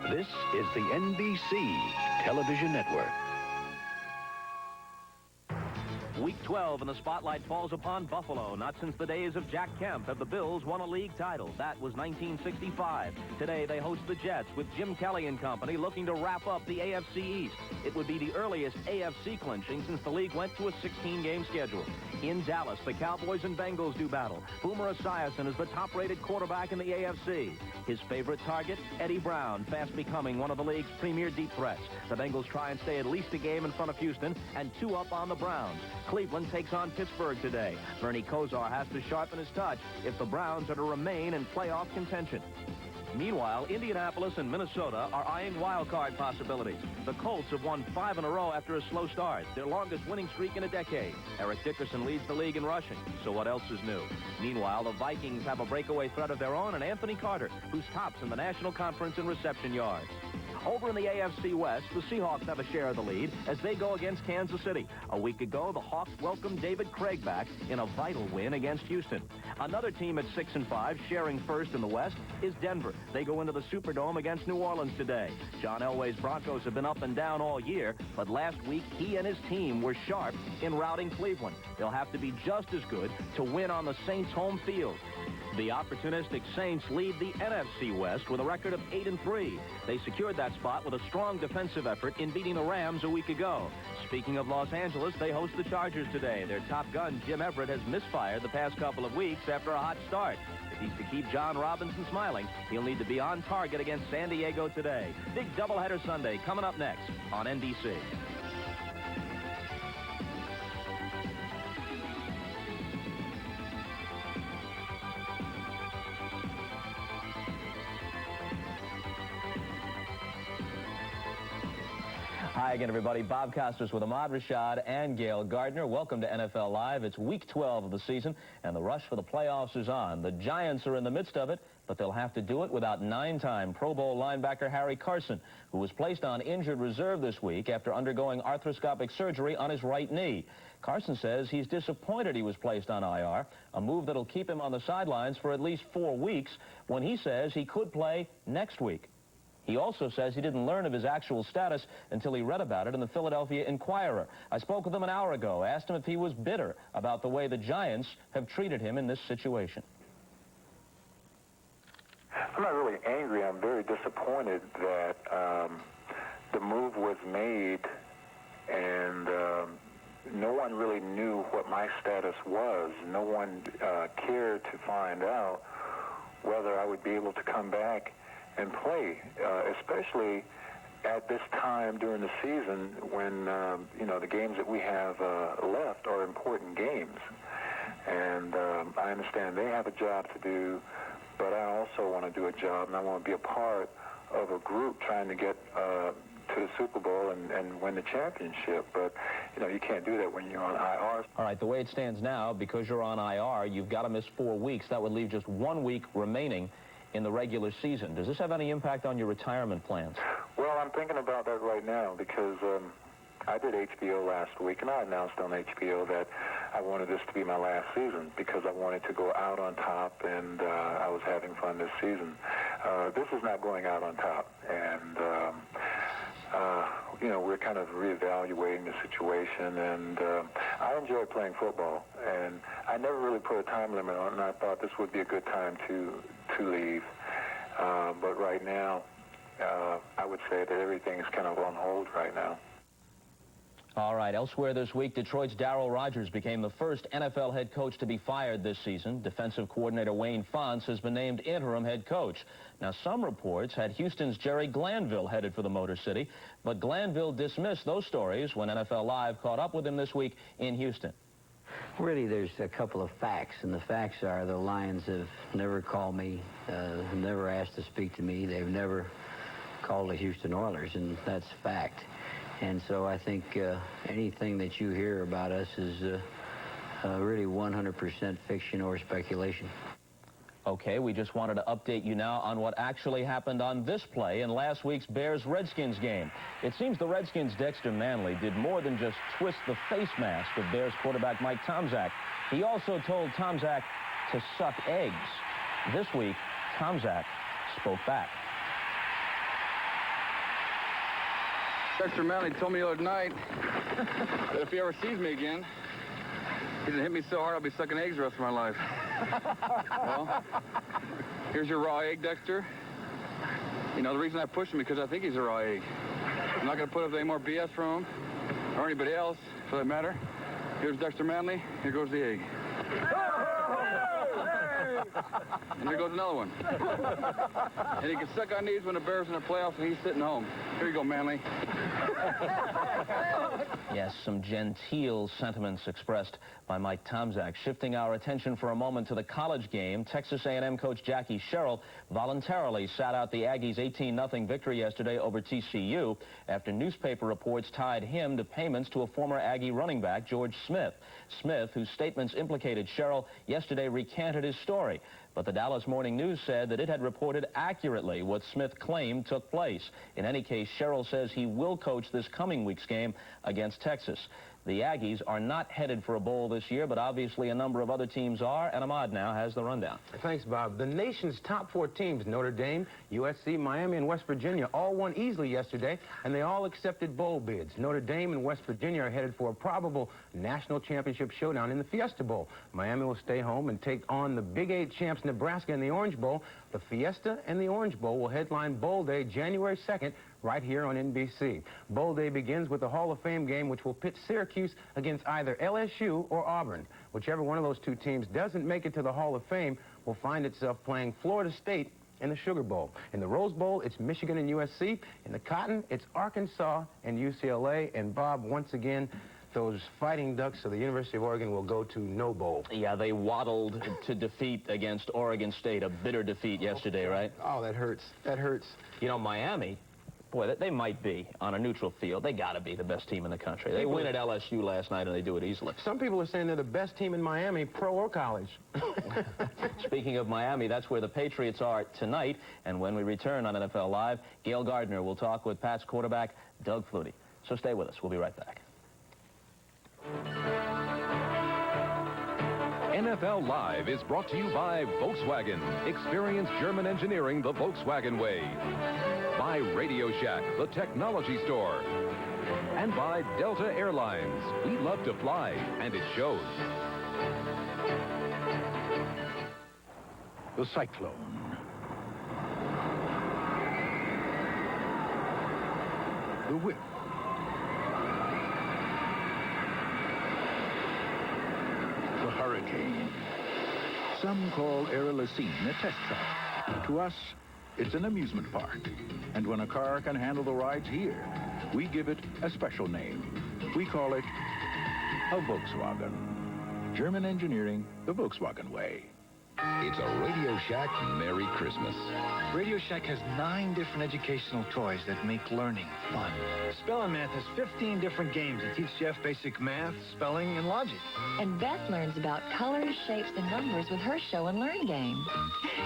This is the NBC Television Network. Week 12 and the spotlight falls upon Buffalo. Not since the days of Jack Kemp have the Bills won a league title. That was 1965. Today they host the Jets with Jim Kelly and company looking to wrap up the AFC East. It would be the earliest AFC clinching since the league went to a 16-game schedule. In Dallas, the Cowboys and Bengals do battle. Boomer Esiason is the top-rated quarterback in the AFC. His favorite target, Eddie Brown, fast becoming one of the league's premier deep threats. The Bengals try and stay at least a game in front of Houston and 2 up on the Browns. Cleveland takes on Pittsburgh today. Bernie Kosar has to sharpen his touch if the Browns are to remain in playoff contention. Meanwhile, Indianapolis and Minnesota are eyeing wild card possibilities. The Colts have won 5 in a row after a slow start, their longest winning streak in a decade. Eric Dickerson leads the league in rushing, so what else is new? Meanwhile, the Vikings have a breakaway threat of their own in Anthony Carter, who's tops in the National Conference in reception yards. Over in the AFC West, the Seahawks have a share of the lead as they go against Kansas City. A week ago, the Hawks welcomed David Craig back in a vital win against Houston. Another team at 6-5, sharing first in the West, is Denver. They go into the Superdome against New Orleans today. John Elway's Broncos have been up and down all year, but last week he and his team were sharp in routing Cleveland. They'll have to be just as good to win on the Saints' home field. The opportunistic Saints lead the NFC West with a record of 8-3. They secured that spot with a strong defensive effort in beating the Rams a week ago. Speaking of Los Angeles, they host the Chargers today. Their top gun, Jim Everett, has misfired the past couple of weeks after a hot start. If he's to keep John Robinson smiling, he'll need to be on target against San Diego today. Big doubleheader Sunday coming up next on NBC. Hi again, everybody. Bob Costas with Ahmad Rashad and Gail Gardner. Welcome to NFL Live. It's week 12 of the season, and the rush for the playoffs is on. The Giants are in the midst of it, but they'll have to do it without 9-time Pro Bowl linebacker Harry Carson, who was placed on injured reserve this week after undergoing arthroscopic surgery on his right knee. Carson says he's disappointed he was placed on IR, a move that'll keep him on the sidelines for at least 4 weeks, when he says he could play next week. He also says he didn't learn of his actual status until he read about it in the Philadelphia Inquirer. I spoke with him an hour ago, asked him if he was bitter about the way the Giants have treated him in this situation. I'm not really angry. I'm very disappointed that the move was made, and no one really knew what my status was. No one cared to find out whether I would be able to come back and play, especially at this time during the season when, the games that we have left are important games. And I understand they have a job to do, but I also want to do a job, and I want to be a part of a group trying to get to the Super Bowl and win the championship. But, you can't do that when you're on IR. All right, the way it stands now, because you're on IR, you've got to miss 4 weeks. That would leave just 1 week remaining in the regular season. Does this have any impact on your retirement plans? Well, I'm thinking about that right now because I did HBO last week, and I announced on HBO that I wanted this to be my last season because I wanted to go out on top, and I was having fun this season. This is not going out on top, and we're kind of reevaluating the situation, and I enjoy playing football, and I never really put a time limit on it, and I thought this would be a good time to leave. But right now, I would say that everything is kind of on hold right now. All right, elsewhere this week, Detroit's Darryl Rogers became the first NFL head coach to be fired this season. Defensive coordinator Wayne Fontes has been named interim head coach. Now, some reports had Houston's Jerry Glanville headed for the Motor City, but Glanville dismissed those stories when NFL Live caught up with him this week in Houston. Really, there's a couple of facts, and the facts are the Lions have never called me, never asked to speak to me. They've never called the Houston Oilers, and that's fact. And so I think anything that you hear about us is really 100% fiction or speculation. Okay, we just wanted to update you now on what actually happened on this play in last week's Bears-Redskins game. It seems the Redskins' Dexter Manley did more than just twist the face mask of Bears quarterback Mike Tomczak. He also told Tomczak to suck eggs. This week, Tomczak spoke back. Dexter Manley told me the other night that if he ever sees me again, he's gonna hit me so hard I'll be sucking eggs the rest of my life. Well, here's your raw egg, Dexter. You know, the reason I push him is because I think he's a raw egg. I'm not gonna put up with any more BS from him, or anybody else, for that matter. Here's Dexter Manley. Here goes the egg. And here goes another one. And he can suck on these when the Bears in the playoffs and he's sitting home. Here you go, Manley. Yes, some genteel sentiments expressed by Mike Tomczak. Shifting our attention for a moment to the college game, Texas A&M coach Jackie Sherrill voluntarily sat out the Aggies' 18-0 victory yesterday over TCU after newspaper reports tied him to payments to a former Aggie running back, George Smith. Smith, whose statements implicated Sherrill, yesterday recanted his story. But the Dallas Morning News said that it had reported accurately what Smith claimed took place. In any case, Sherrill says he will coach this coming week's game against Texas. The Aggies are not headed for a bowl this year, but obviously a number of other teams are, and Ahmad now has the rundown. Thanks, Bob. The nation's top 4 teams, Notre Dame, USC, Miami, and West Virginia, all won easily yesterday, and they all accepted bowl bids. Notre Dame and West Virginia are headed for a probable national championship showdown in the Fiesta Bowl. Miami will stay home and take on the Big 8 champs Nebraska in the Orange Bowl. The Fiesta and the Orange Bowl will headline Bowl Day January 2nd, right here on NBC. Bowl Day begins with the Hall of Fame game, which will pit Syracuse against either LSU or Auburn. Whichever one of those two teams doesn't make it to the Hall of Fame will find itself playing Florida State in the Sugar Bowl. In the Rose Bowl, it's Michigan and USC. In the Cotton, it's Arkansas and UCLA. And Bob, once again, those Fighting Ducks of the University of Oregon will go to no bowl. Yeah, they waddled to defeat against Oregon State, a bitter defeat yesterday, right? Oh, that hurts. That hurts. You know, Miami, boy, they might be on a neutral field. They got to be the best team in the country. They win at LSU last night, and they do it easily. Some people are saying they're the best team in Miami, pro or college. Speaking of Miami, that's where the Patriots are tonight. And when we return on NFL Live, Gail Gardner will talk with Pats quarterback Doug Flutie. So stay with us. We'll be right back. NFL Live is brought to you by Volkswagen. Experience German engineering the Volkswagen way. By Radio Shack, the technology store. And by Delta Airlines. We love to fly, and it shows. The cyclone. The whip. The hurricane. Some call Aerolacine a test track. To us, it's an amusement park. And when a car can handle the rides here, we give it a special name. We call it a Volkswagen. German engineering the Volkswagen way. It's a Radio Shack Merry Christmas. Radio Shack has 9 different educational toys that make learning fun. Spelling Math has 15 different games that teach Jeff basic math, spelling, and logic. And Beth learns about colors, shapes, and numbers with her show and learn game.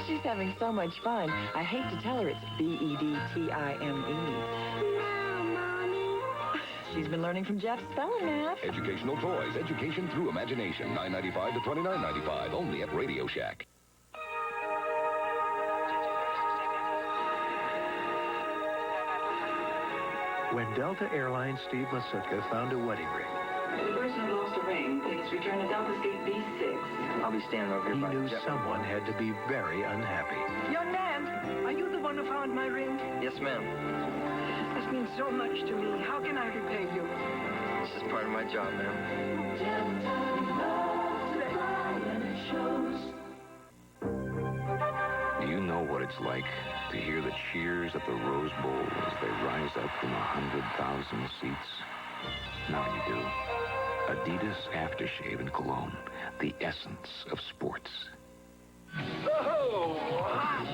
She's having so much fun. I hate to tell her it's B-E-D-T-I-M-E. She's been learning from Jeff's spelling math. Educational toys, education through imagination. $9.95 to $29.95, only at Radio Shack. When Delta Airlines Steve Masutka found a wedding ring, The person who lost a ring, please return to Delta Gate B6. I'll be standing over here. he knew someone had to be very unhappy. Young man, are you the one who found my ring? Yes, ma'am. This means so much to me. How can I repay you? This is part of my job, ma'am. Do you know what it's like to hear the cheers at the Rose Bowl as they rise up from 100,000 seats? Now you do. Adidas Aftershave and Cologne, the essence of sports. Oh, hot!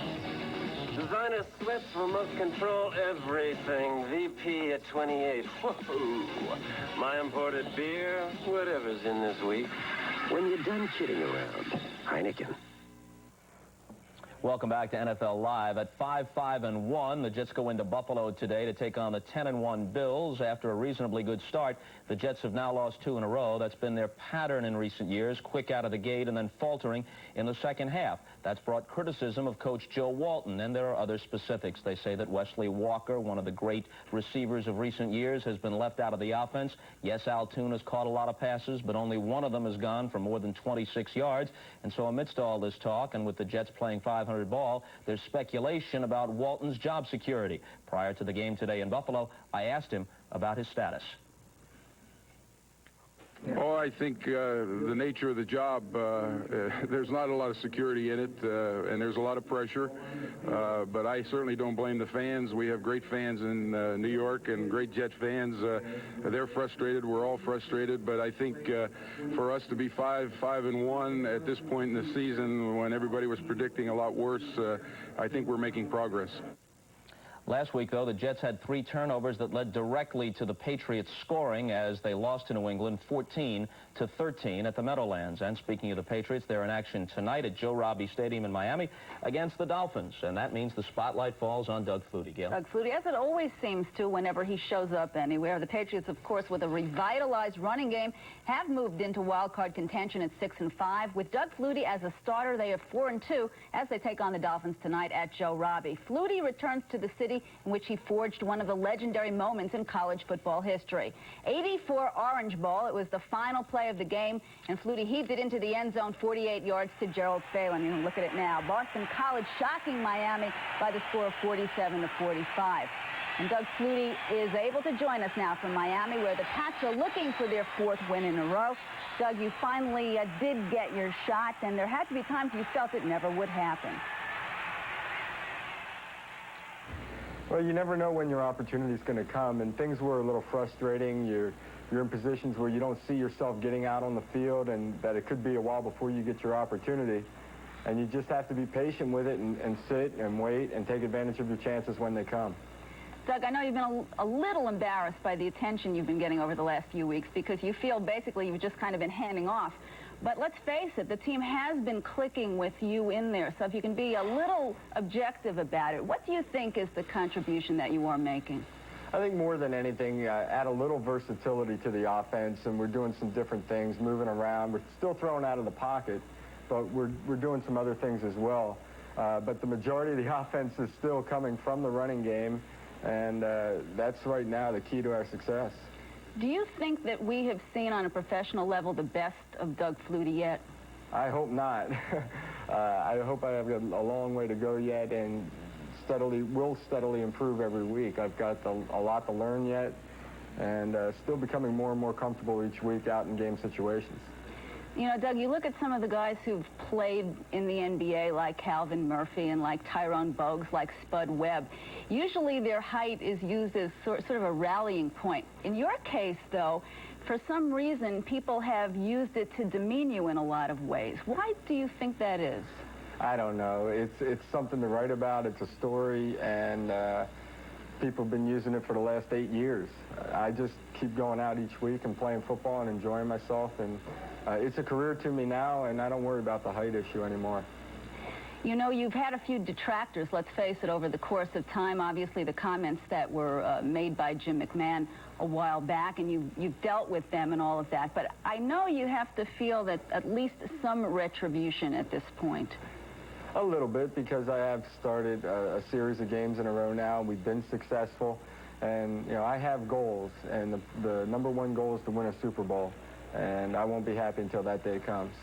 Designer sweats remote control everything. VP at 28. Whoa! My imported beer, whatever's in this week. When you're done kidding around, Heineken. Welcome back to NFL Live. At 5-5-1, the Jets go into Buffalo today to take on the 10-1 Bills. After a reasonably good start, the Jets have now lost 2 in a row. That's been their pattern in recent years, quick out of the gate and then faltering in the second half. That's brought criticism of Coach Joe Walton, and there are other specifics. They say that Wesley Walker, one of the great receivers of recent years, has been left out of the offense. Yes, Altoon has caught a lot of passes, but only one of them has gone for more than 26 yards. And so amidst all this talk, and with the Jets playing 500 ball, there's speculation about Walton's job security. Prior to the game today in Buffalo, I asked him about his status. Oh, I think the nature of the job, there's not a lot of security in it, and there's a lot of pressure. But I certainly don't blame the fans. We have great fans in New York and great Jet fans. They're frustrated. We're all frustrated. But I think for us to be 5-1 at this point in the season, when everybody was predicting a lot worse, I think we're making progress. Last week, though, the Jets had 3 turnovers that led directly to the Patriots scoring as they lost to New England 14-13 at the Meadowlands. And speaking of the Patriots, they're in action tonight at Joe Robbie Stadium in Miami against the Dolphins. And that means the spotlight falls on Doug Flutie. Gail? Doug Flutie, as it always seems to whenever he shows up anywhere. The Patriots, of course, with a revitalized running game, have moved into wild-card contention at 6-5. With Doug Flutie as a starter, they are 4-2 as they take on the Dolphins tonight at Joe Robbie. Flutie returns to the city in which he forged one of the legendary moments in college football history. 84 orange ball. It was the final play of the game, and Flutie heaved it into the end zone 48 yards to Gerald Phelan. You know, look at it now. Boston College shocking Miami by the score of 47-45. And Doug Flutie is able to join us now from Miami, where the Pats are looking for their 4th win in a row. Doug, you finally did get your shot, and there had to be times you felt it never would happen. Well, you never know when your opportunity is going to come, and things were a little frustrating. You're in positions where you don't see yourself getting out on the field, and that it could be a while before you get your opportunity. And you just have to be patient with it and sit and wait and take advantage of your chances when they come. Doug, I know you've been a little embarrassed by the attention you've been getting over the last few weeks because you feel basically you've just kind of been handing off. But let's face it, the team has been clicking with you in there. So if you can be a little objective about it, what do you think is the contribution that you are making? I think more than anything, add a little versatility to the offense, and we're doing some different things, moving around. We're still throwing out of the pocket, but we're doing some other things as well. But the majority of the offense is still coming from the running game, and that's right now the key to our success. Do you think that we have seen on a professional level the best of Doug Flutie yet? I hope not. I hope I have a long way to go yet, and will steadily improve every week. I've got a lot to learn yet, and still becoming more and more comfortable each week out in game situations. You know, Doug, you look at some of the guys who've played in the NBA, like Calvin Murphy and like Tyrone Bogues, like Spud Webb. Usually their height is used as sort of a rallying point. In your case, though, for some reason, people have used it to demean you in a lot of ways. Why do you think that is? I don't know. It's something to write about. It's a story, and people have been using it for the last 8 years. I just keep going out each week and playing football and enjoying myself, and it's a career to me now, and I don't worry about the height issue anymore. You know, you've had a few detractors, let's face it, over the course of time. Obviously, the comments that were made by Jim McMahon a while back, and you've dealt with them and all of that. But I know you have to feel that at least some retribution at this point. A little bit, because I have started a series of games in a row now. We've been successful, and, you know, I have goals, and the #1 goal is to win a Super Bowl, and I won't be happy until that day comes.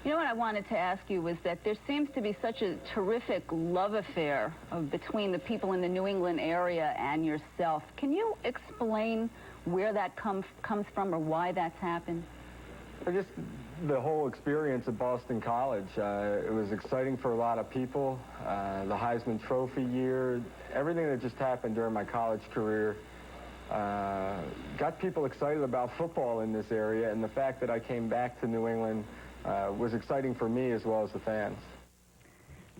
You know what I wanted to ask you was that there seems to be such a terrific love affair between the people in the New England area and yourself. Can you explain where that comes from or why that's happened? Just the whole experience at Boston College. It was exciting for a lot of people. The Heisman Trophy year, everything that just happened during my college career got people excited about football in this area, and the fact that I came back to New England was exciting for me as well as the fans.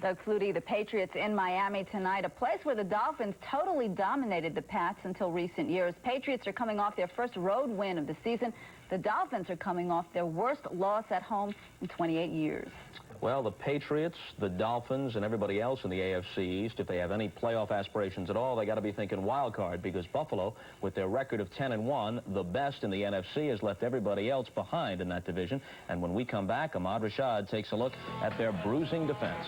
Doug Flutie, the Patriots in Miami tonight, a place where the Dolphins totally dominated the Pats until recent years. Patriots are coming off their first road win of the season. The Dolphins are coming off their worst loss at home in 28 years. Well, the Patriots, the Dolphins, and everybody else in the AFC East, if they have any playoff aspirations at all, they got to be thinking wild card, because Buffalo, with their record of 10-1, the best in the NFC, has left everybody else behind in that division. And when we come back, Ahmad Rashad takes a look at their bruising defense.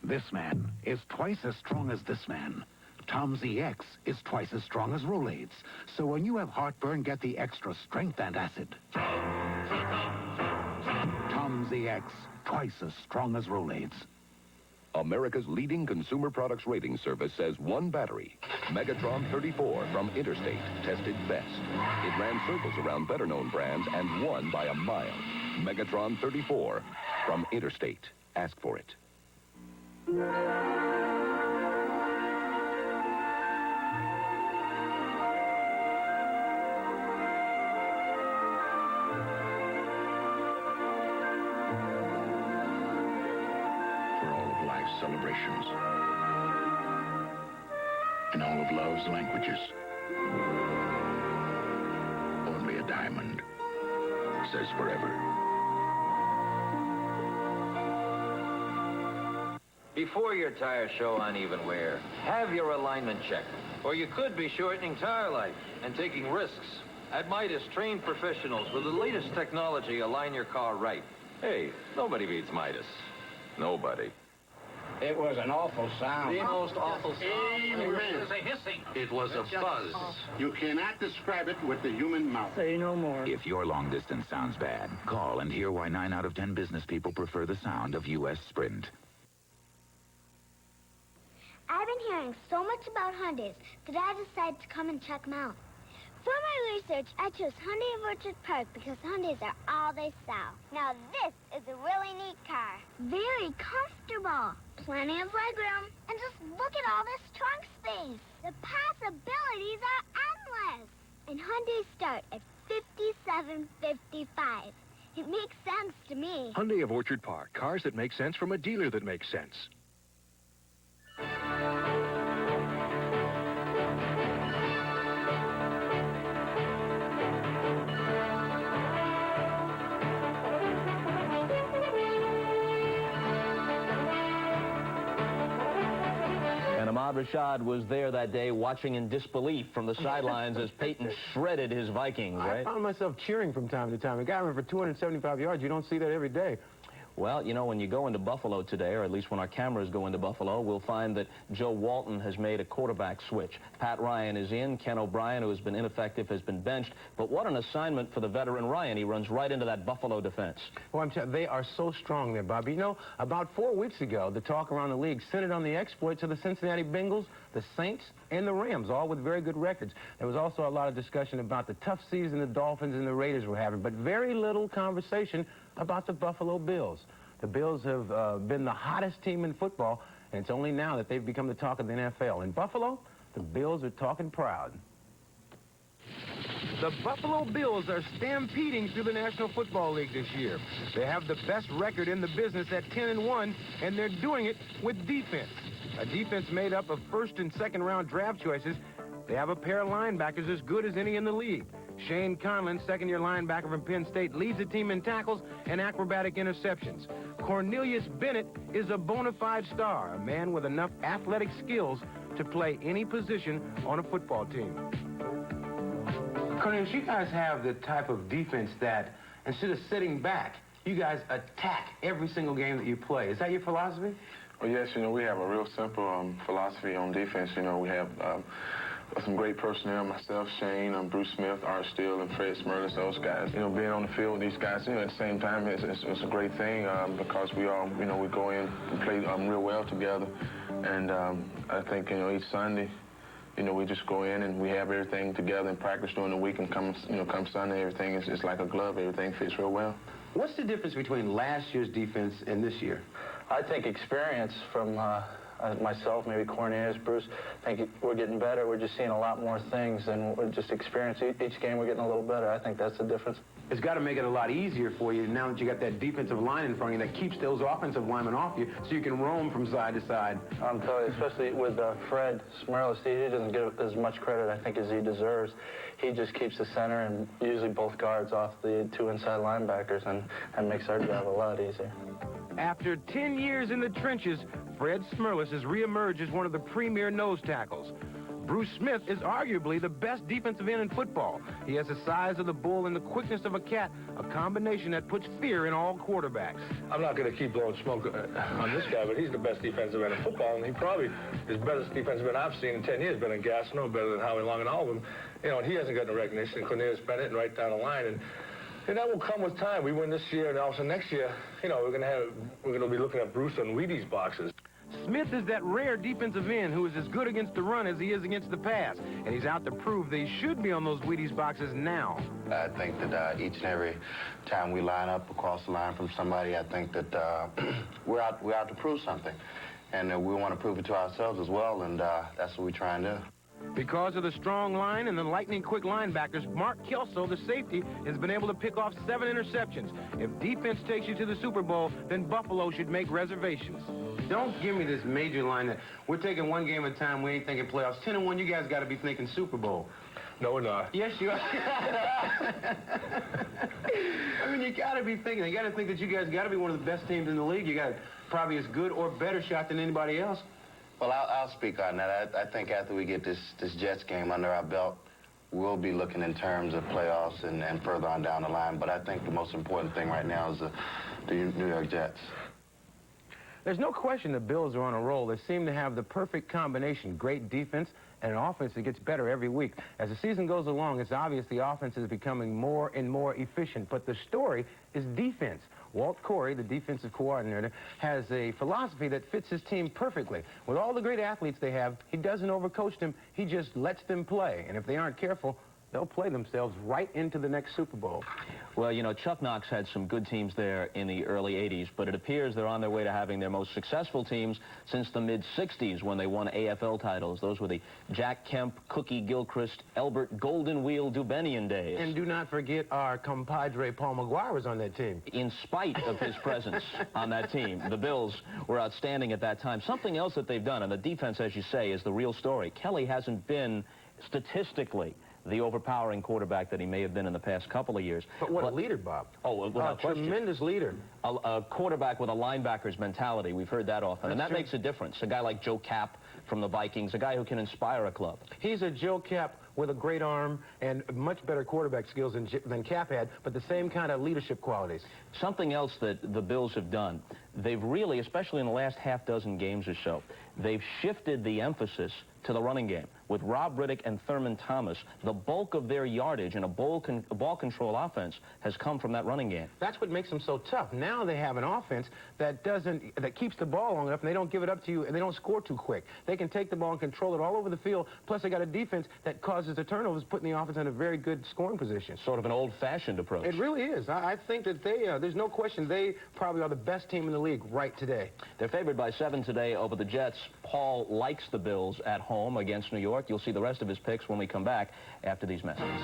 This man is twice as strong as this man. Tom ZX is twice as strong as Rolaids. So when you have heartburn, get the extra strength and acid. Tom ZX, twice as strong as Rolaids. America's leading consumer products rating service says one battery, Megatron 34 from Interstate, tested best. It ran circles around better-known brands and won by a mile. Megatron 34 from Interstate. Ask for it. Celebrations in all of love's languages. Only a diamond says forever. Before your tires show uneven wear, have your alignment checked, or you could be shortening tire life and taking risks. At Midas, trained professionals with the latest technology align your car right. Hey, nobody beats Midas. Nobody. It was an awful sound. The most awful sound. Amen. It was a hissing. It was a buzz. You cannot describe it with the human mouth. Say no more. If your long distance sounds bad, call and hear why 9 out of 10 business people prefer the sound of U.S. Sprint. I've been hearing so much about Hyundais that I decided to come and check them out. For my research, I chose Hyundai of Orchard Park because Hyundais are all they sell. Now this is a really neat car. Very comfortable. Plenty of legroom. And just look at all this trunk space. The possibilities are endless. And Hyundais start at $57.55. It makes sense to me. Hyundai of Orchard Park. Cars that make sense from a dealer that makes sense. Ahmad Rashad was there that day watching in disbelief from the sidelines as Peyton shredded his Vikings, right? I found myself cheering from time to time. A guy ran for 275 yards. You don't see that every day. Well, you know, when you go into Buffalo today, or at least when our cameras go into Buffalo, we'll find that Joe Walton has made a quarterback switch. Pat Ryan is in. Ken O'Brien, who has been ineffective, has been benched. But what an assignment for the veteran Ryan. He runs right into that Buffalo defense. Well, I'm telling you, they are so strong there, Bobby. You know, about 4 weeks ago, the talk around the league centered on the exploits of the Cincinnati Bengals, the Saints, and the Rams, all with very good records. There was also a lot of discussion about the tough season the Dolphins and the Raiders were having, but very little conversation about the Buffalo Bills. The Bills have been the hottest team in football, and it's only now that they've become the talk of the NFL. In Buffalo, the Bills are talking proud. The Buffalo Bills are stampeding through the National Football League this year. They have the best record in the business at 10-1, and they're doing it with defense. A defense made up of first and second round draft choices. They have a pair of linebackers as good as any in the league. Shane Conlon, second-year linebacker from Penn State, leads the team in tackles and acrobatic interceptions. Cornelius Bennett is a bona fide star, a man with enough athletic skills to play any position on a football team. Cornelius, you guys have the type of defense that, instead of sitting back, you guys attack every single game that you play. Is that your philosophy? Well, yes, you know, we have a real simple philosophy on defense. You know, we have some great personnel, myself, Shane, Bruce Smith, Art Steele, and Fred Smirlis, those guys. You know, being on the field with these guys, you know, at the same time, it's a great thing because we all, you know, we go in and play real well together. And I think, you know, each Sunday, you know, we just go in and we have everything together and practice during the week, and come Sunday, everything is like a glove. Everything fits real well. What's the difference between last year's defense and this year? I think experience from myself, maybe Cornelius, Bruce, I think we're getting better. We're just seeing a lot more things, and we're just experiencing each game. We're getting a little better. I think that's the difference. It's got to make it a lot easier for you now that you got that defensive line in front of you that keeps those offensive linemen off you so you can roam from side to side. I'm telling you, especially with Fred Smerlis, he doesn't get as much credit, I think, as he deserves. He just keeps the center and usually both guards off the 2 inside linebackers and makes our job a lot easier. After 10 years in the trenches, Fred Smerlis has reemerged as one of the premier nose tackles. Bruce Smith is arguably the best defensive end in football. He has the size of the bull and the quickness of a cat, a combination that puts fear in all quarterbacks. I'm not going to keep blowing smoke on this guy, but he's the best defensive end in football, and he probably is the best defensive end I've seen in 10 years. Been in Gastineau, better than Howie Long and all of them. You know, and he hasn't gotten the recognition. Cornelius Bennett and right down the line, and that will come with time. We win this year, and also next year, you know, we're going to be looking at Bruce on Wheaties boxes. Smith is that rare defensive end who is as good against the run as he is against the pass, and he's out to prove that he should be on those Wheaties boxes now. I think that each and every time we line up across the line from somebody, I think that we're out to prove something, and we want to prove it to ourselves as well, and that's what we try and do. Because of the strong line and the lightning-quick linebackers, Mark Kelso, the safety, has been able to pick off 7 interceptions. If defense takes you to the Super Bowl, then Buffalo should make reservations. Don't give me this major line that we're taking one game at a time, we ain't thinking playoffs. 10-1, you guys got to be thinking Super Bowl. No, we're not. Yes, you are. I mean, you got to be thinking. You got to think that you guys got to be one of the best teams in the league. You got probably as good or better shot than anybody else. Well, I'll speak on that. I think after we get this Jets game under our belt, we'll be looking in terms of playoffs and further on down the line. But I think the most important thing right now is the New York Jets. There's no question the Bills are on a roll. They seem to have the perfect combination, great defense and an offense that gets better every week. As the season goes along, it's obvious the offense is becoming more and more efficient. But the story is defense. Walt Corey, the defensive coordinator, has a philosophy that fits his team perfectly. With all the great athletes they have, he doesn't overcoach them. He just lets them play. And if they aren't careful, they'll play themselves right into the next Super Bowl. Well, you know, Chuck Knox had some good teams there in the early 80s, but it appears they're on their way to having their most successful teams since the mid-60s when they won AFL titles. Those were the Jack Kemp, Cookie Gilchrist, Elbert Golden Wheel Dubenian days. And do not forget our compadre Paul McGuire was on that team. In spite of his presence on that team, the Bills were outstanding at that time. Something else that they've done, and the defense, as you say, is the real story. Kelly hasn't been statistically the overpowering quarterback that he may have been in the past couple of years. But what a leader, Bob. Oh, without question. Tremendous leader. A quarterback with a linebacker's mentality. We've heard that often. And that makes a difference. A guy like Joe Kapp from the Vikings, a guy who can inspire a club. He's a Joe Kapp with a great arm and much better quarterback skills than Kapp had, but the same kind of leadership qualities. Something else that the Bills have done, they've really, especially in the last half dozen games or so, they've shifted the emphasis to the running game. With Rob Riddick and Thurman Thomas, the bulk of their yardage in a ball control offense has come from that running game. That's what makes them so tough. Now they have an offense that keeps the ball long enough, and they don't give it up to you, and they don't score too quick. They can take the ball and control it all over the field, plus they got a defense that causes the turnovers, putting the offense in a very good scoring position. Sort of an old-fashioned approach. It really is. I think that there's no question they probably are the best team in the league right today. They're favored by 7 today over the Jets. Paul likes the Bills at home against New York. You'll see the rest of his picks when we come back after these messages.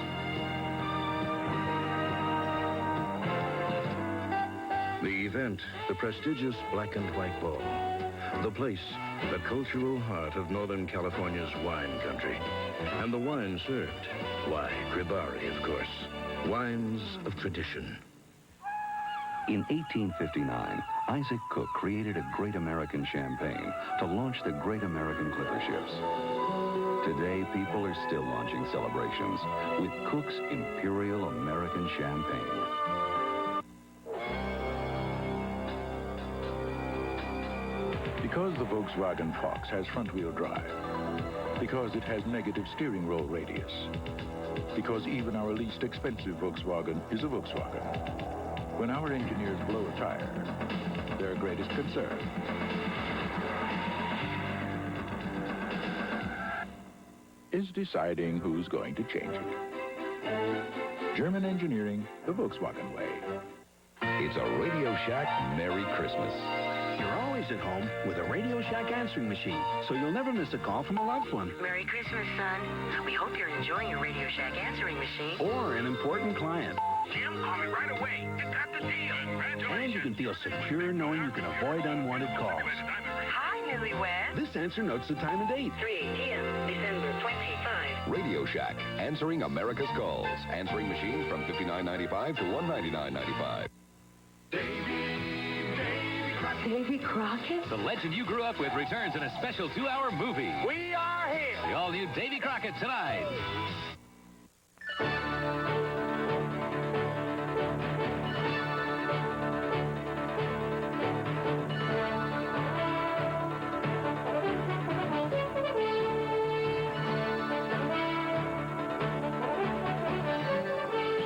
The event, the prestigious Black and White Ball. The place, the cultural heart of Northern California's wine country. And the wine served, why, Gribari, of course. Wines of tradition. In 1859, Isaac Cook created a Great American champagne to launch the Great American Clipper ships. Today, people are still launching celebrations with Cook's Imperial American Champagne. Because the Volkswagen Fox has front-wheel drive. Because it has negative steering roll radius. Because even our least expensive Volkswagen is a Volkswagen. When our engineers blow a tire, their greatest concern is deciding who's going to change it. German engineering, the Volkswagen way. It's a Radio Shack Merry Christmas. You're always always at home with a Radio Shack answering machine, so you'll never miss a call from a loved one. Merry Christmas, son. We hope you're enjoying your Radio Shack answering machine. Or an important client. Jim, call me right away. You got the deal. And you can feel secure knowing you can avoid unwanted calls. Hi, newlywed. This answer notes the time and date. 3 p.m., December 25. Radio Shack, answering America's calls. Answering machine from $59.95 to $199.95. Davy Crockett? The legend you grew up with returns in a special 2-hour movie. We are here. The all-new Davy Crockett tonight.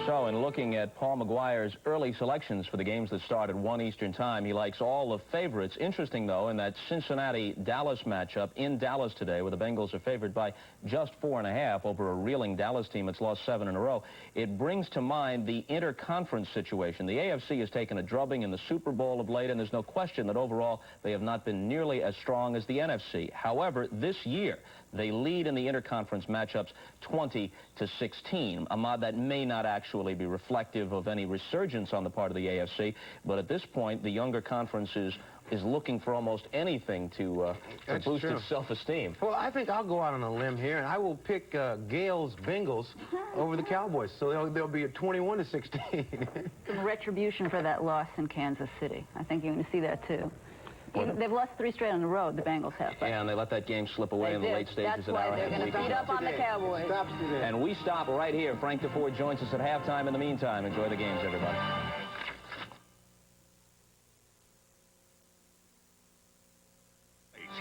So, in looking at Paul McGuire's early selections for the games that start at 1 Eastern Time, he likes all the favorites. Interesting, though, in that Cincinnati-Dallas matchup in Dallas today, where the Bengals are favored by just 4.5 over a reeling Dallas team that's lost 7 in a row, it brings to mind the interconference situation. The AFC has taken a drubbing in the Super Bowl of late, and there's no question that overall they have not been nearly as strong as the NFC. However, this year, they lead in the interconference matchups 20-16. Ahmad, that may not actually be reflective of any resurgence on the part of the AFC, but at this point, the younger conference is looking for almost anything to boost its self-esteem. Well, I think I'll go out on a limb here, and I will pick Gale's Bengals over the Cowboys, so they'll be at 21-16. Some retribution for that loss in Kansas City. I think you're going to see that, too. They've lost 3 straight on the road, the Bengals have. Yeah, and they let that game slip away in the late stages. That's why they're going to beat up on the Cowboys. And we stop right here. Frank DeFord joins us at halftime. In the meantime, enjoy the games, everybody.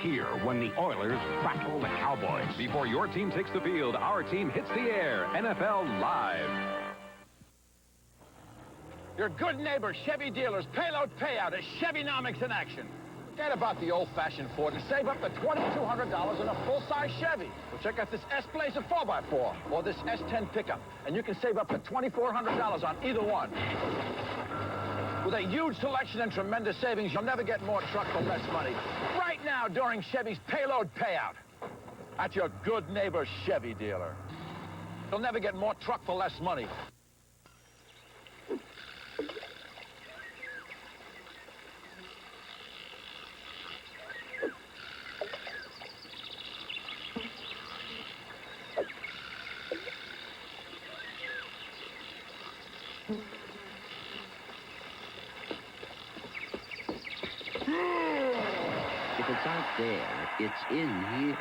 Here when the Oilers battle the Cowboys. Before your team takes the field, our team hits the air. NFL Live. Your good neighbor Chevy dealers payload payout is Chevynomics in action. Forget about the old-fashioned Ford and save up to $2,200 on a full-size Chevy. Well, check out this S-Blazer 4x4 or this S10 pickup, and you can save up to $2,400 on either one. With a huge selection and tremendous savings, you'll never get more truck for less money. Right now during Chevy's payload payout at your good neighbor Chevy dealer. You'll never get more truck for less money. If it's out there, it's in here.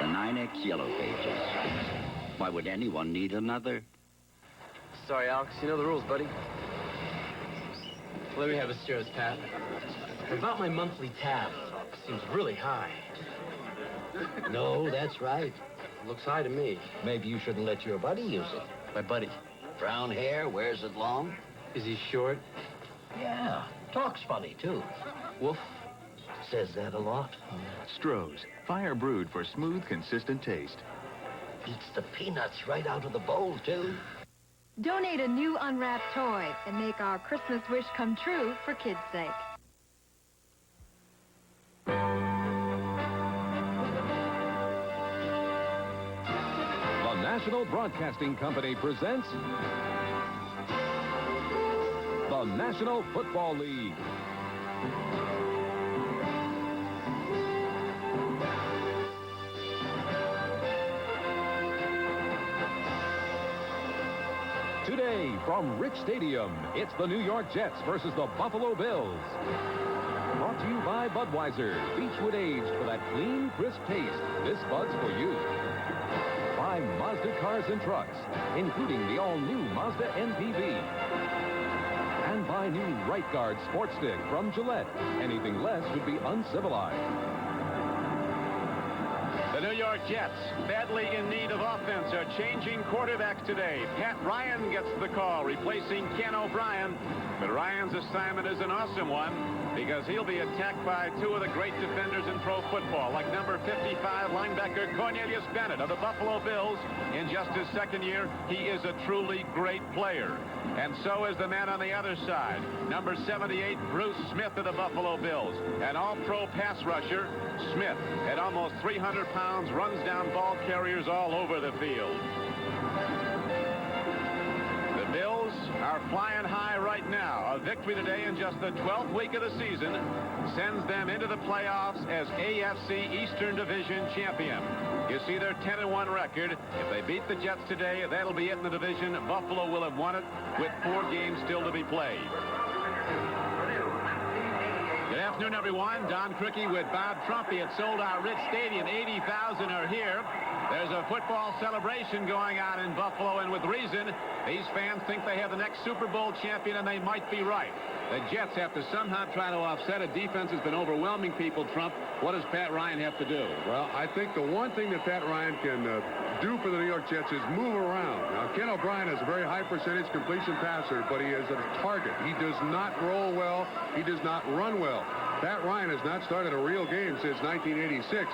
The 9X Yellow Pages. Why would anyone need another? Sorry, Alex. You know the rules, buddy. Let me have a serious Pat. About my monthly tab. Seems really high. No, that's right. Looks high to me. Maybe you shouldn't let your buddy use it. My buddy. Brown hair, wears it long. Is he short? Yeah, talks funny, too. Wolf? Says that a lot. Stroh's, fire brewed for smooth, consistent taste. Eats the peanuts right out of the bowl, too. Donate a new unwrapped toy and make our Christmas wish come true for kids' sake. The National Broadcasting Company presents the National Football League. Today, from Rich Stadium, it's the New York Jets versus the Buffalo Bills. Brought to you by Budweiser, Beechwood aged for that clean, crisp taste. This Bud's for you. By Mazda Cars and Trucks, including the all-new Mazda MPV. And by new Right Guard Sports Stick from Gillette. Anything less would be uncivilized. The New York Jets, badly in need of offense, are changing quarterbacks today. Pat Ryan gets the call, replacing Ken O'Brien. But Ryan's assignment is an awesome one because he'll be attacked by two of the great defenders in pro football, like number 55 linebacker Cornelius Bennett of the Buffalo Bills. In just his second year, he is a truly great player. And so is the man on the other side, number 78, Bruce Smith of the Buffalo Bills. An all-pro pass rusher, Smith, at almost 300 pounds, runs down ball carriers all over the field. The Bills are flying high right now. A victory today in just the 12th week of the season sends them into the playoffs as AFC Eastern Division champion. You see their 10-1 record. If they beat the Jets today, that'll be it in the division. Buffalo will have won it with 4 games still to be played. Good afternoon, everyone. Don Criqui with Bob Trumpy at sold-out Rich Stadium. 80,000 are here. There's a football celebration going on in Buffalo, and with reason. These fans think they have the next Super Bowl champion, and they might be right. The Jets have to somehow try to offset it. Defense has been overwhelming people, Trump. What does Pat Ryan have to do? Well, I think the one thing that Pat Ryan can do for the New York Jets is move around. Now, Ken O'Brien is a very high percentage completion passer, but he is a target. He does not roll well. He does not run well. Pat Ryan has not started a real game since 1986,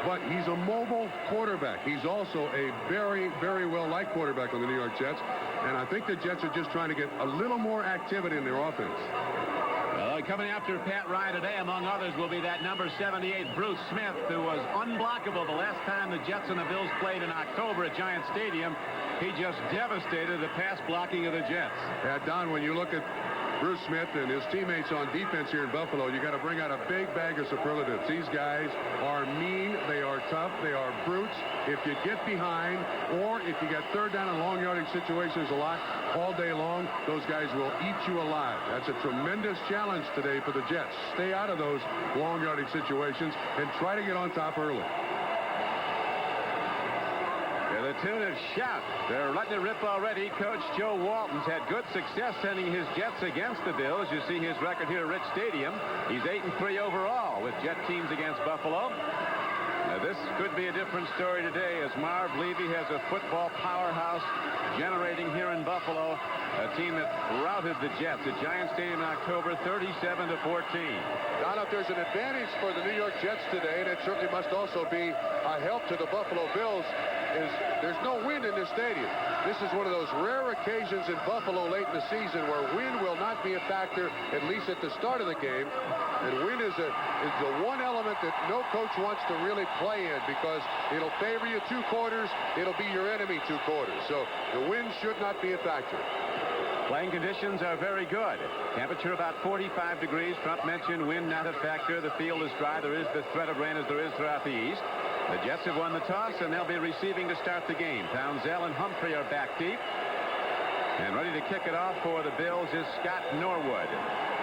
but he's a mobile quarterback. He's also a very, very well-liked quarterback on the New York Jets, and I think the Jets are just trying to get a little more activity in their offense. Coming after Pat Ryan today, among others, will be that number 78, Bruce Smith, who was unblockable the last time the Jets and the Bills played in October at Giant Stadium. He just devastated the pass blocking of the Jets. Yeah, Don, when you look at Bruce Smith and his teammates on defense here in Buffalo, you got to bring out a big bag of superlatives. These guys are mean, they are tough, they are brutes. If you get behind, or if you get third down and long yardage situations a lot all day long, those guys will eat you alive. That's a tremendous challenge today for the Jets. Stay out of those long yardage situations and try to get on top early. The tune is Shout. They're letting it rip already. Coach Joe Walton's had good success sending his Jets against the Bills. You see his record here at Rich Stadium. He's 8-3 overall with Jet teams against Buffalo. Now, this could be a different story today as Marv Levy has a football powerhouse generating here in Buffalo. A team that routed the Jets at Giant Stadium in October, 37-14. Don, if there's an advantage for the New York Jets today, and it certainly must also be a help to the Buffalo Bills, is there's no wind in this stadium. This is one of those rare occasions in Buffalo late in the season where wind will not be a factor, at least at the start of the game. And wind is the one element that no coach wants to really play in because it'll favor you 2 quarters, it'll be your enemy 2 quarters. So the wind should not be a factor. Playing conditions are very good. Temperature about 45 degrees. Trump mentioned wind not a factor. The field is dry. There is the threat of rain as there is throughout the East. The Jets have won the toss, and they'll be receiving to start the game. Townsell and Humphrey are back deep. And ready to kick it off for the Bills is Scott Norwood.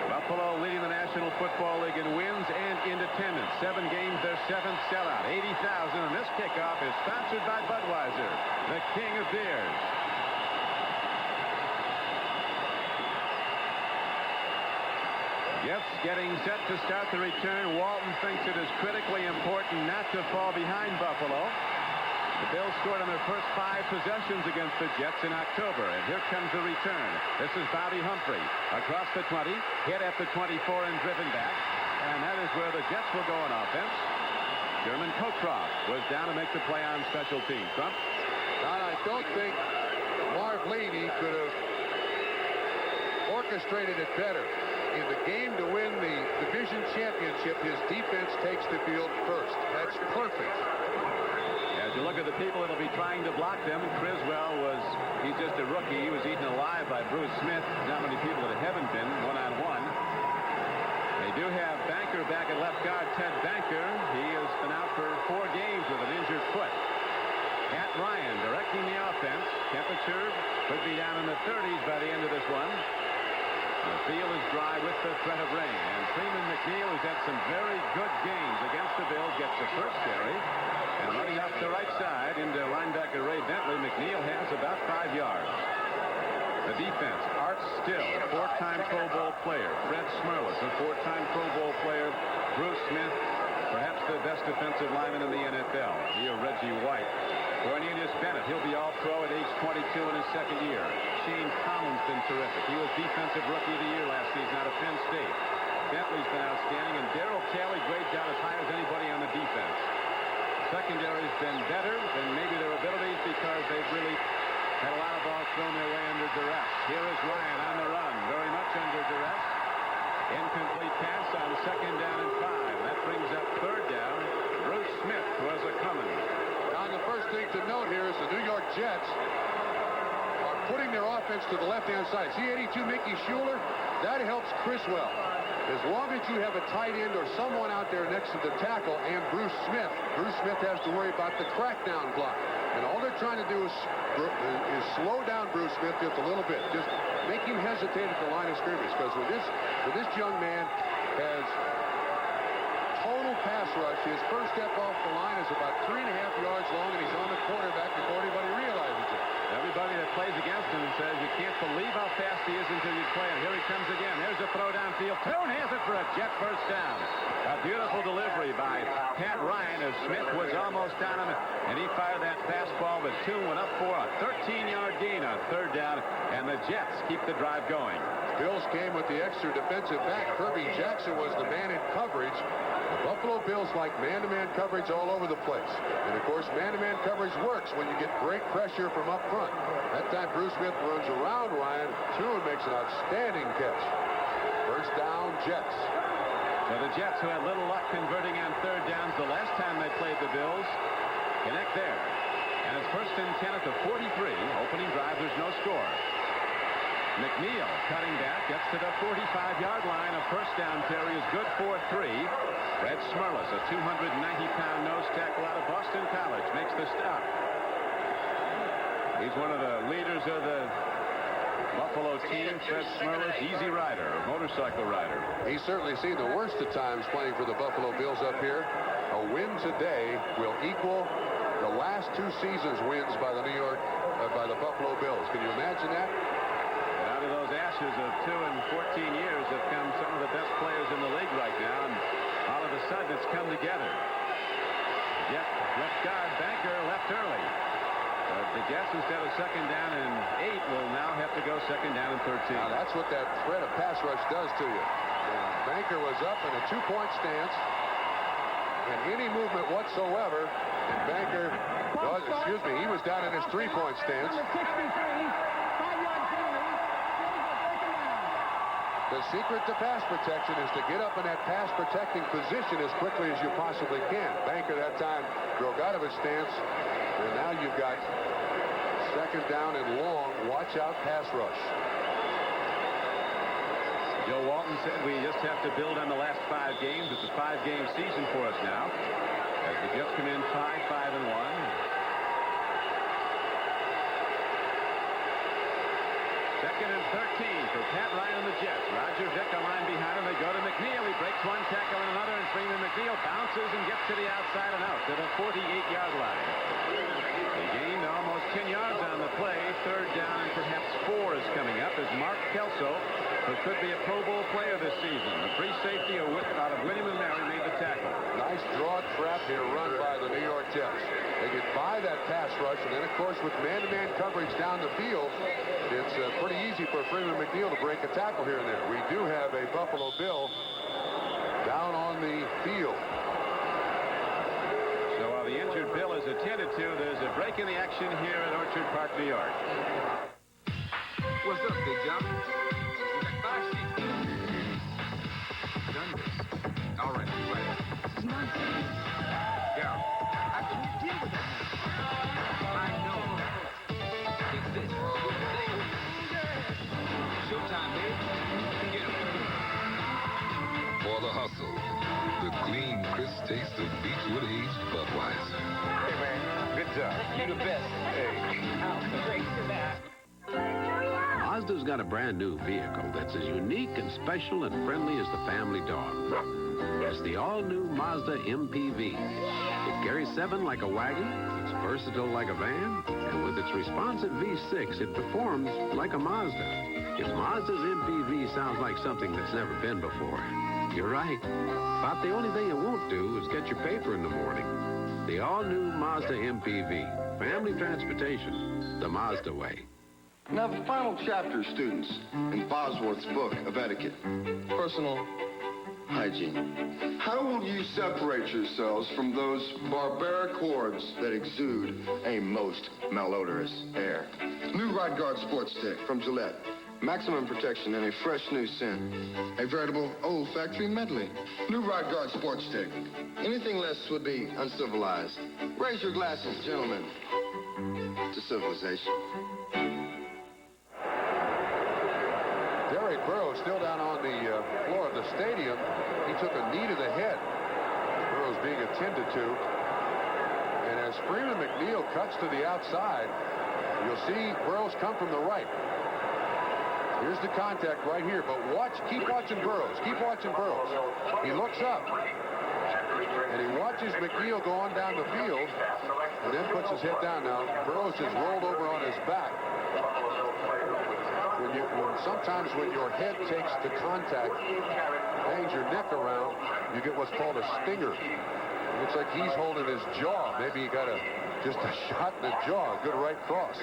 Buffalo leading the National Football League in wins and in attendance. 7 games, their 7th sellout. 80,000, and this kickoff is sponsored by Budweiser, the king of beers. Jets getting set to start the return. Walton thinks it is critically important not to fall behind Buffalo. The Bills scored on their first 5 possessions against the Jets in October. And here comes the return. This is Bobby Humphrey. Across the 20, hit at the 24 and driven back. And that is where the Jets will go on offense. German Cockcroft was down to make the play on special teams. Trump? Don, I don't think Marv Levy could have orchestrated it better. In the game to win the division championship, his defense takes the field first. That's perfect. As you look at the people that will be trying to block them, Criswell he's just a rookie. He was eaten alive by Bruce Smith. Not many people that haven't been one-on-one. They do have Banker back at left guard, Ted Banker. He has been out for 4 games with an injured foot. Pat Ryan directing the offense. Temperature could be down in the 30s by the end of this one. The field is dry with the threat of rain. And Freeman McNeil, who's had some very good games against the Bills, gets the first carry. And running up the right side into linebacker Ray Bentley, McNeil has about 5 yards. The defense, Art Still, a 4-time Pro Bowl player. Fred Smerlis, a 4-time Pro Bowl player. Bruce Smith, Perhaps the best defensive lineman in the NFL. He or Reggie White. Cornelius Bennett, he'll be all-pro at age 22 in his second year. Shane Collins been terrific. He was Defensive Rookie of the Year last season out of Penn State. Bentley's been outstanding, and Darryl Kelly grades out as high as anybody on the defense. Secondary's been better than maybe their abilities because they've really had a lot of balls thrown their way under duress. Here is Ryan on the run, very much under duress. Incomplete pass on second down and 5. That brings up third down. Bruce Smith was a coming. Now, the first thing to note here is the New York Jets are putting their offense to the left-hand side. See 82 Mickey Schuler? That helps Criswell. As long as you have a tight end or someone out there next to the tackle and Bruce Smith has to worry about the crackdown block. And all they're trying to do is slow down Bruce Smith just a little bit. Just make him hesitate at the line of scrimmage. Because when this young man has total pass rush, his first step off the line is about 3.5 yards long, and he's on the quarterback before anybody realizes it. Everybody that plays against him says you can't believe how fast he is until you play him. Here he comes again. There's a throw downfield. Tune has it for a Jet first down. A beautiful delivery by Pat Ryan as Smith was almost on him, and he fired that fastball that Tune went up for a 13-yard gain on third down, and the Jets keep the drive going. Bills came with the extra defensive back. Kirby Jackson was the man in coverage. The Buffalo Bills like man-to-man coverage all over the place. And, of course, man-to-man coverage works when you get great pressure from up front. That time, Bruce Smith runs around Ryan. Tune makes an outstanding catch. First down, Jets. So the Jets, who had little luck converting on third downs the last time they played the Bills, connect there. And it's first and 10 at the 43. Opening drive, there's no score. McNeil cutting back, gets to the 45-yard line. A first down carry is good for 3. Fred Smerlas, a 290-pound nose tackle out of Boston College, makes the stop. He's one of the leaders of the Buffalo team. Fred Smerlas, easy rider, a motorcycle rider. He's certainly seen the worst of times playing for the Buffalo Bills up here. A win today will equal the last 2 seasons' wins by the Buffalo Bills. Can you imagine that? Out of those ashes of 2 and 14 years have come some of the best players in the league right now, and all of a sudden it's come together. Jet left guard Banker left early. But the Jets, instead of second down and 8, will now have to go second down and 13. Now that's what that threat of pass rush does to you. Banker was up in a 2-point stance, and any movement whatsoever, and Banker, he was down in his 3-point stance. The secret to pass protection is to get up in that pass protecting position as quickly as you possibly can. Banker that time broke out of his stance, and now you've got second down and long. Watch out, pass rush. Joe Walton said we just have to build on the last 5 games. It's a 5-game season for us now, as the Jets come in 5-1. Second and 13 for Pat Ryan and the Jets. Roger Vick a line behind him. They go to McNeil. He breaks one tackle and another, and Freeman McNeil bounces and gets to the outside and out to the 48-yard line. They gained almost 10 yards on the play. Third down and perhaps 4 is coming up as Mark Kelso, who could be a Pro Bowl player this season. The free safety out of William & Mary made the tackle. Nice draw trap here run by the New York Jets. They get by that pass rush, and then, of course, with man-to-man coverage down the field, it's pretty easy for Freeman McNeil to break a tackle here and there. We do have a Buffalo Bill down on the field. So while the injured Bill is attended to, there's a break in the action here at Orchard Park, New York. What's up, big job? We got 5 seats. Done this. All right, it's nonsense. Yeah, I couldn't deal with that now. I know. It's this. Showtime, baby. Get him. For the hustle, the clean, crisp taste of Beechwood aged Budweiser. Hey, man, good job. You the best. Hey. Oh, great to that. Mazda's got a brand new vehicle that's as unique and special and friendly as the family dog. It's the all-new Mazda MPV. It carries 7 like a wagon, it's versatile like a van, and with its responsive V6, it performs like a Mazda. If Mazda's MPV sounds like something that's never been before, You're right. About the only thing it won't do is get your paper in the morning. The all-new Mazda MPV. Family transportation. The Mazda way. Now, the final chapter, students, in Bosworth's book of etiquette. Personal hygiene. How will you separate yourselves from those barbaric hordes that exude a most malodorous air? New Ride Guard Sports Stick from Gillette. Maximum protection and a fresh new scent. A veritable olfactory medley. New Ride Guard Sports Stick. Anything less would be uncivilized. Raise your glasses, gentlemen, to civilization. Derek Burrows still down on the floor of the stadium. He took a knee to the head. Burrows being attended to. And as Freeman McNeil cuts to the outside, you'll see Burrows come from the right. Here's the contact right here, but keep watching Burrows. Keep watching Burrows. He looks up, and he watches McNeil go on down the field, and then puts his head down. Now, Burrows is rolled over on his back. Sometimes when your head takes the contact, hangs your neck around, you get what's called a stinger. It looks like he's holding his jaw. Maybe he got just a shot in the jaw. Good right cross.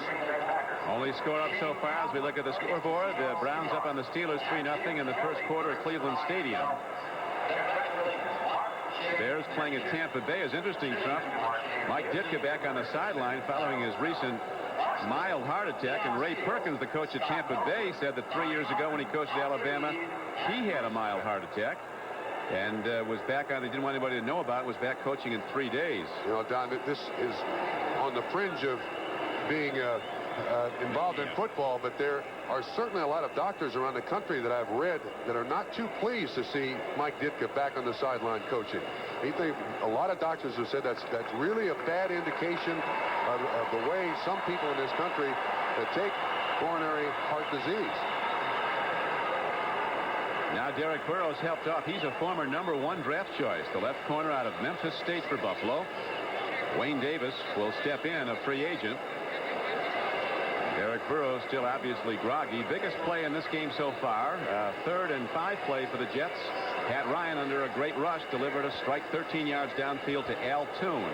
Only score up so far as we look at the scoreboard. The Browns up on the Steelers 3-0 in the first quarter at Cleveland Stadium. Bears playing at Tampa Bay is interesting, Trump. Mike Ditka back on the sideline following his recent mild heart attack, and Ray Perkins, the coach at Tampa Bay, said that 3 years ago when he coached at Alabama, he had a mild heart attack and was back on. He didn't want anybody to know about it. Was back coaching in 3 days. You know, Don, this is on the fringe of being involved in football, but there are certainly a lot of doctors around the country that I've read that are not too pleased to see Mike Ditka back on the sideline coaching. A lot of doctors have said that's really a bad indication of the way some people in this country take coronary heart disease. Now Derek Burrows helped off. He's a former #1 draft choice, the left corner out of Memphis State for Buffalo. Wayne Davis will step in, a free agent. Derek Burrows still obviously groggy. Biggest play in this game so far. 3rd and 5 play for the Jets. Pat Ryan, under a great rush, delivered a strike 13 yards downfield to Al Toon.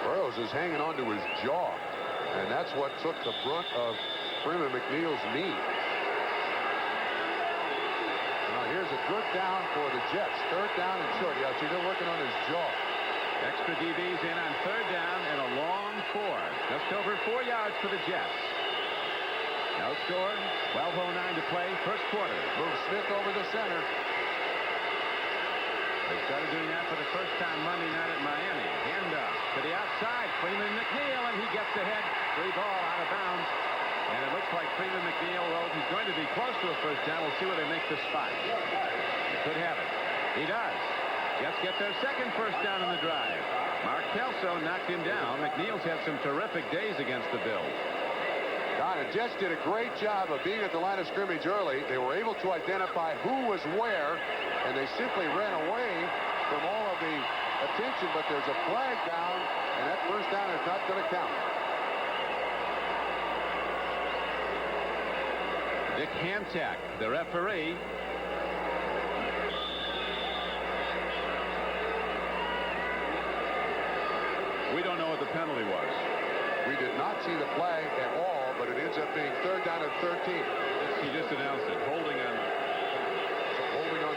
Burrows is hanging on to his jaw, and that's what took the brunt of Freeman McNeil's knee. Now here's a good down for the Jets. 3rd down and short. Yeah, see, they're working on his jaw. Extra DBs in on 3rd down and a long 4. Just over 4 yards for the Jets. No score. 12:09 to play. First quarter. Moves Smith over the center. They started doing that for the first time Monday night at Miami. Handoff to the outside. Freeman McNeil, and he gets ahead. Free ball out of bounds. And it looks like Freeman McNeil, well, he's going to be close to a first down. We'll see where they make the spot. He could have it. He does. Jets get their second first down in the drive. Mark Kelso knocked him down. McNeil's had some terrific days against the Bills. Don, the Jets did a great job of being at the line of scrimmage early. They were able to identify who was where, and they simply ran away from all of the attention, but there's a flag down, and that first down is not going to count. Dick Hantak, the referee. We don't know what the penalty was. We did not see the flag at all, but it ends up being 3rd down and 13. He just announced it. Holding on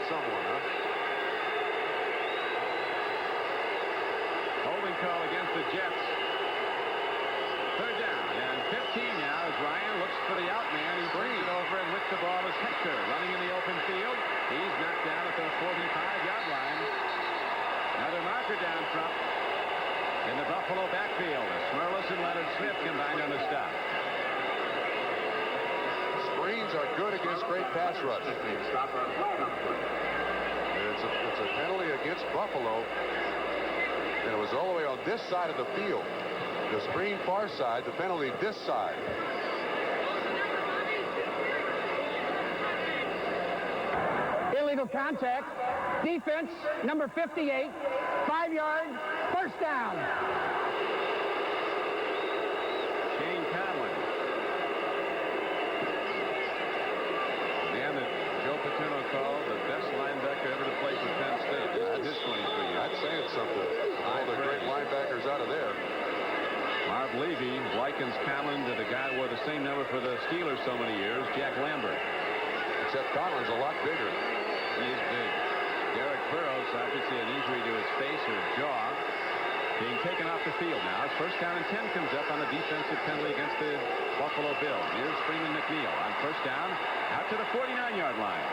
someone, huh? Holding call against the Jets. 3rd down and 15 now as Ryan looks for the out man. He brings it over, and with the ball is Hector running in the open field. He's knocked down at the 45-yard line. Another marker down front. In the Buffalo backfield, Smurlus and Leonard Smith combined on the stop. Screens are good against great pass rush. It's a penalty against Buffalo, and it was all the way on this side of the field. The screen far side, the penalty this side. Illegal contact. Defense, number 58. 5 yards. First down. Shane Conlon. The man that Joe Paterno called the best linebacker ever to play for Penn something. All the great linebackers out of there. Marv Levy likens Conlon to the guy who wore the same number for the Steelers so many years, Jack Lambert. Except Conlon's a lot bigger. He is big. Derek Burrows, obviously an injury to his face or jaw, being taken off the field now. His first down and 10 comes up on a defensive penalty against the Buffalo Bills. Here's Freeman McNeil on first down, out to the 49-yard line.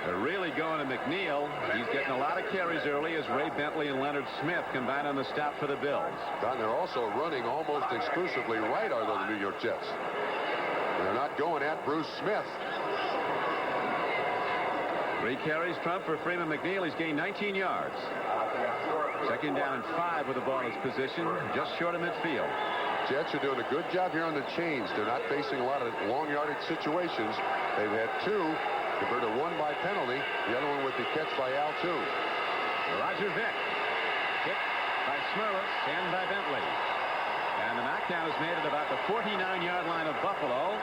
They're really going to McNeil. He's getting a lot of carries early as Ray Bentley and Leonard Smith combine on the stop for the Bills. Don, they're also running almost exclusively right, are the New York Jets. They're not going at Bruce Smith. 3 carries, Trump, for Freeman McNeil. He's gained 19 yards. Second down and 5 with the ball in his position, just short of midfield. Jets are doing a good job here on the chains. They're not facing a lot of long yardage situations. They've had 2 compared to 1 by penalty. The other one with the catch by Al, too. Roger Vick. Hit by Smirlis and by Bentley. And the knockdown is made at about the 49-yard line of Buffalo.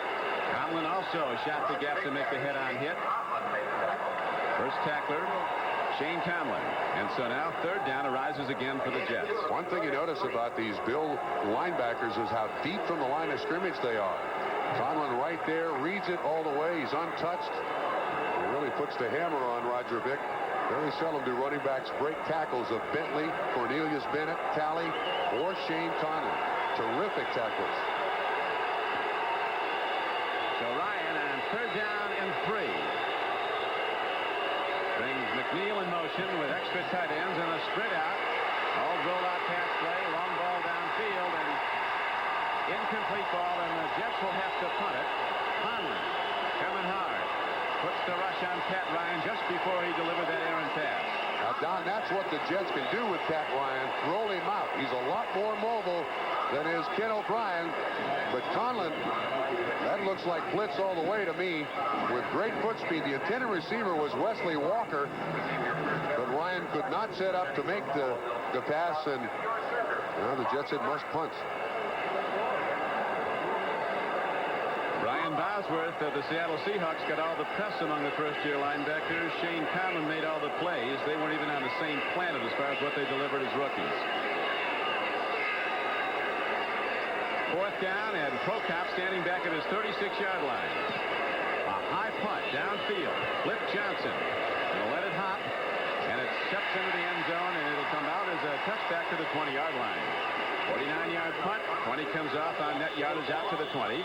Conlon also shot the gap to make the head-on hit. First tackler, Shane Conlon. And so now third down arises again for the Jets. One thing you notice about these Bill linebackers is how deep from the line of scrimmage they are. Conlon right there, reads it all the way. He's untouched. He really puts the hammer on Roger Vick. Very seldom do running backs break tackles of Bentley, Cornelius Bennett, Talley, or Shane Conlon. Terrific tackles. So Ryan on third down and 3. Brings McNeil in motion with extra tight ends and a spread out. All roll-out pass play, long ball downfield, and incomplete ball, and the Jets will have to punt it. Conlon coming hard. Puts the rush on Pat Ryan just before he delivered that errant pass. Now, Don, that's what the Jets can do with Pat Ryan. Roll him out. He's a lot more mobile than is Ken O'Brien. But Conlon, that looks like blitz all the way to me with great foot speed. The intended receiver was Wesley Walker, but Ryan could not set up to make the pass, and the Jets had must punt. Brian Bosworth of the Seattle Seahawks got all the press among the first-year linebackers. Shane Conlon made all the plays. They weren't even on the same planet as far as what they delivered as rookies. Fourth down, and Prokop standing back at his 36-yard line. A high punt downfield. Flip Johnson. He'll let it hop, and it steps into the end zone, and it'll come out as a touchback to the 20-yard line. 49-yard punt. 20 comes off on net yardage out to the 20.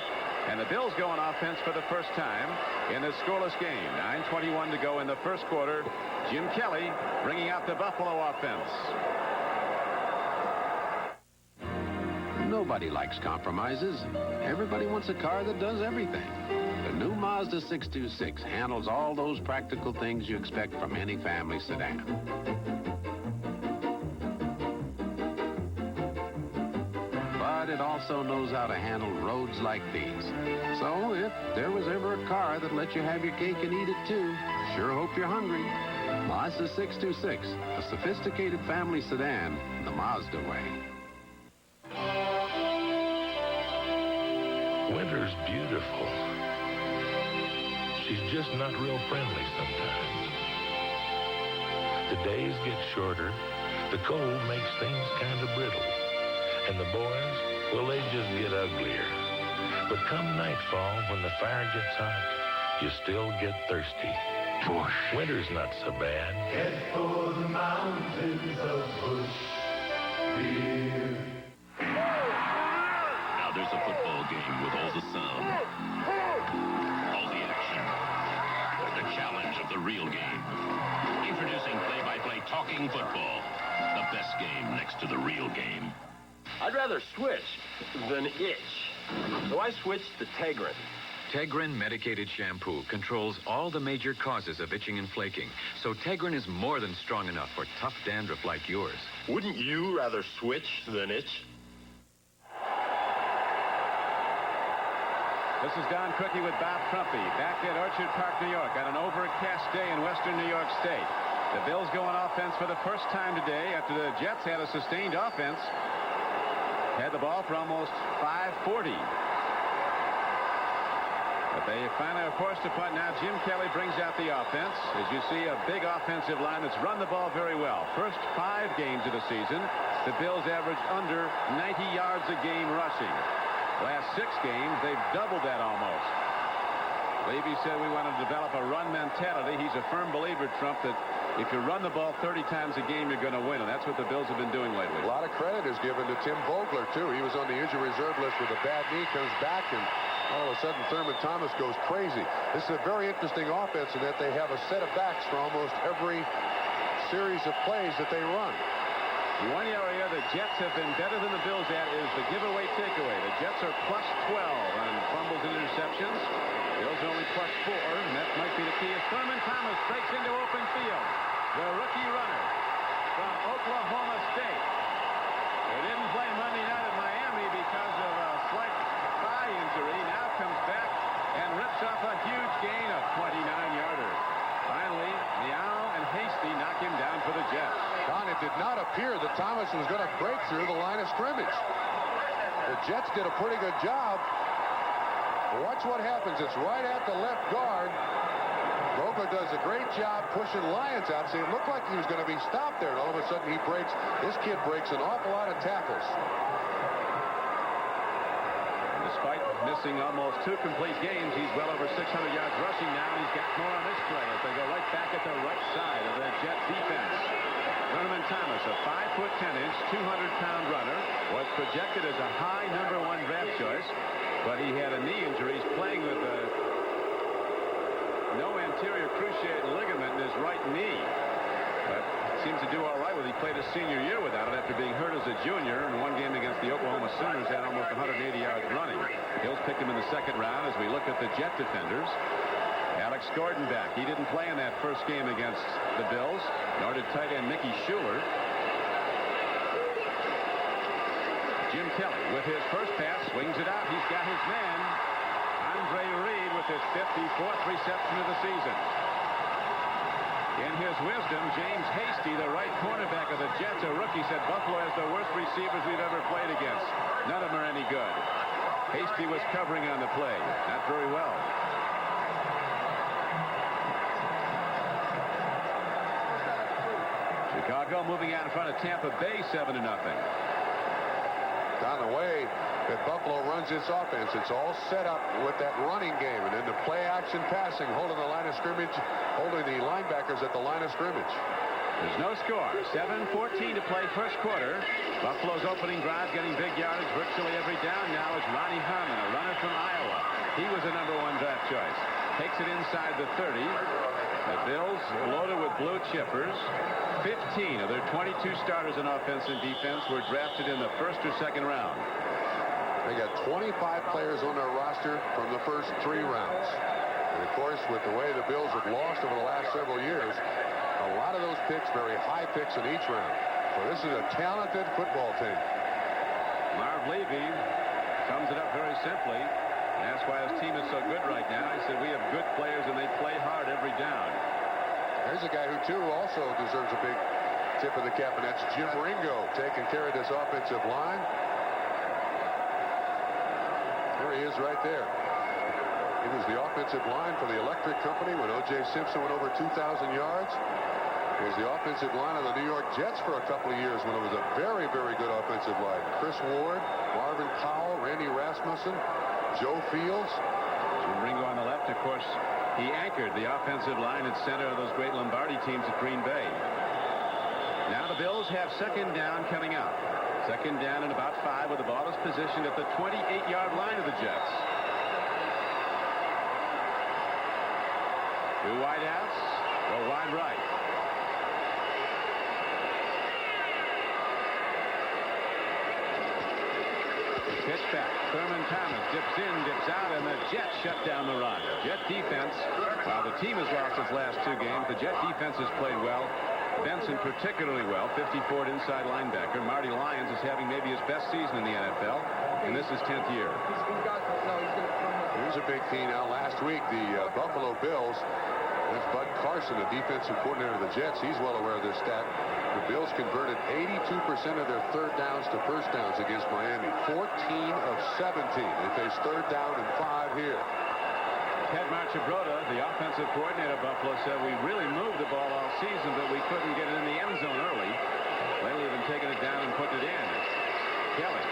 And the Bills go on offense for the first time in this scoreless game. 9:21 to go in the first quarter. Jim Kelly bringing out the Buffalo offense. Nobody likes compromises. Everybody wants a car that does everything. The new Mazda 626 handles all those practical things you expect from any family sedan. But it also knows how to handle roads like these. So if there was ever a car that let you have your cake and eat it too, sure hope you're hungry. Mazda 626, a sophisticated family sedan the Mazda way. Winter's beautiful. She's just not real friendly sometimes. The days get shorter, the cold makes things kind of brittle, and the boys, well, they just get uglier. But come nightfall, when the fire gets hot, you still get thirsty. Winter's not so bad. Head for the mountains of Bush Beer. Now there's a football game with all the sound, all the action, the challenge of the real game. Introducing play-by-play talking football, the best game next to the real game. I'd rather switch than itch, so I switched to Tegrin. Tegrin medicated shampoo controls all the major causes of itching and flaking, so Tegrin is more than strong enough for tough dandruff like yours. Wouldn't you rather switch than itch? This is Don Cookie with Bob Trumpy back at Orchard Park, New York on an overcast day in western New York State. The Bills go on offense for the first time today after the Jets had a sustained offense. Had the ball for almost 5:40. But they finally are forced to punt. Now Jim Kelly brings out the offense. As you see, a big offensive line that's run the ball very well. First 5 games of the season, the Bills averaged under 90 yards a game rushing. Last 6 games, they've doubled that almost. Levy said we want to develop a run mentality. He's a firm believer, Trump, that if you run the ball 30 times a game, you're going to win. And that's what the Bills have been doing lately. A lot of credit is given to Tim Vogler, too. He was on the injury reserve list with a bad knee, comes back, and all of a sudden Thurman Thomas goes crazy. This is a very interesting offense in that they have a set of backs for almost every series of plays that they run. One area the Jets have been better than the Bills at is the giveaway takeaway. The Jets are plus 12 on fumbles and interceptions. Bills are only plus 4, and that might be the key as Thurman Thomas breaks into open field. The rookie runner from Oklahoma State. They didn't play Monday night at Miami because of a slight thigh injury. Now comes back and rips off a huge gain, a 29-yarder. Finally, Meow and Hasty knock him down for the Jets. Don, it did not appear that Thomas was going to break through the line of scrimmage. The Jets did a pretty good job. Watch what happens. It's right at the left guard. Vogler does a great job pushing Lyons out. See, it looked like he was going to be stopped there, and all of a sudden he breaks. This kid breaks an awful lot of tackles. Despite missing almost 2 complete games, he's well over 600 yards rushing now, and he's got more on this play as they go right back at the right side of the Jet defense. Thurman Thomas, a 5'10", 200-pound runner, was projected as a high #1 draft choice, but he had a knee injury. He's playing with no anterior cruciate ligament in his right knee. But seems to do all right with it. He played his senior year without it after being hurt as a junior. In one game against the Oklahoma Sooners, had almost 180 yards running. Bills picked him in the 2nd round as we look at the Jet defenders. Alex Gordon back. He didn't play in that first game against the Bills, nor did tight end Mickey Schuler. Jim Kelly with his first pass swings it out. He's got his man, Andre Reed, with his 54th reception of the season. In his wisdom, James Hasty, the right cornerback of the Jets, a rookie, said Buffalo has the worst receivers we've ever played against. None of them are any good. Hasty was covering on the play. Not very well. Chicago moving out in front of Tampa Bay 7-0. Down the way that Buffalo runs this offense, it's all set up with that running game, and then the play action passing, holding the line of scrimmage, holding the linebackers at the line of scrimmage. There's no score. 7:14 to play first quarter. Buffalo's opening drive getting big yardage virtually every down now is Ronnie Harmon, a runner from Iowa. He was a #1 draft choice. Takes it inside the 30. The Bills loaded with blue chippers. 15 of their 22 starters in offense and defense were drafted in the 1st or 2nd round. They got 25 players on their roster from the first 3 rounds. And of course, with the way the Bills have lost over the last several years, a lot of those picks, very high picks in each round. So this is a talented football team. Marv Levy sums it up very simply. And that's why his team is so good right now. He said we have good players and they play hard every down. There's a guy who, too, also deserves a big tip of the cap, and that's Jim Ringo taking care of this offensive line. There he is right there. He was the offensive line for the Electric Company when O.J. Simpson went over 2,000 yards. He was the offensive line of the New York Jets for a couple of years when it was a very, very good offensive line. Chris Ward, Marvin Powell, Randy Rasmussen, Joe Fields. Jim Ringo on the left, of course, he anchored the offensive line at center of those great Lombardi teams at Green Bay. Now the Bills have 2nd down coming up. 2nd down and about 5 with the ball is positioned at the 28-yard line of the Jets. 2 wide outs, go wide right. Pitch back. Thurman Thomas dips in, dips out, and the Jets shut down the run. Jet defense, while the team has lost its last 2 games, the Jet defense has played well. Benson particularly well, 54 inside linebacker. Marty Lyons is having maybe his best season in the NFL, and this is 10th year. Here's a big key now. Last week, the Buffalo Bills, that's Bud Carson, the defensive coordinator of the Jets. He's well aware of this stat. The Bills converted 82% of their 3rd downs to 1st downs against Miami. 14 of 17. They faced 3rd down and 5 here. Ted Marchibroda, the offensive coordinator of Buffalo, said we really moved the ball all season, but we couldn't get it in the end zone early. Lately, we've been taking it down and putting it in. Kelly,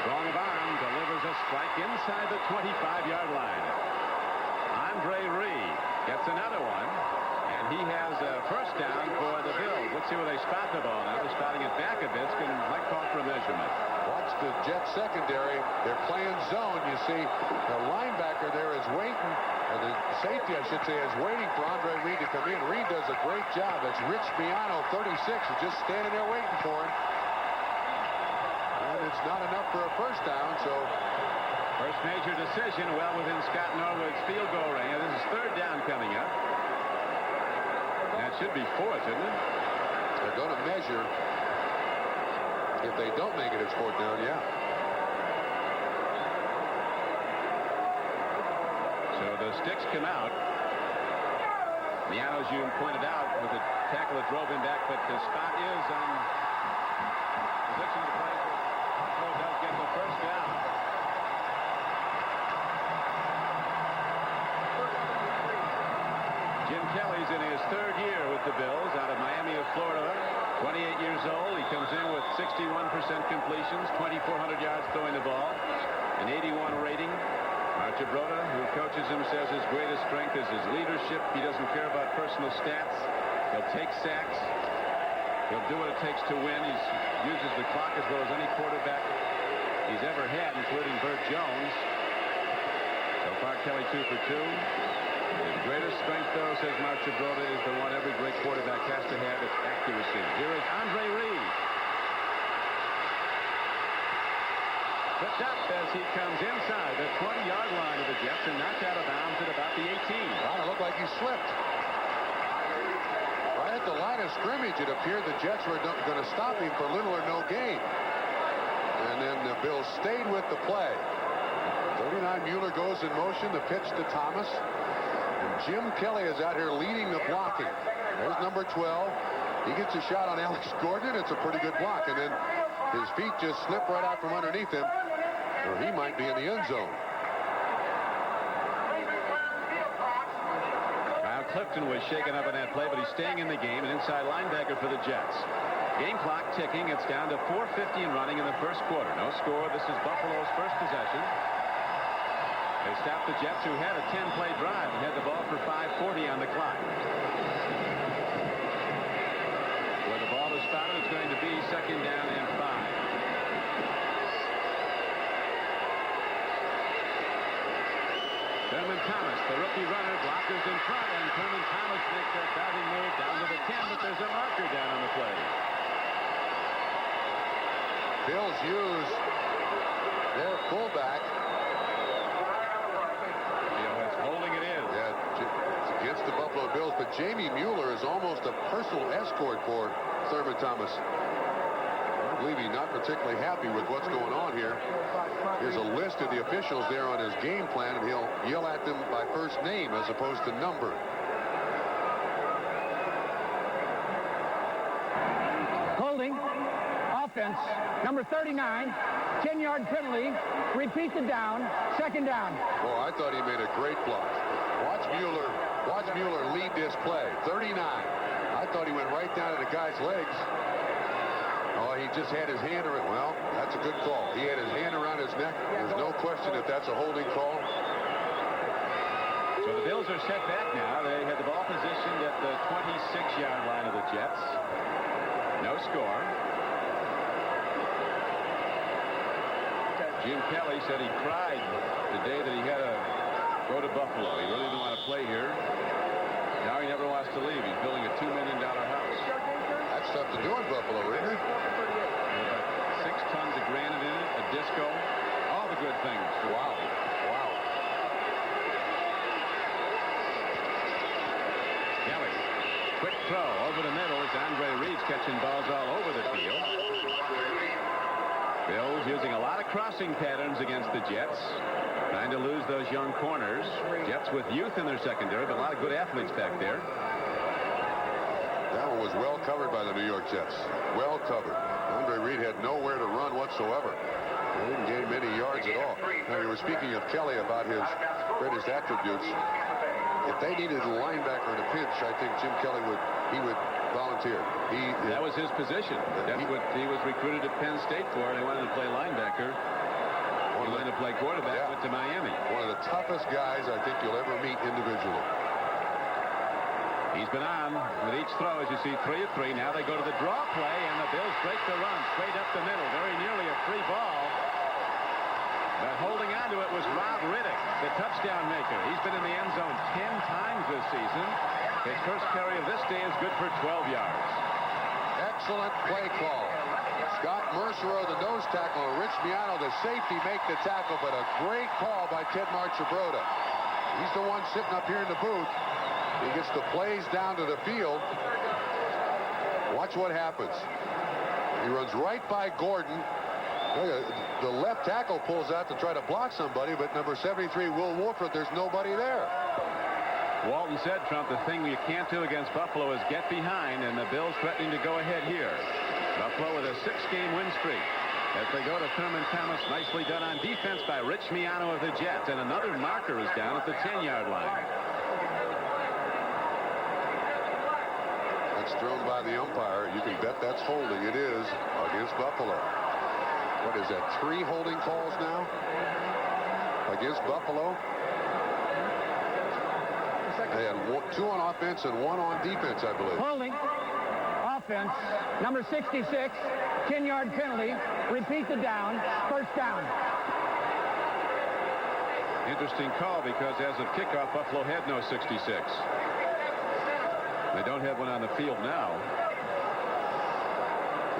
strong of arm, delivers a strike inside the 25-yard line. Andre Reed gets another one, and he has a first down for the Bills. Let's see where they spot the ball now. They're spotting it back a bit. It's going to might call for a measurement. Watch the Jets secondary. They're playing zone. You see the linebacker there is waiting, or the safety, I should say, is waiting for Andre Reed to come in. Reed does a great job. That's Rich Spiano, 36, is just standing there waiting for him. And it's not enough for a first down, so... First major decision well within Scott Norwood's field goal range. This is third down coming up. That should be fourth, isn't it? They're going to measure. If they don't make it, it's fourth down, yeah. So the sticks come out. Miano, as you pointed out, with the tackle that drove him back, but the spot is on position of the play. Buffalo does get the first down. Jim Kelly's in his third year with the Bills out of Miami of Florida. 28 years old. He comes in with 61% completions, 2,400 yards throwing the ball, an 81 rating. Marchibroda, who coaches him, says his greatest strength is his leadership. He doesn't care about personal stats. He'll take sacks. He'll do what it takes to win. He uses the clock as well as any quarterback he's ever had, including Burt Jones. So far, Kelly 2 for 2. His greatest strength, though, says Marchibroda, is the one every great quarterback has to have. It's accuracy. Here is Andre Reed. Tripped up as he comes inside the 20-yard line of the Jets and knocked out of bounds at about the 18. Kind of looked like he slipped. Right at the line of scrimmage, it appeared the Jets were going to stop him for little or no gain. And then the Bills stayed with the play. 39 Mueller goes in motion. The pitch to Thomas. And Jim Kelly is out here leading the blocking. There's number 12. He gets a shot on Alex Gordon. It's a pretty good block. And then his feet just slip right out from underneath him, or he might be in the end zone. Kyle Clifton was shaken up in that play, but he's staying in the game, an inside linebacker for the Jets. Game clock ticking. It's down to 4:50 and running in the first quarter. No score. This is Buffalo's first possession. They stopped the Jets, who had a 10-play drive and had the ball for 5:40 on the clock. Where the ball is spotted, it's going to be second down and 5. Thurman Thomas, the rookie runner, blockers in front, and Thurman Thomas makes that diving move down to the 10, but there's a marker down on the play. Bills use their fullback. Holding it in. Yeah, it's against the Buffalo Bills, but Jamie Mueller is almost a personal escort for Thurman Thomas. I believe he's not particularly happy with what's going on here. There's a list of the officials there on his game plan, and he'll yell at them by first name as opposed to number. Holding. Offense. Number 39. 10-yard penalty. Repeat the down. Second down. Oh, I thought he made a great block. Watch Mueller lead this play. 39. I thought he went right down to the guy's legs. Oh, he just had his hand around. Well, that's a good call. He had his hand around his neck. There's no question that that's a holding call. So the Bills are set back now. They had the ball positioned at the 26-yard line of the Jets. No score. Jim Kelly said he cried the day that he had to go to Buffalo. He really didn't want to play here. Now he never wants to leave. He's building a $2 million house. That's tough to do in Buffalo, isn't it? About 6 tons of granite in it, a disco, all the good things. Wow. Wow. Kelly, quick throw over the middle as Andre Reed's catching balls all over the field. Bills using a lot of crossing patterns against the Jets. Trying to lose those young corners. Jets with youth in their secondary, but a lot of good athletes back there. That one was well covered by the New York Jets. Well covered. Andre Reed had nowhere to run whatsoever. He didn't gain many yards at all. Now, you were speaking of Kelly about his greatest attributes. if they needed a linebacker in a pinch, I think Jim Kelly would volunteer. That was his position. That's what he was recruited at Penn State for. They wanted to play linebacker. He wanted to play quarterback. Went to Miami. One of the toughest guys I think you'll ever meet individually. He's been on with each throw, as you see, 3 of 3. Now they go to the draw play, and the Bills break the run straight up the middle. Very nearly a free ball. But holding on to it was Rob Riddick, the touchdown maker. He's been in the end zone 10 times this season. His first carry of this day is good for 12 yards. Excellent play call. Scott Mercereau, the nose tackle, and Rich Miano, the safety, make the tackle, but a great call by Ted Marchibroda. He's the one sitting up here in the booth. He gets the plays down to the field. Watch what happens. He runs right by Gordon. The left tackle pulls out to try to block somebody, but number 73, Will Wolford, there's nobody there. Walton said, Trump, the thing you can't do against Buffalo is get behind, and the Bills threatening to go ahead here. Buffalo with a 6-game win streak. As they go to Thurman Thomas, nicely done on defense by Rich Miano of the Jets, and another marker is down at the 10-yard line. That's thrown by the umpire. You can bet that's holding. It is against Buffalo. What is that, 3 holding calls now against Buffalo? They had 2 on offense and 1 on defense, I believe. Holding. Offense. Number 66. 10-yard penalty. Repeat the down. First down. Interesting call because as of kickoff, Buffalo had no 66. They don't have one on the field now.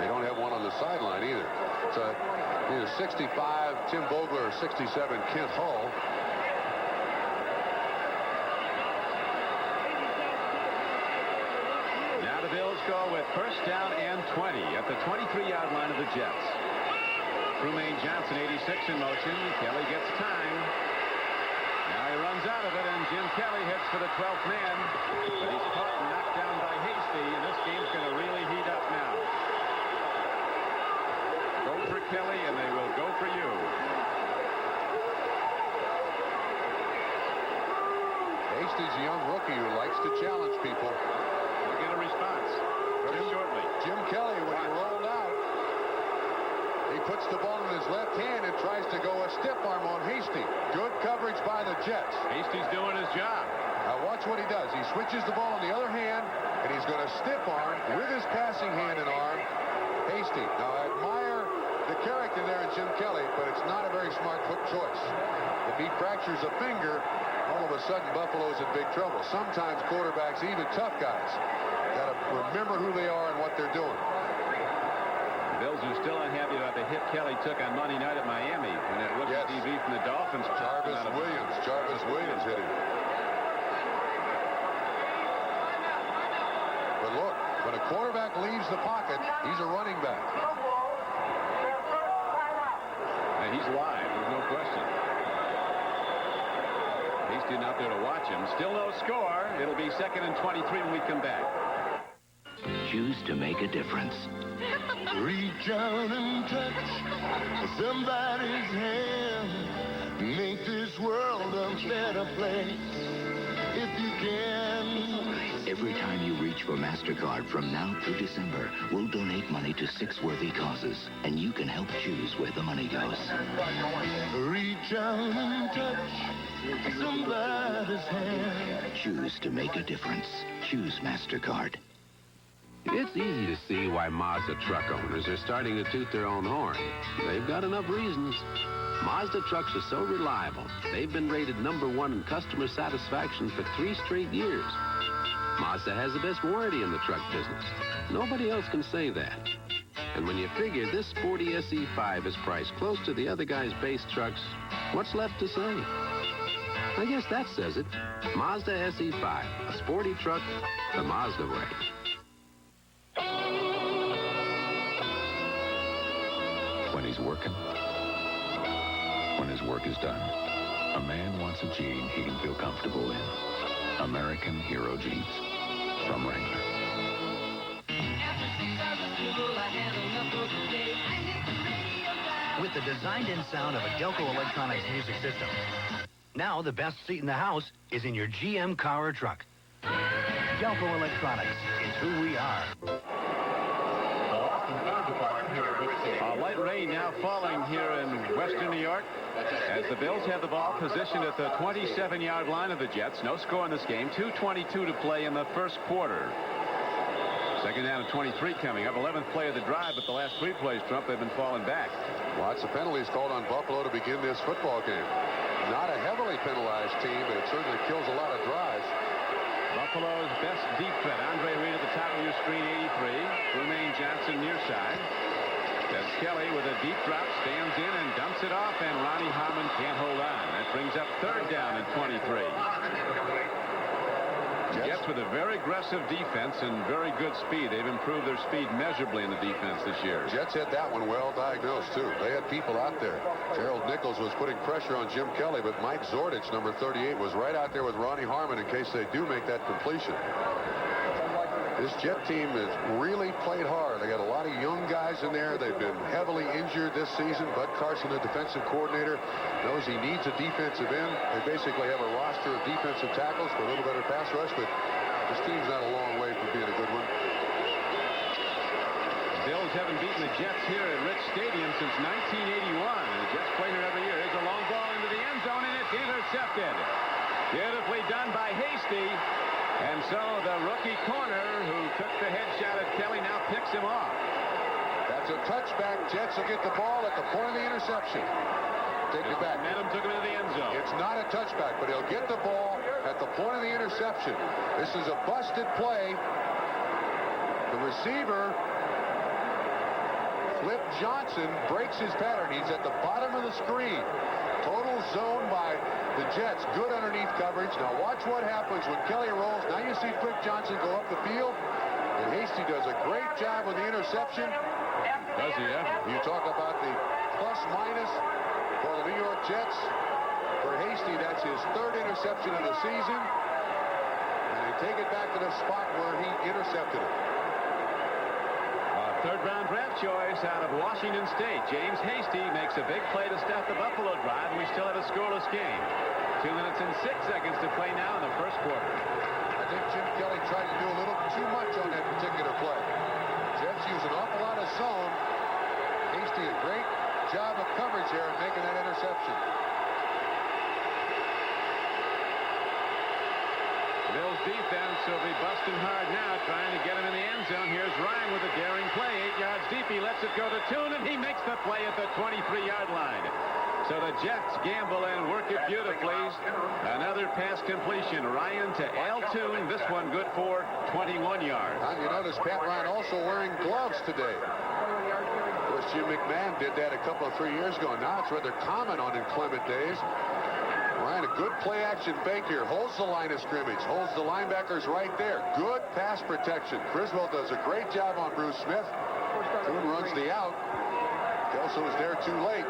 They don't have one on the sideline either. It's either 65 Tim Vogler or 67 Kent Hull. Now the Bills go with first down and 20 at the 23-yard line of the Jets. Trumaine Johnson, 86 in motion. Kelly gets time. Now he runs out of it, and Jim Kelly hits for the 12th man. But he's caught and knocked down by Hasty, and this game's going to really heat up now. Go for Kelly, and they will go for you. Hasty's a young rookie who likes to challenge people. We'll get a response very shortly. Jim Kelly, when he rolled out, he puts the ball in his left hand and tries to go a stiff arm on Hasty. Good coverage by the Jets. Hasty's doing his job. Now watch what he does. He switches the ball on the other hand, and he's going to stiff arm with his passing hand and arm Hasty. Now I admire the character there in Jim Kelly, but it's not a very smart choice. If he fractures a finger, all of a sudden Buffalo's in big trouble. Sometimes quarterbacks, even tough guys, got to remember who they are and what they're doing. The Bills are still unhappy about the hit Kelly took on Monday night at Miami when that rookie DB from the Dolphins. Jarvis Williams hit him. But look, when a quarterback leaves the pocket, he's a running back. And he's live, there's no question. Hasty out there to watch him. Still no score. It'll be 2nd and 23 when we come back. Choose to make a difference. Reach out and touch somebody's hand. Make this world a better place if you can. Every time you reach for MasterCard from now through December, we'll donate money to 6 worthy causes, and you can help choose where the money goes. Reach out and touch somebody's hand. Choose to make a difference. Choose MasterCard. It's easy to see why Mazda truck owners are starting to toot their own horn. They've got enough reasons. Mazda trucks are so reliable. They've been rated #1 in customer satisfaction for 3 straight years. Mazda has the best warranty in the truck business. Nobody else can say that. And when you figure this sporty SE5 is priced close to the other guy's base trucks, what's left to say? I guess that says it. Mazda SE5, a sporty truck the Mazda way. When he's working, when his work is done, a man wants a jean he can feel comfortable in. American Hero Jeans from Wrangler. With the designed-in sound of a Delco Electronics music system, Now the best seat in the house is in your GM car or truck. Delco Electronics is who we are. Light rain now falling here in western New York as the Bills have the ball positioned at the 27-yard line of the Jets. No score in this game. 2:22 to play in the first quarter. Second down and 23 coming up. 11th play of the drive, but the last 3 plays, Trump, they've been falling back. Lots of penalties called on Buffalo to begin this football game. Not a heavily penalized team, but it certainly kills a lot of drives. Buffalo's best deep threat. Andre Reed at the top of your screen, 83. Romaine Johnson near side. As Kelly with a deep drop stands in and dumps it off, and Ronnie Harmon can't hold on. That brings up third down and 23. Jets with a very aggressive defense and very good speed. They've improved their speed measurably in the defense this year. Jets had that one well diagnosed, too. They had people out there. Gerald Nichols was putting pressure on Jim Kelly, but Mike Zordich, number 38, was right out there with Ronnie Harmon in case they do make that completion. This Jet team has really played hard. They got a lot of young guys in there. They've been heavily injured this season. Bud Carson, the defensive coordinator, knows he needs a defensive end. They basically have a roster of defensive tackles for a little better pass rush, but this team's not a long way from being a good one. The Bills haven't beaten the Jets here at Rich Stadium since 1981. And the Jets play here every year. Here's a long ball into the end zone, and it's intercepted. Beautifully done by Hasty. And so the rookie corner who took the headshot at Kelly now picks him off. That's a touchback. Jets will get the ball at the point of the interception. Take it back. Momentum took him into the end zone. It's not a touchback, but he'll get the ball at the point of the interception. This is a busted play. The receiver, Flip Johnson, breaks his pattern. He's at the bottom of the screen. Total zone by the Jets. Good underneath coverage. Now watch what happens when Kelly rolls. Now you see Flip Johnson go up the field. And Hasty does a great job with the interception. Does he ever? You talk about the plus-minus for the New York Jets. For Hasty, that's his 3rd interception of the season. And they take it back to the spot where he intercepted it. Third-round draft choice out of Washington State. James Hasty makes a big play to start the Buffalo drive, and we still have a scoreless game. 2 minutes and 6 seconds to play now in the first quarter. I think Jim Kelly tried to do a little too much on that particular play. Jets use an awful lot of zone. Hasty a great job of coverage there in making that interception. Bills defense will be busting hard now, trying to get him in the end zone. Here's Ryan with a daring play. 8 yards deep. He lets it go to Toon, and he makes the play at the 23-yard line. So the Jets gamble and work it beautifully. Another pass completion. Ryan to Al Toon. This one good for 21 yards. And you notice Pat Ryan also wearing gloves today. Of course, Jim McMahon did that a couple of 3 years ago. Now it's rather common on inclement days. Ryan, a good play-action fake here. Holds the line of scrimmage. Holds the linebackers right there. Good pass protection. Criswell does a great job on Bruce Smith. Toon runs the out. Kelso was there too late.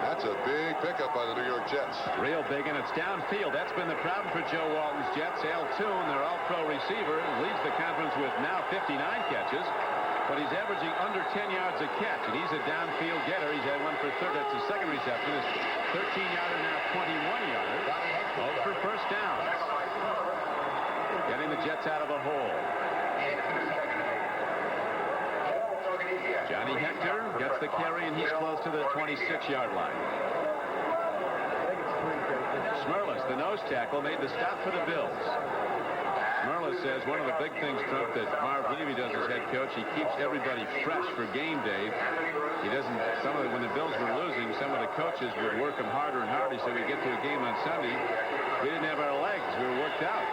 That's a big pickup by the New York Jets. Real big, and it's downfield. That's been the problem for Joe Walton's Jets. Al Toon, their all-pro receiver, leads the conference with now 59 catches. But he's averaging under 10 yards a catch, and he's a downfield getter. He's had one for third. That's his second reception. His 13-yarder, now 21-yarder. All for first down. Getting the Jets out of a hole. Johnny Hector gets the carry, and he's close to the 26-yard line. Smerlis, the nose tackle, made the stop for the Bills. Smerlis says one of the big things, Trump, that Marv Levy does as head coach, he keeps everybody fresh for game day. He doesn't, when the Bills were losing, some of the coaches would work them harder and harder, so we get to a game on Sunday. We didn't have our legs. We were worked out.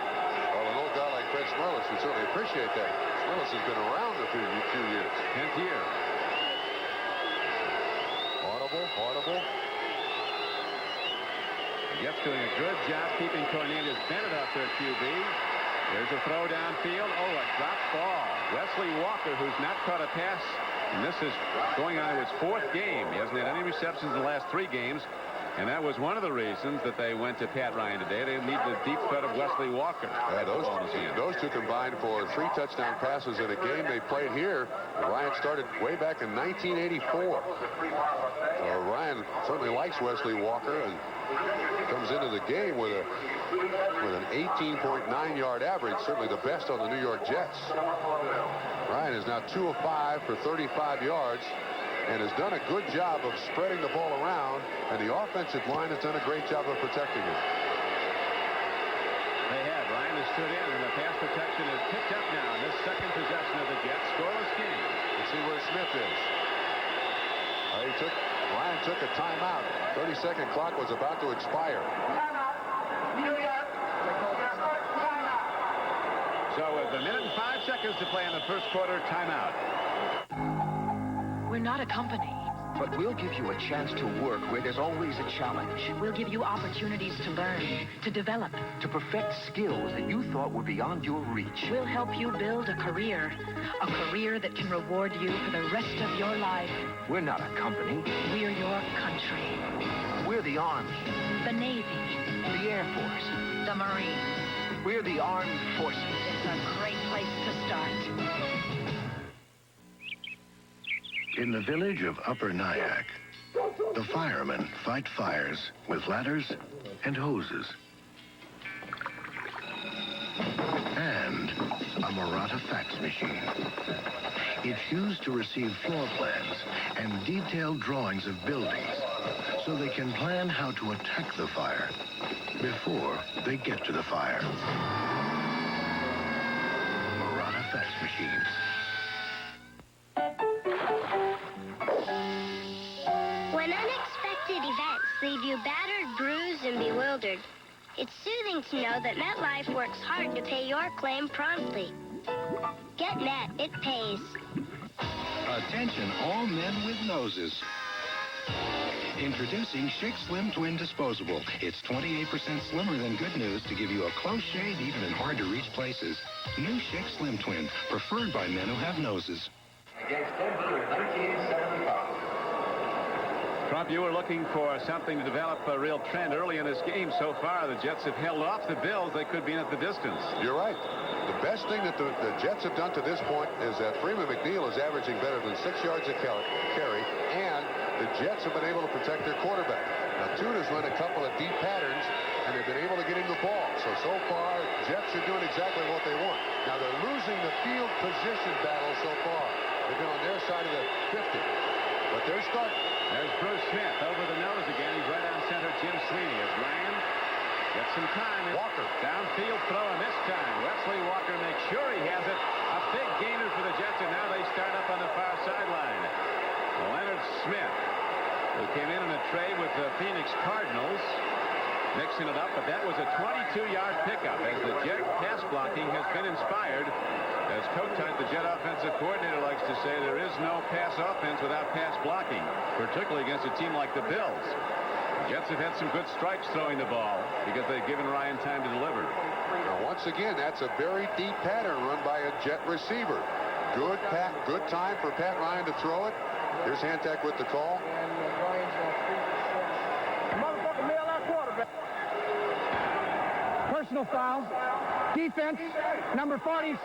Well, an old guy like Fred Smerlis would certainly appreciate that. Smerlis has been around a few years. 10th year. Audible. Jets doing a good job keeping Cornelius Bennett off their QB. There's a throw downfield. Oh, a drop ball. Wesley Walker, who's not caught a pass, and this is going on to his 4th game. He hasn't had any receptions in the last 3 games. And that was one of the reasons that they went to Pat Ryan today. They need the deep threat of Wesley Walker. Yeah, those two combined for 3 touchdown passes in a game they played here. Ryan started way back in 1984. So Ryan certainly likes Wesley Walker and comes into the game with an 18.9-yard average, certainly the best on the New York Jets. Ryan is now 2 of 5 for 35 yards. And has done a good job of spreading the ball around, and the offensive line has done a great job of protecting it. They have. Ryan has stood in, and the pass protection is picked up now in this second possession of the Jets. Scoreless game. Let's see where Smith is. Ryan took a timeout. 30-second clock was about to expire. So with a minute and 5 seconds to play in the first quarter, timeout. We're not a company. But we'll give you a chance to work where there's always a challenge. We'll give you opportunities to learn, to develop. To perfect skills that you thought were beyond your reach. We'll help you build a career that can reward you for the rest of your life. We're not a company. We're your country. We're the Army. The Navy. The Air Force. The Marines. We're the Armed Forces. It's a great place to start. In the village of Upper Nyack, the firemen fight fires with ladders and hoses. And a Murata fax machine. It's used to receive floor plans and detailed drawings of buildings so they can plan how to attack the fire before they get to the fire. Murata fax machines. When unexpected events leave you battered, bruised, and bewildered, it's soothing to know that MetLife works hard to pay your claim promptly. Get Met, it pays. Attention all men with noses. Introducing Schick Slim Twin Disposable. It's 28% slimmer than Good News to give you a close shave even in hard-to-reach places. New Schick Slim Twin, preferred by men who have noses. Against Denver in 1975. Trump, you were looking for something to develop a real trend early in this game. So far, the Jets have held off the Bills. They could be in at the distance. You're right. The best thing that the Jets have done to this point is that Freeman McNeil is averaging better than 6 yards a carry, and the Jets have been able to protect their quarterback. Now, Tuna's run a couple of deep patterns, and they've been able to get him the ball. So far, Jets are doing exactly what they want. Now, they're losing the field position battle so far. They've been on their side of the 50. But they're starting. There's Bruce Smith over the nose again. He's right on center. Jim Sweeney as Ryan gets some time. Walker. Downfield throw, and this time Wesley Walker makes sure he has it. A big gainer for the Jets, and now they start up on the far sideline. Leonard Smith, who came in a trade with the Phoenix Cardinals, mixing it up, but that was a 22-yard pickup as the Jet pass blocking has been inspired. As Kotite, the Jet offensive coordinator, likes to say, there is no pass offense without pass blocking, particularly against a team like the Bills. The Jets have had some good strikes throwing the ball because they've given Ryan time to deliver. Now, once again, that's a very deep pattern run by a Jet receiver. Good time for Pat Ryan to throw it. Here's Hantak with the call. Personal foul. Defense, number 46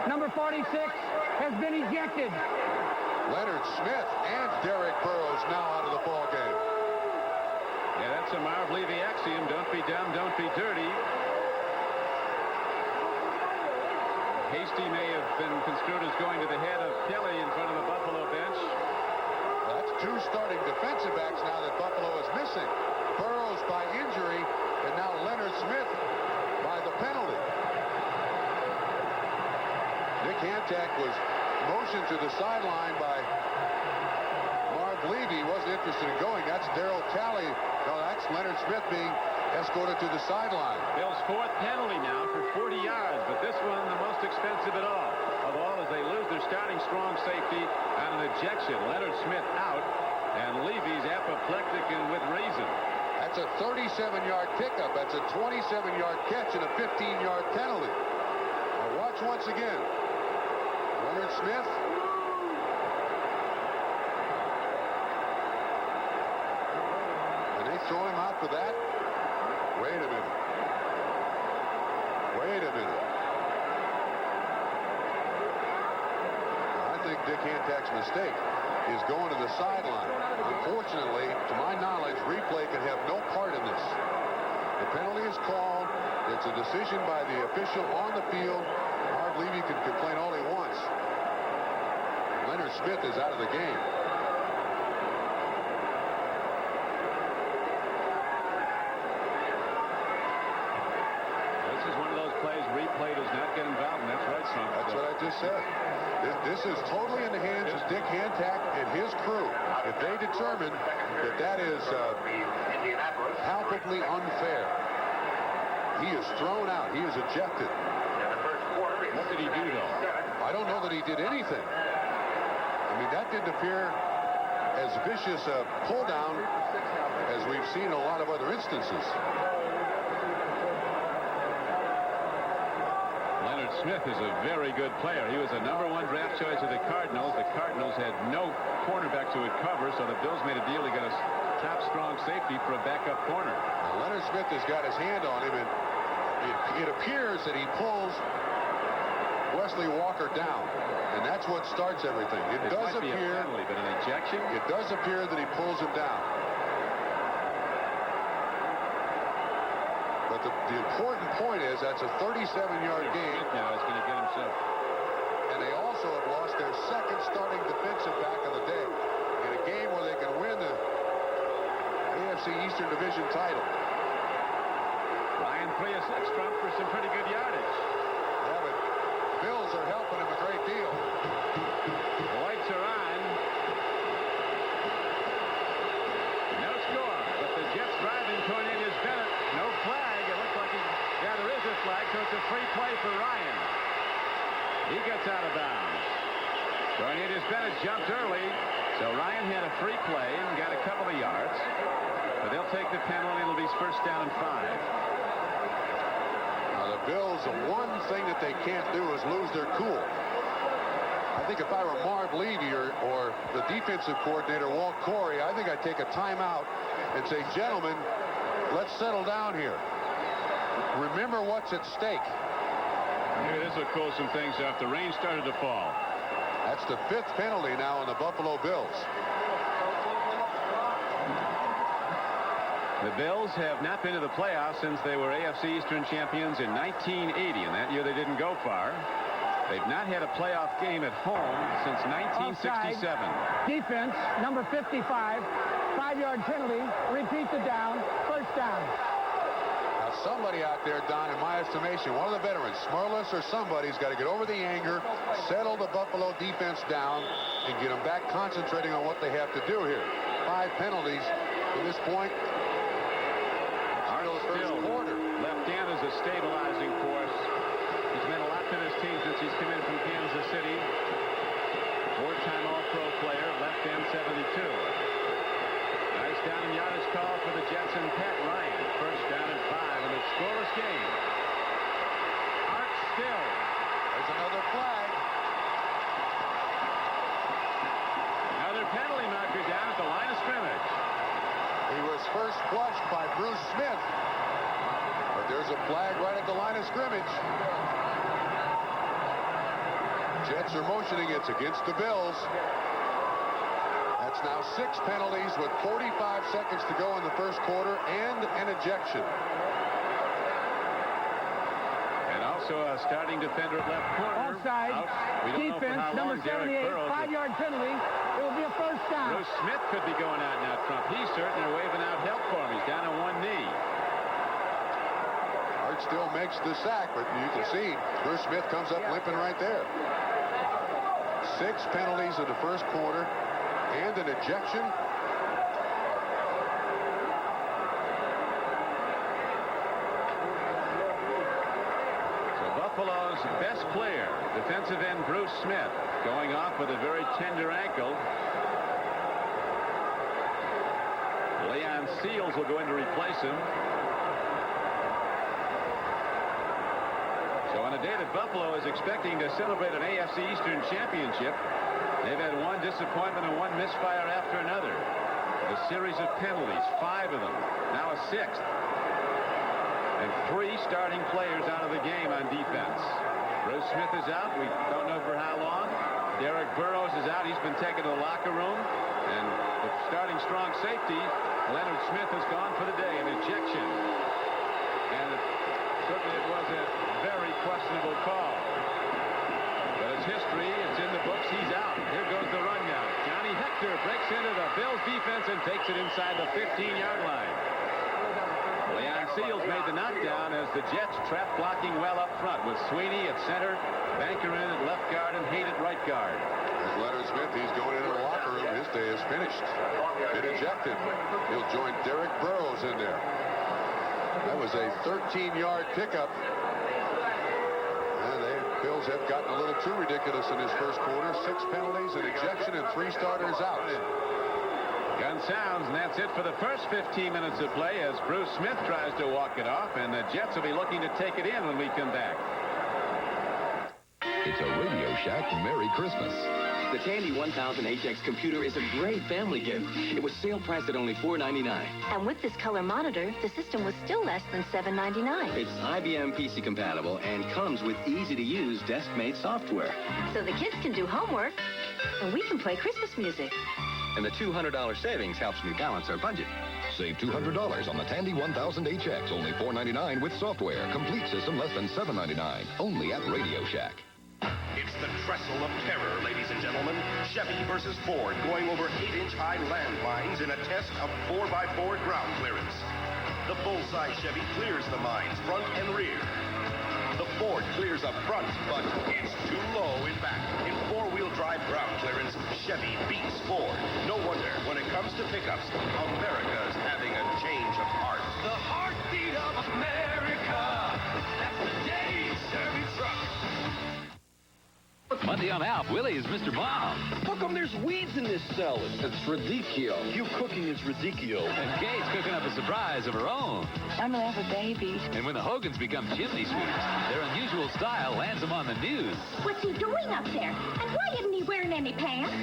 has been ejected. Leonard Smith and Derek Burrows now out of the ball game. Yeah, that's a Marv Levy axiom. Don't be dumb, don't be dirty. Hasty may have been construed as going to the head of Kelly in front of the Buffalo bench. Well, that's two starting defensive backs now that Buffalo is missing. Burrows by injury, and now Leonard Smith by the penalty. Nick Hantak was motioned to the sideline by Marv Levy. He wasn't interested in going. That's Darryl Talley. No, that's Leonard Smith being escorted to the sideline. Bill's fourth penalty now for 40 yards, but this one the most expensive of all as they lose their starting strong safety on an ejection. Leonard Smith out, and Levy's apoplectic and with reason. That's a 37-yard pickup. That's a 27-yard catch and a 15-yard penalty. Now watch once again. Leonard Smith. And they for that? Wait a minute. Wait a minute. I think Dick Hantak's mistake is going to the sideline. Unfortunately, to my knowledge, replay can have no part in this. The penalty is called. It's a decision by the official on the field. Harv Levy can complain all he wants. Leonard Smith is out of the game. This is one of those plays replay does not get involved in. That's right, son. That's what I just said. This is totally in the hands of Dick Hantak and his crew. If they determine that that is palpably unfair, he is thrown out. He is ejected. What did he do, though? I don't know that he did anything. I mean, that didn't appear as vicious a pull down as we've seen in a lot of other instances. Leonard Smith is a very good player. He was a #1 draft choice of the Cardinals. The Cardinals had no cornerback to cover, so the Bills made a deal to get a top strong safety for a backup corner. Now, Leonard Smith has got his hand on him, and it appears that he pulls Wesley Walker down, and that's what starts everything. It does appear, be a penalty, but an ejection? It does appear that he pulls him down. But the important point is that's a 37-yard gain. Now he's going to get himself. And they also have lost their second starting defensive back of the day in a game where they can win the AFC Eastern Division title. Ryan 3 of 6 Trump for some pretty good yardage. Yeah, but Bills are helping him a great deal. The lights are on. No score, but the Jets driving Cornelius Bennett. No flag. It looks like there is a flag, so it's a free play for Ryan. He gets out of bounds. Cornelius Bennett jumped early, so Ryan had a free play and got a couple of yards. But they'll take the penalty. It'll be first down and 5. Now the Bills, the one thing that they can't do is lose their cool. I think if I were Marv Levy or the defensive coordinator, Walt Corey, I think I'd take a timeout and say, gentlemen, let's settle down here. Remember what's at stake. Maybe this will cool some things off. The rain started to fall. That's the 5th penalty now on the Buffalo Bills. The Bills have not been to the playoffs since they were AFC Eastern champions in 1980, and that year they didn't go far. They've not had a playoff game at home since 1967. Offside. Defense, number 55, 5-yard penalty. Repeat the down. First down. Now somebody out there, Don, in my estimation, one of the veterans, Smurless or somebody's got to get over the anger, settle the Buffalo defense down, and get them back concentrating on what they have to do here. 5 penalties to this point. Still, left hand is a stabilizing force. He's meant a lot to this team since he's come in from Kansas City. 4-time All-Pro player, left end 72. Nice down and yardage call for the Jets and Pat Ryan. First down and 5 in a scoreless game. Art Still. There's another flag. Another penalty marker down at the line of scrimmage. He was first flushed by Bruce Smith. But there's a flag right at the line of scrimmage. Jets are motioning. It's against the Bills. That's now 6 penalties with 45 seconds to go in the first quarter and an ejection. And also a starting defender at left corner. Offside. Defense, number 78, 5-yard penalty. It will be a first down. Bruce Smith could be going out now, Trump. He's certainly waving out help for him. He's down on one knee. Art still makes the sack, but you can see Bruce Smith comes up limping right there. 6 penalties in the first quarter and an ejection. So Buffalo's best player, defensive end Bruce Smith, going off with a very tender ankle. Leon Seals will go in to replace him. So on a day that Buffalo is expecting to celebrate an AFC Eastern championship, they've had one disappointment and one misfire after another. with a series of penalties, 5 of them, now a 6th. And 3 starting players out of the game on defense. Bruce Smith is out. We don't know for how long. Derek Burrows is out. He's been taken to the locker room. And the starting strong safety, Leonard Smith, has gone for the day. An ejection. And certainly it was a very questionable call. But it's history. It's in the books. He's out. Here goes the run now. Johnny Hector breaks into the Bills defense and takes it inside the 15-yard line. Leon Seals made the knockdown as the Jets trap blocking well up front with Sweeney at center, Banker in at left guard, and Haight at right guard. There's Leonard Smith. He's going into the locker room. His day is finished. Been ejected. He'll join Derek Burrows in there. That was a 13-yard pickup. And the Bills have gotten a little too ridiculous in this first quarter. 6 penalties, an ejection, and 3 starters out. Gun sounds, and that's it for the first 15 minutes of play as Bruce Smith tries to walk it off, and the Jets will be looking to take it in when we come back. It's a Radio Shack Merry Christmas. The Tandy 1000HX computer is a great family gift. It was sale priced at only $4.99. And with this color monitor, the system was still less than $7.99. It's IBM PC compatible and comes with easy-to-use desk-made software. So the kids can do homework, and we can play Christmas music. And the $200 savings helps me balance our budget. Save $200 on the Tandy 1000HX, only $4.99 with software. Complete system less than $7.99. Only at Radio Shack. It's the trestle of terror, ladies and gentlemen. Chevy versus Ford going over 8-inch high landmines in a test of 4x4 ground clearance. The full-size Chevy clears the mines front and rear. The Ford clears up front, but it's too low in back. In four-wheel drive ground clearance, Chevy beats Ford. No wonder, when it comes to pickups, America's having a change of heart. The heartbeat of America. That's the Dave Service Truck. Monday on Alf, Willie is Mr. Mom. How come there's weeds in this salad? It's ridiculous. You cooking is ridiculous. And Kate's cooking up a surprise of her own. I'm gonna have a baby. And when the Hogans become chimney sweeps, their unusual style lands them on the news. What's he doing up there? And why isn't he wearing any pants?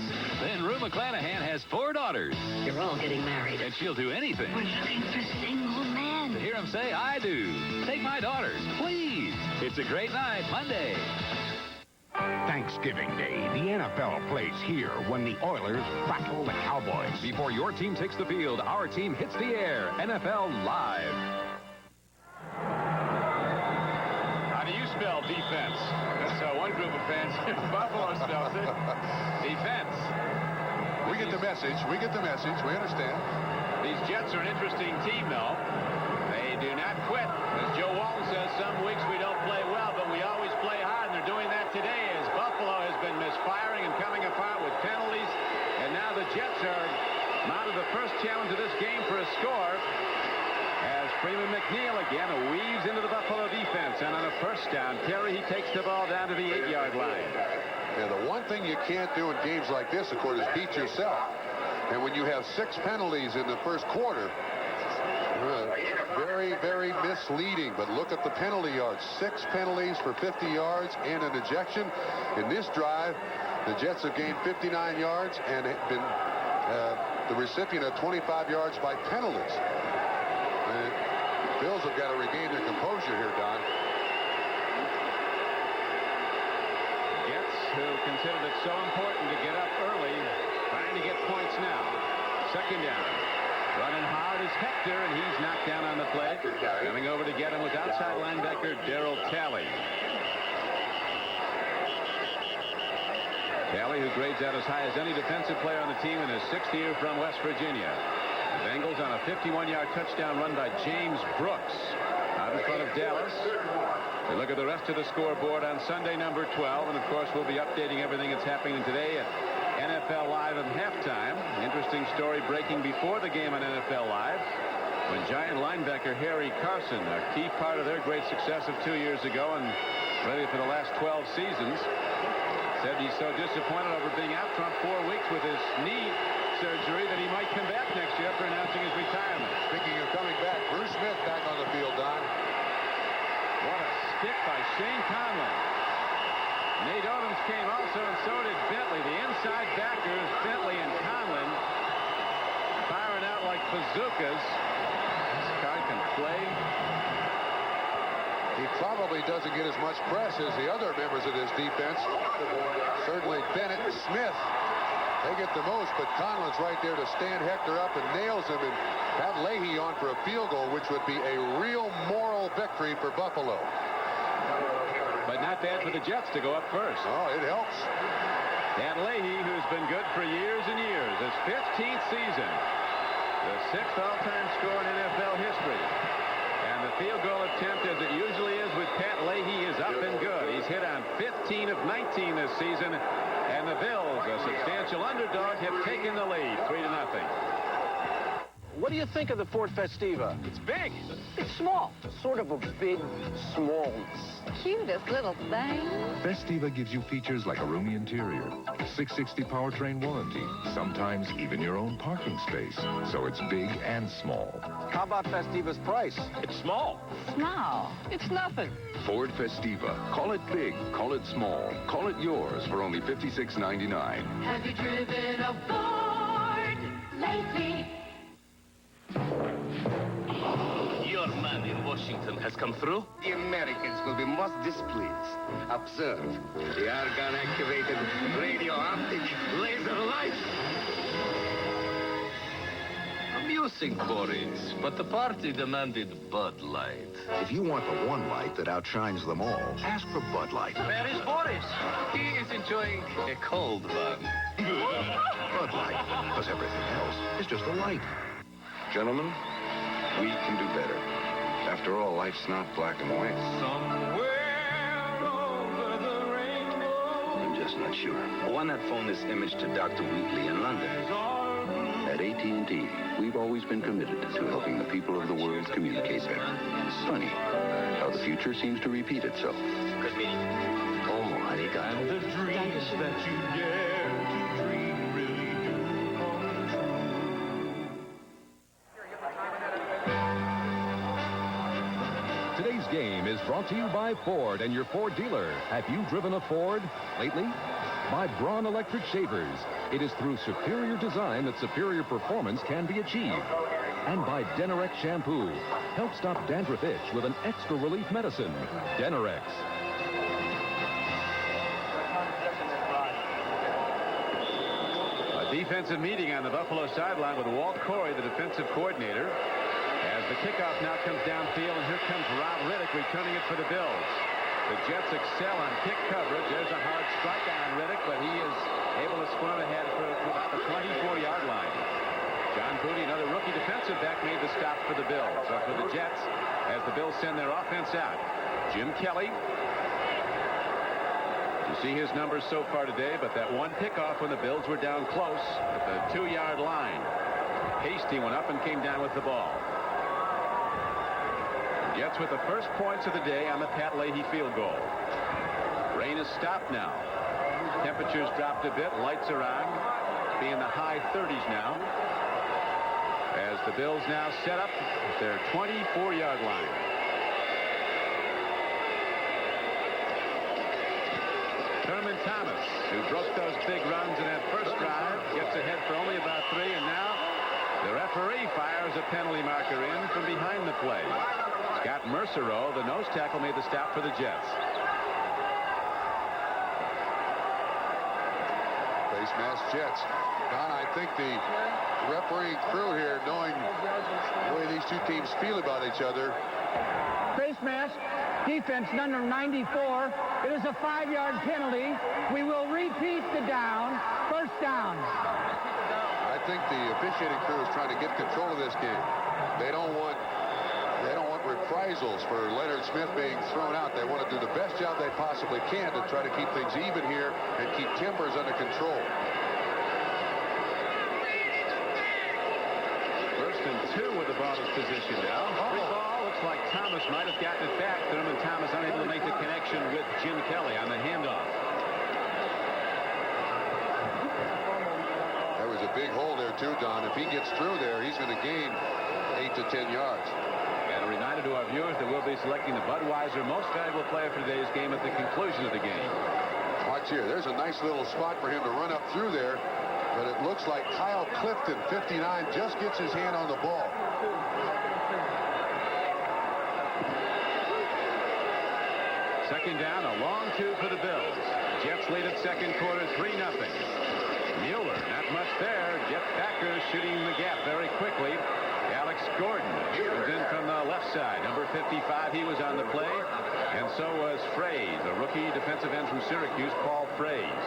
Then Rue McClanahan has 4 daughters. You're all getting married. And she'll do anything. We're looking for single men. To hear him say, I do. Take my daughters, please. It's a great night, Monday. Thanksgiving Day, the NFL plays here when the Oilers battle the Cowboys. Before your team takes the field, our team hits the air. NFL Live. How do you spell defense? That's how one group of fans in Buffalo spells it. Defense. We get the message. We get the message. We understand. These Jets are an interesting team, though. They do not quit. As Joe Walton says, some weeks we don't play well, but we always play hard, and they're doing that today as Buffalo has been misfiring and coming apart with penalties. And now the Jets are mounted the first challenge of this game for a score as Freeman McNeil again weaves into the Buffalo defense. And on a first down carry, he takes the ball down to the 8-yard line. Yeah, the one thing you can't do in games like this, of course, is beat yourself. And when you have 6 penalties in the first quarter, very, very misleading. But look at the penalty yards. 6 penalties for 50 yards and an ejection. In this drive, the Jets have gained 59 yards and have been the recipient of 25 yards by penalties. The Bills have got to regain their composure here, Don. Jets, who considered it so important to get up early, trying to get points now. Second down. Running hard is Hector, and he's knocked down on the play. Coming over to get him was outside linebacker Darryl Talley. Talley, who grades out as high as any defensive player on the team in his 6th year from West Virginia. The Bengals on a 51-yard touchdown run by James Brooks out in front of Dallas. We look at the rest of the scoreboard on Sunday, number 12, and of course we'll be updating everything that's happening today at NFL Live at halftime. Interesting story breaking before the game on NFL Live when Giant linebacker Harry Carson, a key part of their great success of 2 years ago and really for the last 12 seasons, said he's so disappointed over being out for 4 weeks with his knee surgery that he might come back next year after announcing his retirement. Speaking of coming back, Bruce Smith back on the field, Don. What a stick by Shane Conlon. Nate Odom came also, and so did Bentley. The inside backers, Bentley and Conlon. firing out like bazookas. This guy can play. He probably doesn't get as much press as the other members of this defense. Certainly Bennett and Smith, they get the most, but Conlon's right there to stand Hector up and nails him, and Pat Leahy on for a field goal, which would be a real moral victory for Buffalo. But not bad for the Jets to go up first. Oh, it helps. Pat Leahy, who's been good for years and years, his 15th season, the 6th all-time score in NFL history. And the field goal attempt, as it usually is with Pat Leahy, is up and good. He's hit on 15 of 19 this season. And the Bills, a substantial underdog, have taken the lead, 3-0. What do you think of the Ford Festiva? It's big. It's small. Sort of a big smallness. Cutest little thing. Festiva gives you features like a roomy interior, 660 powertrain warranty, sometimes even your own parking space. So it's big and small. How about Festiva's price? It's small. Small. It's nothing. Ford Festiva. Call it big, call it small, call it yours for only $56.99. Have you driven a Ford lately? Your man in Washington has come through? The Americans will be most displeased. Observe the argon-activated radio-optic laser lights. Amusing, Boris, but the party demanded Bud Light. If you want the one light that outshines them all, ask for Bud Light. Where is Boris? He is enjoying a cold one. Bud Light, because everything else is just a light. Gentlemen, we can do better. After all, life's not black and white. Somewhere over the rainbow. I'm just not sure. Why not phone this image to Dr. Wheatley in London? At AT&T, we've always been committed to helping the people of the world communicate better. It's funny how the future seems to repeat itself. Good meeting. And the dreams that you dare to dream really do come true. Today's game is brought to you by Ford and your Ford dealer. Have you driven a Ford lately? By Braun Electric Shavers. It is through superior design that superior performance can be achieved. And by Denorex Shampoo. Help stop dandruff itch with an extra relief medicine. Denorex. A defensive meeting on the Buffalo sideline with Walt Corey, the defensive coordinator. As the kickoff now comes downfield, and here comes Rob Riddick returning it for the Bills. The Jets excel on kick coverage. There's a hard strike on Riddick, but he is able to squirm ahead for about the 24-yard line. John Booty, another rookie defensive back, made the stop for the Bills. So for the Jets, as the Bills send their offense out. Jim Kelly. You see his numbers so far today, but that one pickoff when the Bills were down close at the 2-yard line. Hasty went up and came down with the ball. Jets with the first points of the day on the Pat Leahy field goal. Rain has stopped now. Temperatures dropped a bit. Lights are on. Be in the high 30s now. As the Bills now set up at their 24-yard line. Thurman Thomas, who broke those big runs in that first drive, gets ahead for only about 3, and now the referee fires a penalty marker in from behind the play. Scott Mercereau, the nose tackle, made the stop for the Jets. Face mask Jets. Don, I think the refereeing crew here, knowing the way these two teams feel about each other. Face mask, defense number 94. It is a 5-yard penalty. We will repeat the down. First down. I think the officiating crew is trying to get control of this game. They don't want reprisals for Leonard Smith being thrown out. They want to do the best job they possibly can to try to keep things even here and keep tempers under control. First and 2 with the ball in position now. Free ball. Looks like Thomas might have gotten it back. Thurman Thomas unable to make the connection with Jim Kelly on the handoff. There was a big hole there too, Don. If he gets through there, he's going to gain 8 to 10 yards. And a reminder to our viewers that we'll be selecting the Budweiser Most Valuable Player for today's game at the conclusion of the game. Watch here. There's a nice little spot for him to run up through there. But it looks like Kyle Clifton, 59, just gets his hand on the ball. Second down, a long two for the Bills. Jets lead at second quarter, 3-0. Mueller, not much there. Jet backers shooting the gap very quickly. Alex Gordon comes in from the left side. Number 55, he was on the play. And so was Fraze, a rookie defensive end from Syracuse, Paul Fraze.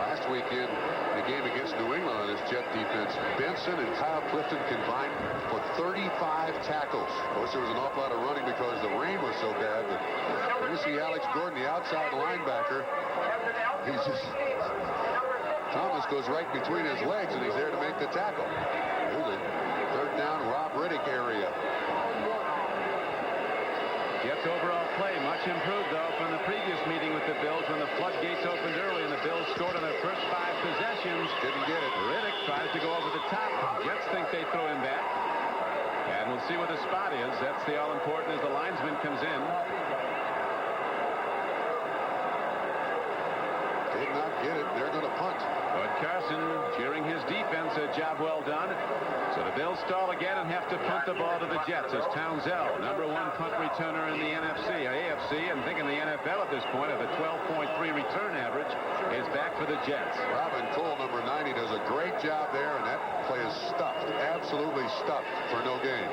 Last weekend, the game against New England on this Jet defense, Benson and Kyle Clifton combined for 35 tackles. Of course, there was an awful lot of running because the rain was so bad. But you see Alex Gordon, the outside linebacker. He's just... Thomas goes right between his legs, and he's there to make the tackle. Here's a third down, Rob Riddick area. Jets overall play much improved, though, from the previous meeting with the Bills when the floodgates opened early and the Bills scored on their first 5 possessions. Didn't get it. Riddick tries to go over the top. Jets think they throw him back. And we'll see what the spot is. That's the all-important as the linesman comes in. Did not get it. They're going to punt. Bud Carson cheering his defense, a job well done. So the Bills stall again and have to punt the ball to the Jets as Townsell, number 1 punt returner in the AFC, and thinking the NFL at this point of a 12.3 return average is back for the Jets. Robin Cole, number 90, does a great job there, and that play is stuffed, absolutely stuffed for no gain.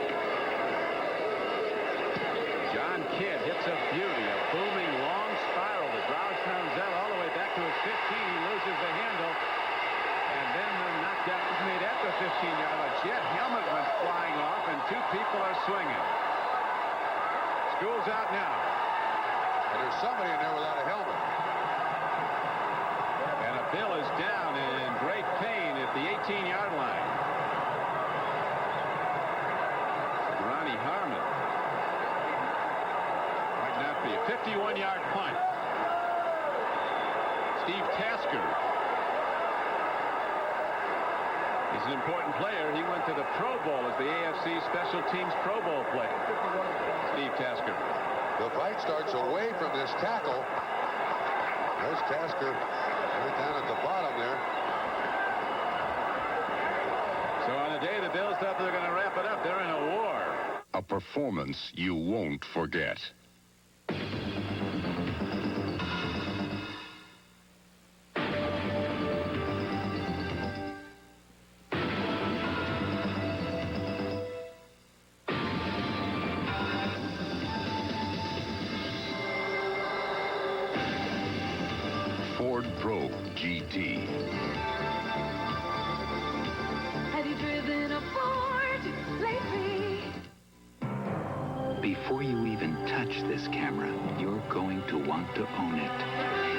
John Kidd hits a beauty, a booming long spiral that drives Townsell all the way back to his 15. He loses the handle. And then the knockdown was made at the 15-yard line. Jet helmet went flying off, and 2 people are swinging. School's out now. And there's somebody in there without a helmet. And a Bill is down in great pain at the 18-yard line. Ronnie Harmon. Might not be. A 51-yard punt. Steve Tasker. He's an important player. He went to the Pro Bowl as the AFC Special Teams Pro Bowl player. Steve Tasker. The fight starts away from this tackle. There's Tasker right down at the bottom there. So on the day the Bills thought they were going to wrap it up, they're in a war. A performance you won't forget. Ford Probe GT. Have you driven a Ford lately? Before you even touch this camera, you're going to want to own it.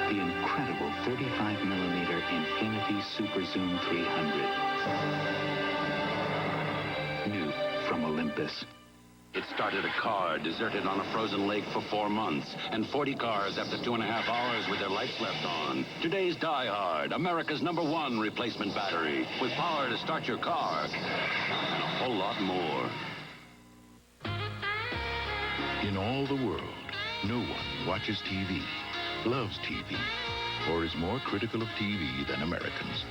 The incredible 35mm Infinity Super Zoom 300. New from Olympus. It started a car deserted on a frozen lake for 4 months, and 40 cars after 2.5 hours with their lights left on. Today's Die Hard, America's #1 replacement battery, with power to start your car, and a whole lot more. In all the world, no one watches TV, loves TV, or is more critical of TV than Americans.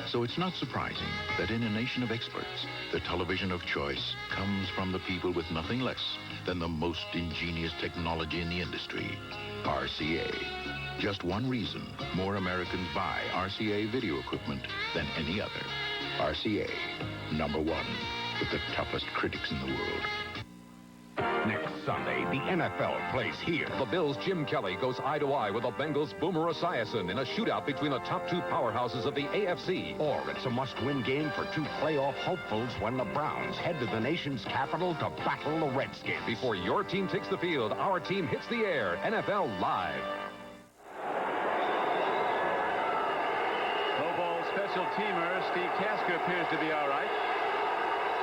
So it's not surprising that in a nation of experts, the television of choice comes from the people with nothing less than the most ingenious technology in the industry, RCA. Just one reason more Americans buy RCA video equipment than any other. RCA, #1, with the toughest critics in the world. Next Sunday, the NFL plays here. The Bills' Jim Kelly goes eye-to-eye with the Bengals' Boomer Esiason in a shootout between the top 2 powerhouses of the AFC. Or it's a must-win game for 2 playoff hopefuls when the Browns head to the nation's capital to battle the Redskins. Before your team takes the field, our team hits the air. NFL Live. Pro Bowl special teamer Steve Tasker appears to be all right.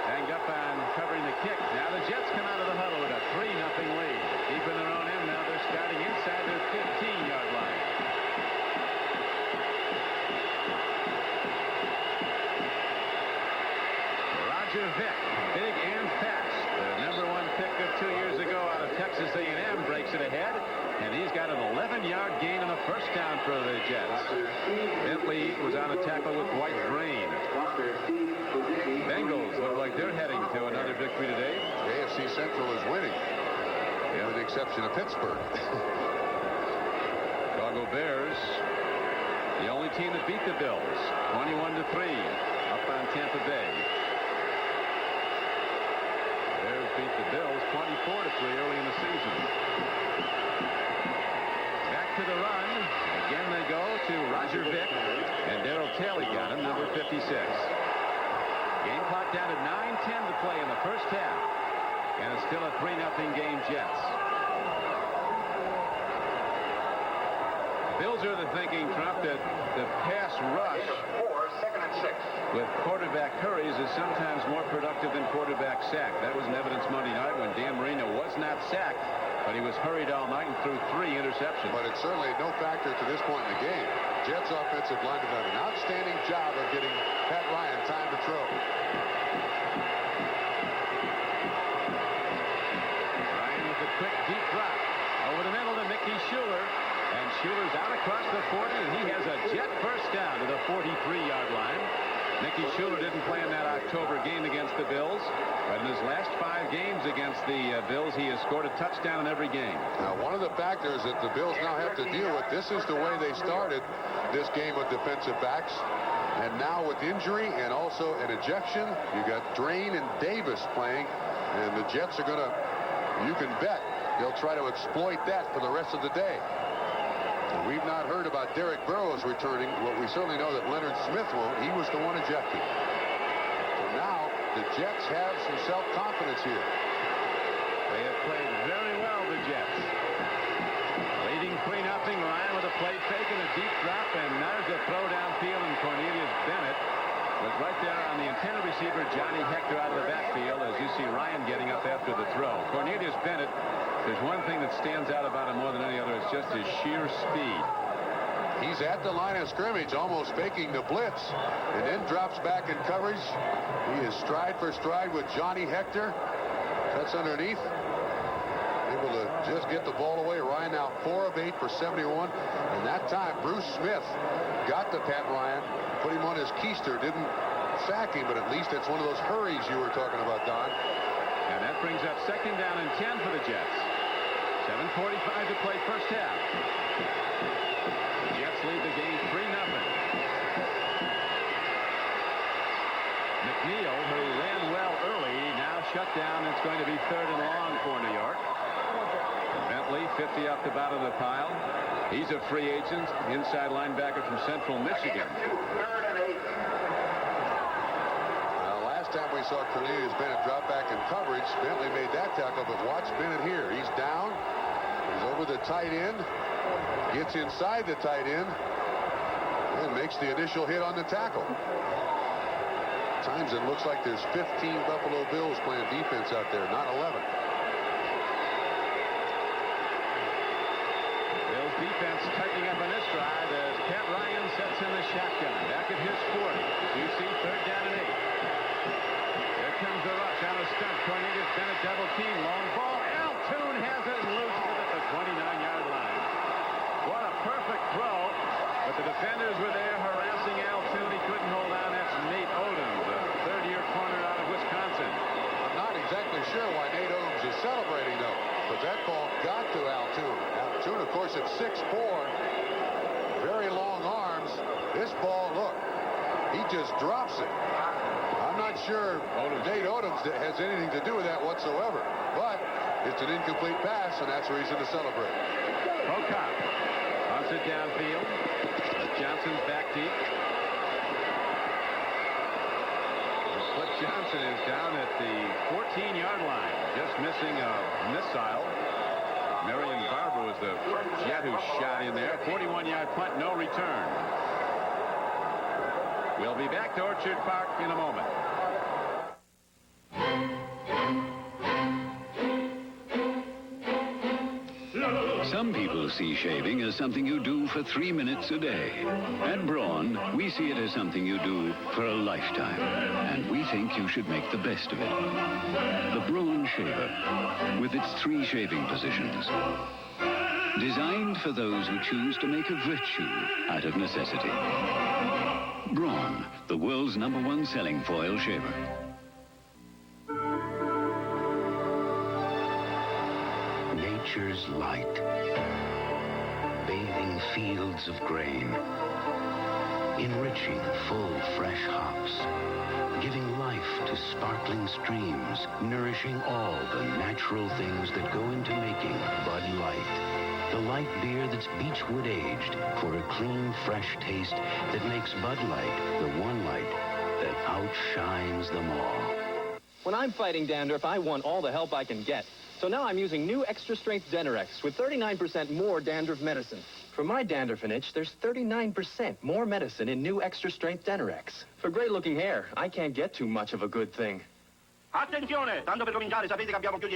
Banged up on covering the kick. Now the Jets come out of the huddle with a 3-0 lead. Deep in their own end now. They're starting inside their 15-yard line. Roger Vick, big and fast. The #1 pick of 2 years ago out of Texas A&M breaks it ahead. And he's got an 11-yard gain in the first touchdown for the Jets. Bentley was on a tackle with Dwight Drain. Bengals look like they're heading to another victory today. AFC Central is winning, with the exception of Pittsburgh. Chicago Bears, the only team that beat the Bills, 21-3, up on Tampa Bay. Bears beat the Bills 24-3 early in the season. Back to the run. Again they go to Roger Vick, and Darrell Taylor got him, number 56. Game clock down to 9:10 to play in the first half, and it's still a 3-0 game Jets. Bills are the thinking, Trump, that the pass rush with quarterback hurries is sometimes more productive than quarterback sack. That was an evidence Monday night when Dan Marino was not sacked, but he was hurried all night and threw 3 interceptions. But it's certainly no factor to this point in the game. Jets offensive line have done an outstanding job of getting Pat Ryan time to throw. Ryan with a quick deep drop over the middle to Mickey Schuler. And Schuler's out across the 40, and he has a Jet first down to the 43-yard line. Mickey Schuler didn't play in that October game against the Bills, but in his last 5 games against the Bills, he has scored a touchdown in every game. Now, one of the factors that the Bills now have to deal with, this is the way they started this game with defensive backs. And now with injury and also an ejection, you got Drain and Davis playing, and the Jets are going to, you can bet, they'll try to exploit that for the rest of the day. We've not heard about Derek Burrows returning. Well, we certainly know that Leonard Smith won't. He was the one ejected. So now the Jets have some self-confidence here. They have played very well, the Jets. Leading 3-0. Ryan with a play fake and a deep drop, and there's a throw downfield, and Cornelius Bennett was right there on the intended receiver, Johnny Hector, out of the backfield, as you see Ryan getting up after the throw. Cornelius Bennett, there's one thing that stands out about him more than any other. It's just his sheer speed. He's at the line of scrimmage, almost faking the blitz, and then drops back in coverage. He is stride for stride with Johnny Hector. Cuts underneath. Able to just get the ball away. Ryan now 4 of 8 for 71. And that time, Bruce Smith got to Pat Ryan, put him on his keister. Didn't sack him, but at least it's one of those hurries you were talking about, Don. And that brings up 2nd down and 10 for the Jets. 7:45 to play first half. The Jets lead the game 3-0. McNeil, who ran well early, now shut down. It's going to be 3rd and long for New York. Bentley, 50 off the bottom of the pile. He's a free agent, inside linebacker from Central Michigan. Last time we saw Cornelius Bennett drop back in coverage, Bentley made that tackle, but watch Bennett here. He's down. He's over the tight end. Gets inside the tight end. And makes the initial hit on the tackle. Times it looks like there's 15 Buffalo Bills playing defense out there, not 11. Bills defense tightening up on this drive as Pat Ryan sets in the shotgun. Back at his 40. You see 3rd down and 8. Comes the rush on a stunt. Cornelius Bennett double team. Long ball. Altoon has it and loses it at the 29-yard line. What a perfect throw. But the defenders were there harassing Altoon. He couldn't hold on. That's Nate Odom, the 3rd-year corner out of Wisconsin. I'm not exactly sure why Nate Odom is celebrating, though. But that ball got to Altoon. Altoon, of course, at 6'4". Very long arms. This ball, look, he just drops it. I'm not sure Nate Odom has anything to do with that whatsoever, but it's an incomplete pass, and that's a reason to celebrate. Prokop hunts it downfield. Johnson's back deep. Slick Johnson is down at the 14-yard line, just missing a missile. Marion Barber was the Jet who shot in there. 41-yard punt, no return. We'll be back to Orchard Park in a moment. Some people see shaving as something you do for 3 minutes a day. At Braun, we see it as something you do for a lifetime. And we think you should make the best of it. The Braun Shaver, with its 3 shaving positions. Designed for those who choose to make a virtue out of necessity. Braun, the world's #1 selling foil shaver. Nature's light, bathing fields of grain, enriching full, fresh hops, giving life to sparkling streams, nourishing all the natural things that go into making Bud Light. The light beer that's beechwood aged for a clean, fresh taste that makes Bud Light the one light that outshines them all. When I'm fighting dandruff, I want all the help I can get. So now I'm using new extra-strength Denerex with 39% more dandruff medicine. For my dandruff and itch, there's 39% more medicine in new extra-strength Denerex. For great-looking hair, I can't get too much of a good thing.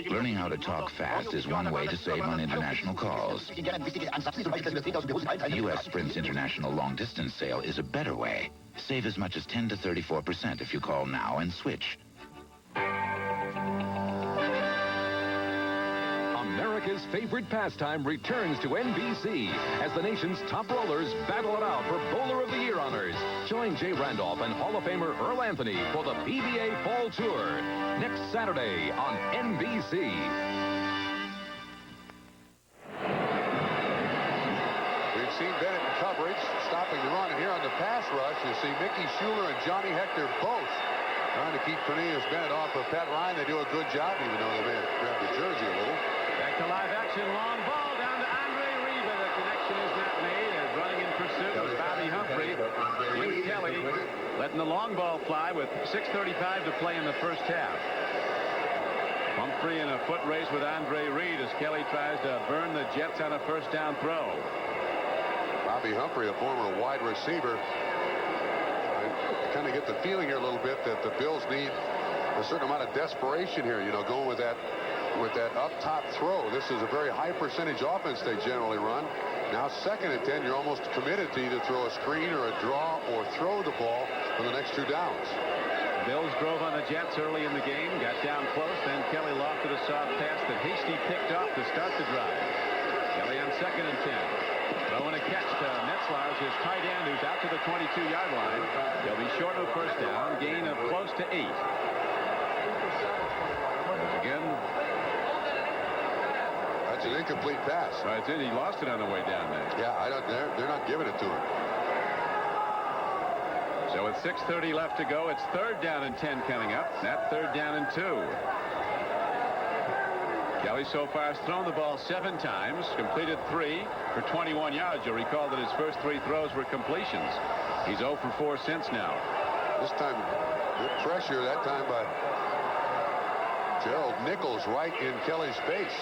Learning how to talk fast is one way to save on international calls. U.S. Sprint's international long-distance sale is a better way. Save as much as 10 to 34% if you call now and switch. America's favorite pastime returns to NBC as the nation's top rollers battle it out for Bowler of the Year honors. Join Jay Randolph and Hall of Famer Earl Anthony for the PBA Fall Tour next Saturday on NBC. We've seen Bennett in coverage, stopping the run, and here on the pass rush, you see Mickey Schuler and Johnny Hector both trying to keep Cornelius Bennett off of Pat Ryan. They do a good job, even though they may have grabbed the jersey a little. Back to live action, long ball down to Andre Riva. The connection is not made as running in pursuit with Bobby Humphrey. Jim Kelly letting the long ball fly with 6:35 to play in the first half. Humphrey in a foot race with Andre Reed as Kelly tries to burn the Jets on a first down throw. Bobby Humphrey, a former wide receiver. I kind of get the feeling here a little bit that the Bills need a certain amount of desperation here, you know, going with that up top throw. This is a very high percentage offense they generally run. Now 2nd and 10, you're almost committed to either throw a screen or a draw or throw the ball for the next 2 downs. Bills drove on the Jets early in the game, got down close, then Kelly lofted a soft pass that Hasty picked up to start the drive. Kelly on 2nd and 10. Throwing a catch to Metzlars, his tight end, who's out to the 22-yard line. He'll be short of first down, gain of close to 8. Again, that's an incomplete pass. That's it. He lost it on the way down there. Yeah, they're not giving it to him. So with 6:30 left to go, it's 3rd down and 10 coming up. That 3rd down and 2. Kelly so far has thrown the ball 7 times, completed 3 for 21 yards. You'll recall that his first 3 throws were completions. He's 0 for 4 since now. This time, good pressure that time by Gerald Nichols right in Kelly's face.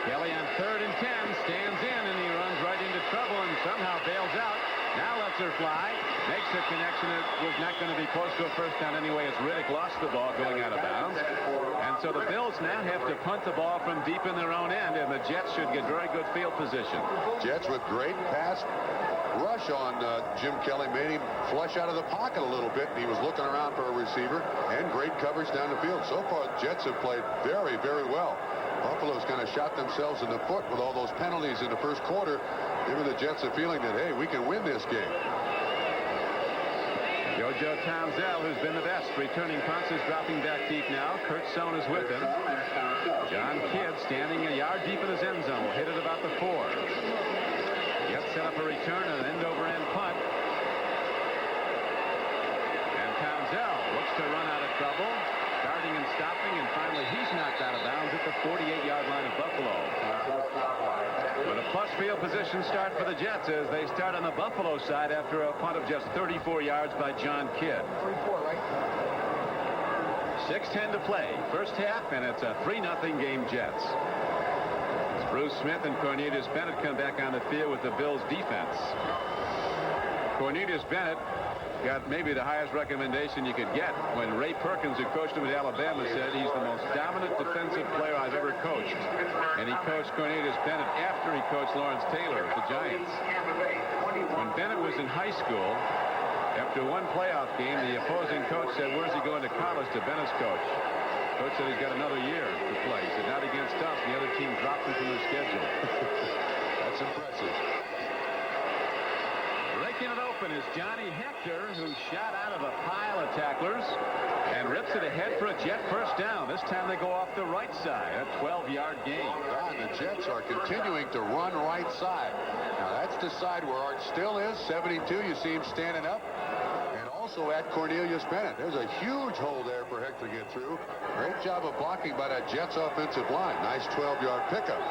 Kelly on 3rd and 10 stands in, and he runs right into trouble and somehow bails out. Now lets her fly, makes a connection that was not going to be close to a first down anyway as Riddick lost the ball going out of bounds. And so the Bills now have to punt the ball from deep in their own end, and the Jets should get very good field position. Jets with great pass rush on Jim Kelly made him flush out of the pocket a little bit, and he was looking around for a receiver, and great coverage down the field. So far, the Jets have played very, very well. Buffalo's kind of shot themselves in the foot with all those penalties in the first quarter, giving the Jets a feeling that, hey, we can win this game. JoJo Townsell, who's been the best, returning punts, is dropping back deep now. Kurt Sohn is with him. John Kidd standing a yard deep in his end zone. Will hit it about the 4. Jets set up a return and an end-over-end punt. And Townsell looks to run out of trouble. Starting and stopping, and finally he's knocked out of bounds at the 48-yard line of Buffalo. But a plus field position start for the Jets as they start on the Buffalo side after a punt of just 34 yards by John Kidd. 6:10 to play, first half, and it's a 3-0 game Jets. As Bruce Smith and Cornelius Bennett come back on the field with the Bills defense. Cornelius Bennett got maybe the highest recommendation you could get when Ray Perkins, who coached him at Alabama, said he's the most dominant defensive player I've ever coached. And he coached Cornelius Bennett after he coached Lawrence Taylor at the Giants. When Bennett was in high school, after one playoff game, the opposing coach said, where's he going to college? To Bennett's coach. Coach said he's got another year to play. He said, not against us. The other team dropped him from their schedule. That's impressive. Breaking it open is Johnny Hector, who shot out of a pile of tacklers and rips it ahead for a Jet first down. This time they go off the right side. A 12-yard gain. And the Jets are continuing to run right side. Now that's the side where Art still is. 72, you see him standing up. And also at Cornelius Bennett. There's a huge hole there for Hector to get through. Great job of blocking by that Jets offensive line. Nice 12-yard pickup.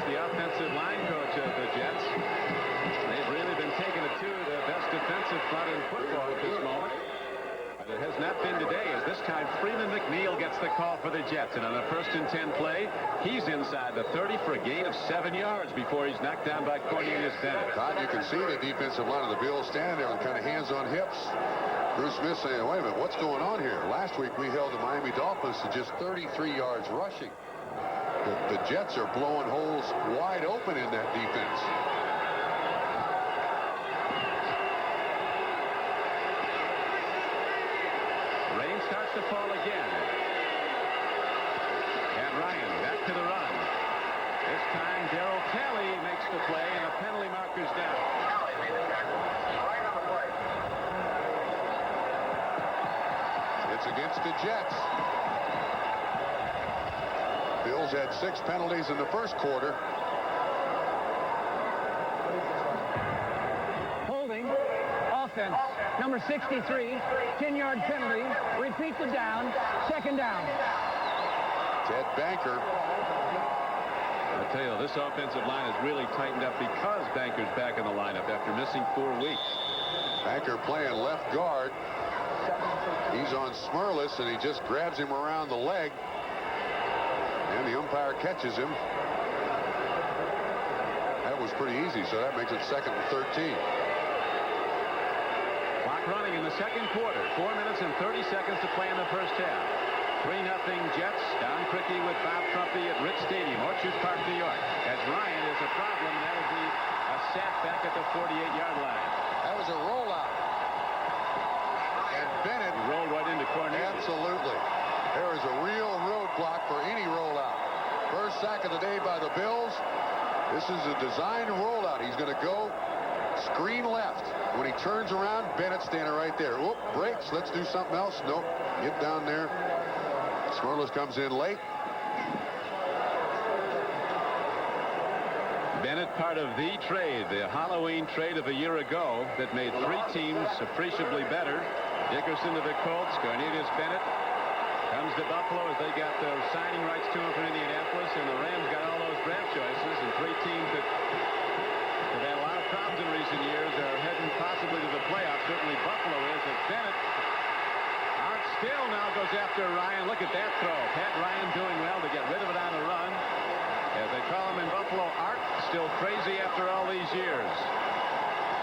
The offensive line coach of the Jets. They've really been taking it to the best defensive front in football at this moment. But it has not been today, as this time Freeman McNeil gets the call for the Jets. And on a 1st and 10 play, he's inside the 30 for a gain of 7 yards before he's knocked down by Cornelius Bennett. Todd, you can see the defensive line of the Bills standing there with kind of hands on hips. Bruce Smith saying, wait a minute, what's going on here? Last week we held the Miami Dolphins to just 33 yards rushing. The Jets are blowing holes wide open in that defense. Rain starts to fall again. And Ryan back to the run. This time Darryl Kelly makes the play and a penalty marker's down. It's against the Jets. Bills had 6 penalties in the first quarter. Holding. Offense. Number 63. 10-yard penalty. Repeat the down. 2nd down. Ted Banker. I tell you, this offensive line has really tightened up because Banker's back in the lineup after missing 4 weeks. Banker playing left guard. He's on Smurless, and he just grabs him around the leg. And the umpire catches him. That was pretty easy, so that makes it 2nd and 13. Clock running in the second quarter. 4 minutes and 30 seconds to play in the first half. 3-0 Jets. Don Criqui with Bob Trumpy at Rich Stadium, Orchard Park, New York. As Ryan is a problem, and that will be a sack back at the 48-yard line. That was a rollout. And Bennett rolled right into Cornelius. Absolutely. There is a real roadblock for any rollout. First sack of the day by the Bills. This is a designed rollout. He's going to go screen left. When he turns around, Bennett's standing right there. Whoop, breaks. Let's do something else. Nope. Get down there. Smurless comes in late. Bennett, part of the trade, the Halloween trade of a year ago that made 3 teams appreciably better. Dickerson to the Colts, Cornelius Bennett comes to Buffalo as they got those signing rights to him from Indianapolis, and the Rams got all those draft choices, and 3 teams that have had a lot of problems in recent years are heading possibly to the playoffs. Certainly Buffalo is. But Bennett, Art still now goes after Ryan. Look at that throw. Pat Ryan doing well to get rid of it on the run. As they call him in Buffalo, Art still crazy after all these years.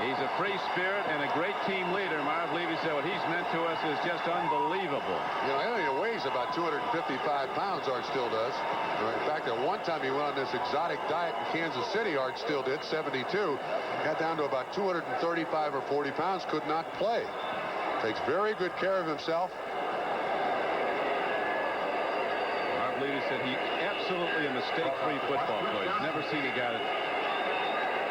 He's a free spirit and a great team leader. Marv Levy said what he's meant to us is just unbelievable. You know, he weighs about 255 pounds, Art still does. In fact, at one time he went on this exotic diet in Kansas City, Art still did, 72. Got down to about 235 or 40 pounds, could not play. Takes very good care of himself. Marv Levy said he absolutely a mistake-free football coach. Never seen a guy that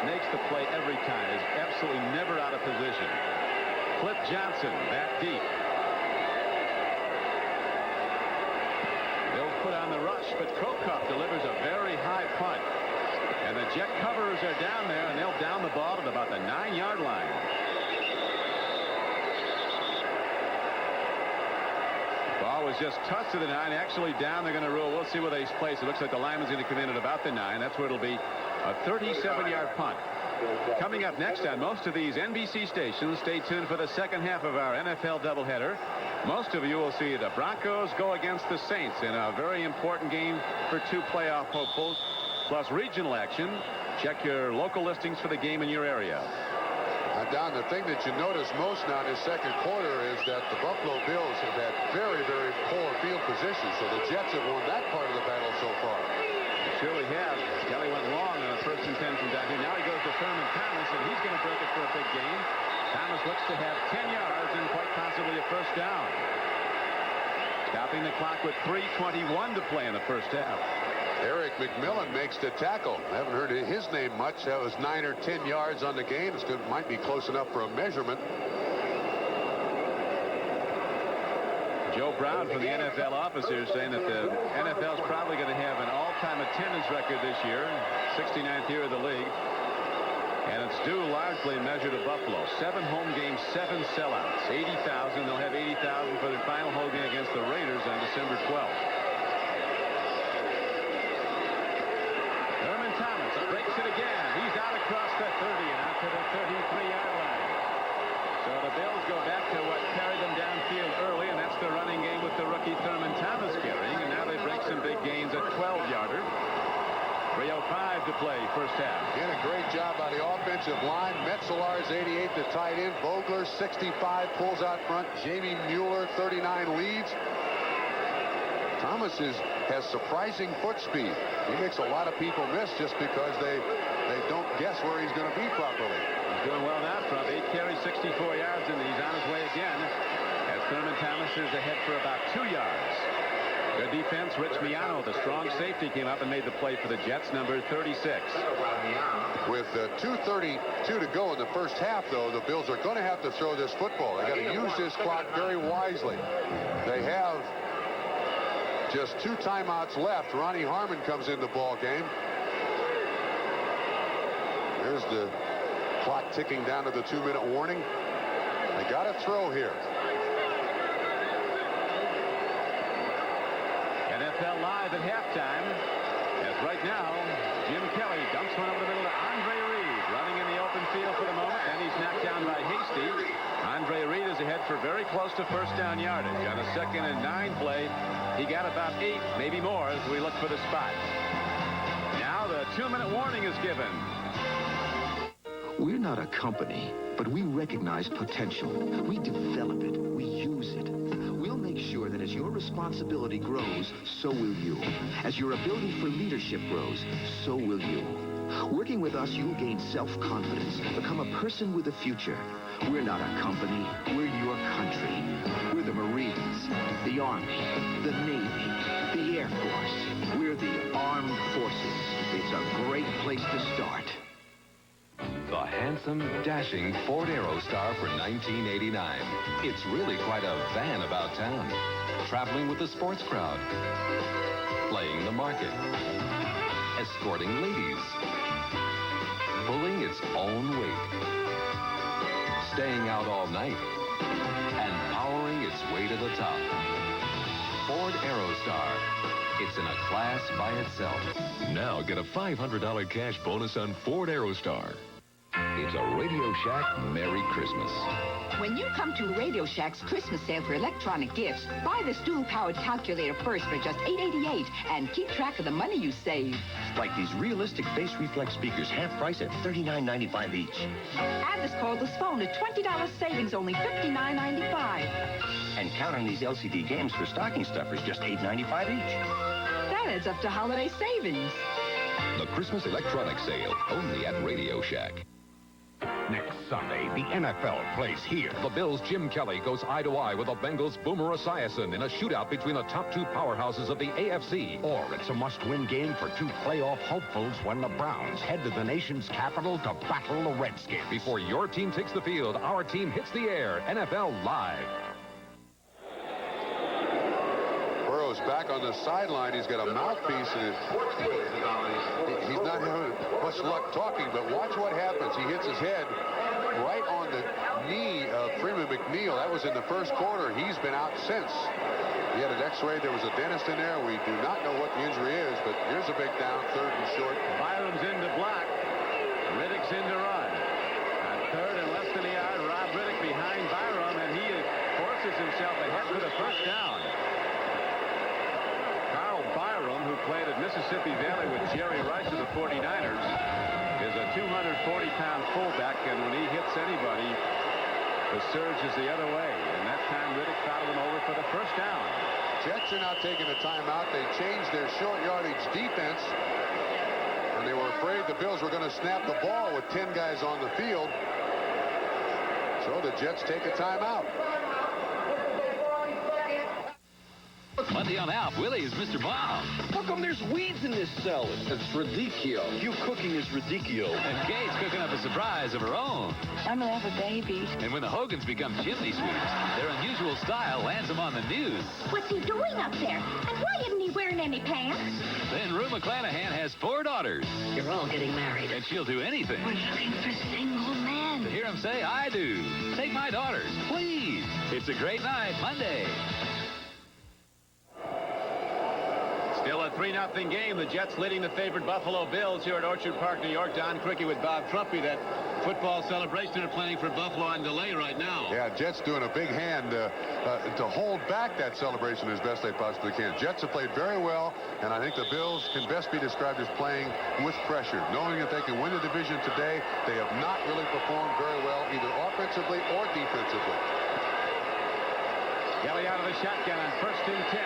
makes the play every time, is absolutely never out of position. Cliff Johnson back deep. Bills put on the rush, but Krokoff delivers a very high punt. And the Jet coverers are down there, and they'll down the ball at about the 9-yard line. Ball was just tossed to the 9, actually down. They're going to rule. We'll see where they place it. Looks like the lineman's going to come in at about the 9. That's where it'll be. A 37-yard punt. Coming up next on most of these NBC stations, stay tuned for the second half of our NFL doubleheader. Most of you will see the Broncos go against the Saints in a very important game for 2 playoff hopefuls, plus regional action. Check your local listings for the game in your area. Don, the thing that you notice most now in this second quarter is that the Buffalo Bills have had very, very poor field position, so the Jets have won that part of the battle so far. surely have. Kelly went long on a first and 10 from down here. Now he goes to Thurman Thomas, and he's going to break it for a big gain. Thomas looks to have 10 yards and quite possibly a first down. Stopping the clock with 3:21 to play in the first half. Eric McMillan makes the tackle. I haven't heard his name much. That was 9 or 10 yards on the game. It might be close enough for a measurement. Joe Brown from the NFL office here saying that the NFL is probably going to have an all-time attendance record this year, 69th year of the league. And it's due largely measured to Buffalo. 7 home games, 7 sellouts, 80,000. They'll have 80,000 for their final home game against the Raiders on December 12th. Thurman Thomas breaks it again. He's out across the 30 and out to the 33-yard line. So the Bills go back to what carried them downfield early, and that's the running game with the rookie Thurman Thomas carrying. And now they break some big gains at 12-yarder. 3:05 to play first half. Again, a great job by the offensive line. Metzelar's 88, the tight end. Vogler, 65, pulls out front. Jamie Mueller, 39, leads. Thomas has surprising foot speed. He makes a lot of people miss just because they don't guess where he's going to be properly. He's doing well now front. 8 carries, 64 yards, and he's on his way again. As Thurman Thomas is ahead for about 2 yards. Good defense. Rich Miano, the strong safety, came up and made the play for the Jets, number 36. With 2:32 to go in the first half, though, the Bills are going to have to throw this football. They got to use this clock very wisely. They have just 2 timeouts left. Ronnie Harmon comes in the ball game. There's the clock ticking down to the 2-minute warning. They got to throw here. NFL Live at halftime. As right now, Jim Kelly dumps one over the middle to Andre Reed, running in the open field for the moment, and he's knocked down by Hasty. Andre Reed is ahead for very close to first down yardage. On a 2nd and 9 play, he got about 8, maybe more, as we look for the spot. Now the 2-minute warning is given. We're not a company, but we recognize potential. We develop it. We use it. We'll make sure that as your responsibility grows, so will you. As your ability for leadership grows, so will you. Working with us, you'll gain self-confidence, become a person with a future. We're not a company. We're your country. We're the Marines, the Army, the Navy, the Air Force. We're the Armed Forces. It's a great place to start. The handsome, dashing Ford Aerostar for $19.89. It's really quite a van about town. Traveling with the sports crowd. Playing the market. Escorting ladies. Pulling its own weight. Staying out all night. And powering its way to the top. Ford Aerostar. It's in a class by itself. Now get a $500 cash bonus on Ford Aerostar. It's a Radio Shack Merry Christmas. When you come to Radio Shack's Christmas sale for electronic gifts, buy this dual-powered calculator first for just $8.88 and keep track of the money you save. Like these realistic face reflex speakers, half price at $39.95 each. Add this cordless phone to $20 savings, only $59.95. And count on these LCD games for stocking stuffers, just $8.95 each. That adds up to holiday savings. The Christmas electronics sale, only at Radio Shack. Next Sunday, the NFL plays here. The Bills' Jim Kelly goes eye-to-eye with the Bengals' Boomer Esiason in a shootout between the top 2 powerhouses of the AFC. Or it's a must-win game for 2 playoff hopefuls when the Browns head to the nation's capital to battle the Redskins. Before your team takes the field, our team hits the air. NFL Live. Burrow's back on the sideline. He's got a mouthpiece, and he's not having much luck talking, but watch what happens. He hits his head right on the knee of Freeman McNeil. That was in the first quarter. He's been out since. He had an x-ray. There was a dentist in there. We do not know what the injury is, but here's a big down, 3rd and short. Byram's into block. Riddick's in to run. On 3rd and less than a yard, Rob Riddick behind Byram, and he forces himself ahead for the first down. Byram, who played at Mississippi Valley with Jerry Rice of the 49ers, is a 240-pound fullback, and when he hits anybody, the surge is the other way. And that time, Riddick fouled him over for the first down. Jets are now taking a timeout. They changed their short yardage defense, and they were afraid the Bills were going to snap the ball with 10 guys on the field. So the Jets take a timeout. Monday on Alf, Willie is Mr. Bob. How come there's weeds in this salad? It's ridiculous. You cooking is ridiculous. And Kate's cooking up a surprise of her own. I'm gonna have a baby. And when the Hogans become chimney sweeps, their unusual style lands them on the news. What's he doing up there? And why isn't he wearing any pants? Then Rue McClanahan has 4 daughters. You're all getting married. And she'll do anything. We're looking for single men. To hear him say, I do. Take my daughters, please. It's a great night, Monday. Still a 3-0 game. The Jets leading the favored Buffalo Bills here at Orchard Park, New York. Don Cricky with Bob Trumpy. That football celebration they're planning for Buffalo on delay right now. Yeah, Jets doing a big hand to hold back that celebration as best they possibly can. Jets have played very well, and I think the Bills can best be described as playing with pressure. Knowing that they can win the division today, they have not really performed very well, either offensively or defensively. Kelly out of the shotgun on 1st and 10.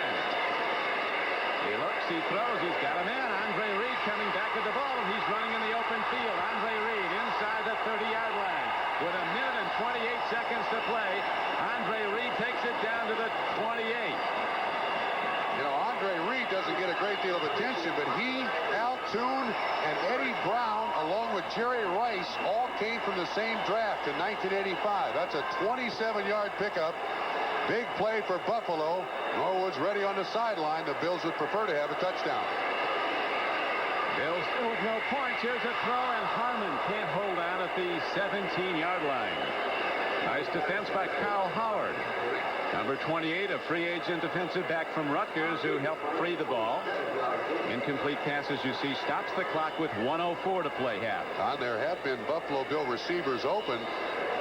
He looks, he throws, he's got a man. Andre Reed coming back at the ball, and he's running in the open field. Andre Reed inside the 30-yard line. With a minute and 28 seconds to play, Andre Reed takes it down to the 28. You know, Andre Reed doesn't get a great deal of attention, but he, Al Toon, and Eddie Brown, along with Jerry Rice, all came from the same draft in 1985. That's a 27-yard pickup. Big play for Buffalo. Norwood's ready on the sideline. The Bills would prefer to have a touchdown. Bills still with no points. Here's a throw, and Harmon can't hold on at the 17-yard line. Nice defense by Kyle Howard. Number 28, a free agent defensive back from Rutgers who helped free the ball. Incomplete pass, as you see, stops the clock with 1:04 to play half. There have been Buffalo Bill receivers open,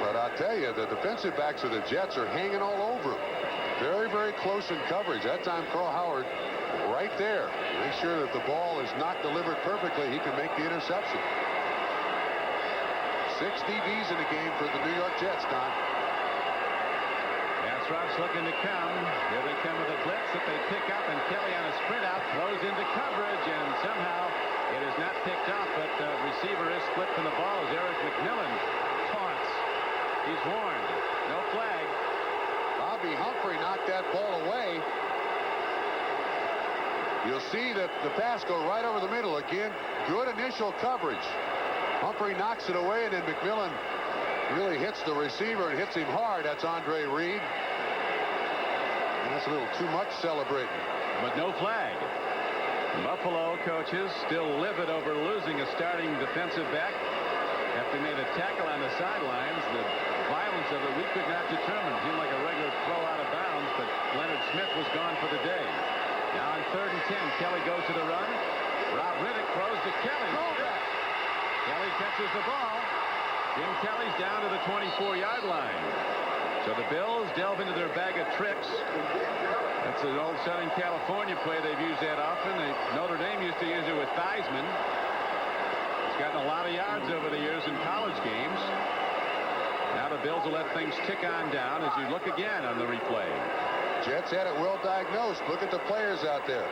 but I'll tell you, the defensive backs of the Jets are hanging all over him. Very, very close in coverage. That time, Carl Howard right there. Make sure that the ball is not delivered perfectly. He can make the interception. 6 DBs in the game for the New York Jets, Don. Pass routes looking to come. Here they come with a blitz that they pick up, and Kelly on a sprint out throws into coverage, and somehow it is not picked off, but the receiver is split from the ball as Eric McMillan taunts. He's warned. No flag. Bobby Humphrey knocked that ball away. You'll see that the pass go right over the middle again. Good initial coverage. Humphrey knocks it away, and then McMillan really hits the receiver and hits him hard. That's Andre Reed. And that's a little too much celebrating. But no flag. Buffalo coaches still livid over losing a starting defensive back after they made a tackle on the sidelines. The violence of it we could not determine. It seemed like a regular throw out of bounds, but Leonard Smith was gone for the day. Now on 3rd and 10, Kelly goes to the run. Rob Riddick throws to Kelly. Kelly catches the ball. Jim Kelly's down to the 24-yard line. So the Bills delve into their bag of tricks. That's an old Southern California play. They've used that often. Notre Dame used to use it with Theismann. He's gotten a lot of yards over the years in college games. Now the Bills will let things tick on down as you look again on the replay. Jets had it well diagnosed. Look at the players out there.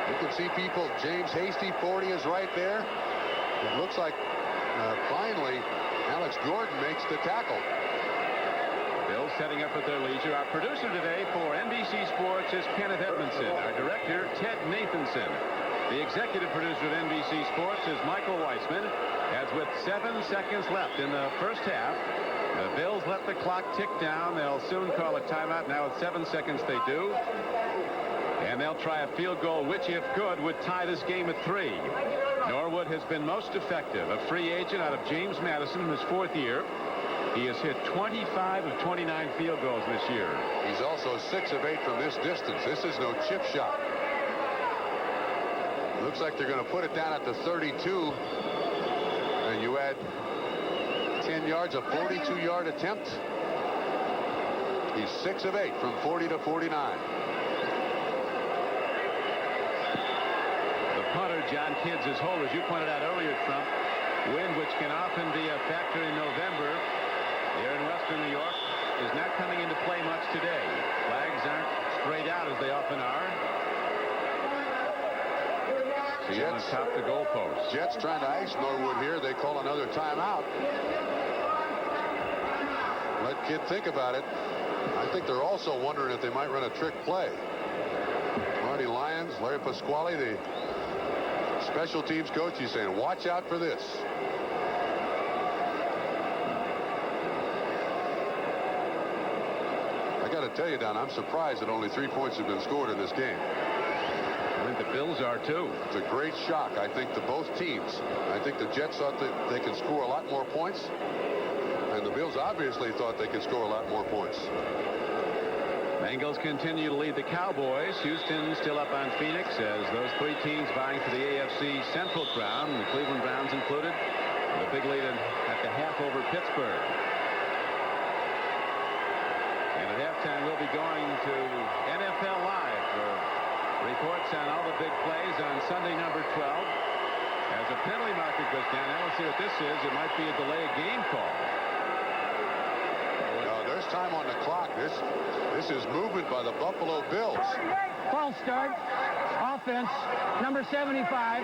You can see people. James Hasty, 40, is right there. It looks like finally Alex Gordon makes the tackle. Bills setting up at their leisure. Our producer today for NBC Sports is Kenneth Edmondson. Our director, Ted Nathanson. The executive producer of NBC Sports is Michael Weissman. As with 7 seconds left in the first half, the Bills let the clock tick down. They'll soon call a timeout. Now with 7 seconds they do. And they'll try a field goal, which, if good, would tie this game at 3. Norwood has been most effective. A free agent out of James Madison in his 4th year. He has hit 25 of 29 field goals this year. He's also 6 of 8 from this distance. This is no chip shot. Looks like they're going to put it down at the 32. And you add 10 yards, a 42-yard attempt. He's 6 of 8 from 40 to 49. The punter, John Kidd's, is hold, as you pointed out earlier, Trump. Wind, which can often be a factor in November here in western New York, is not coming into play much today. Flags aren't grayed out, as they often are. Jets top the goalpost. Jets trying to ice Norwood here. They call another timeout. Let Kidd think about it. I think they're also wondering if they might run a trick play. Marty Lyons, Larry Pasquale, the special teams coach, he's saying, watch out for this. I got to tell you, Don, I'm surprised that only 3 points have been scored in this game. I think the Bills are too. It's a great shock, I think, to both teams. I think the Jets thought that they could score a lot more points, and the Bills obviously thought they could score a lot more points. Bengals continue to lead the Cowboys. Houston still up on Phoenix as those three teams vying for the AFC Central crown, the Cleveland Browns included. The big lead at the half over Pittsburgh. And at halftime, we'll be going to NFL Live for reports on all the big plays on Sunday number 12. As a penalty marker goes down, now let's see what this is. It might be a delay of game call. No, there's time on the clock. This is movement by the Buffalo Bills. False start. Offense, number 75.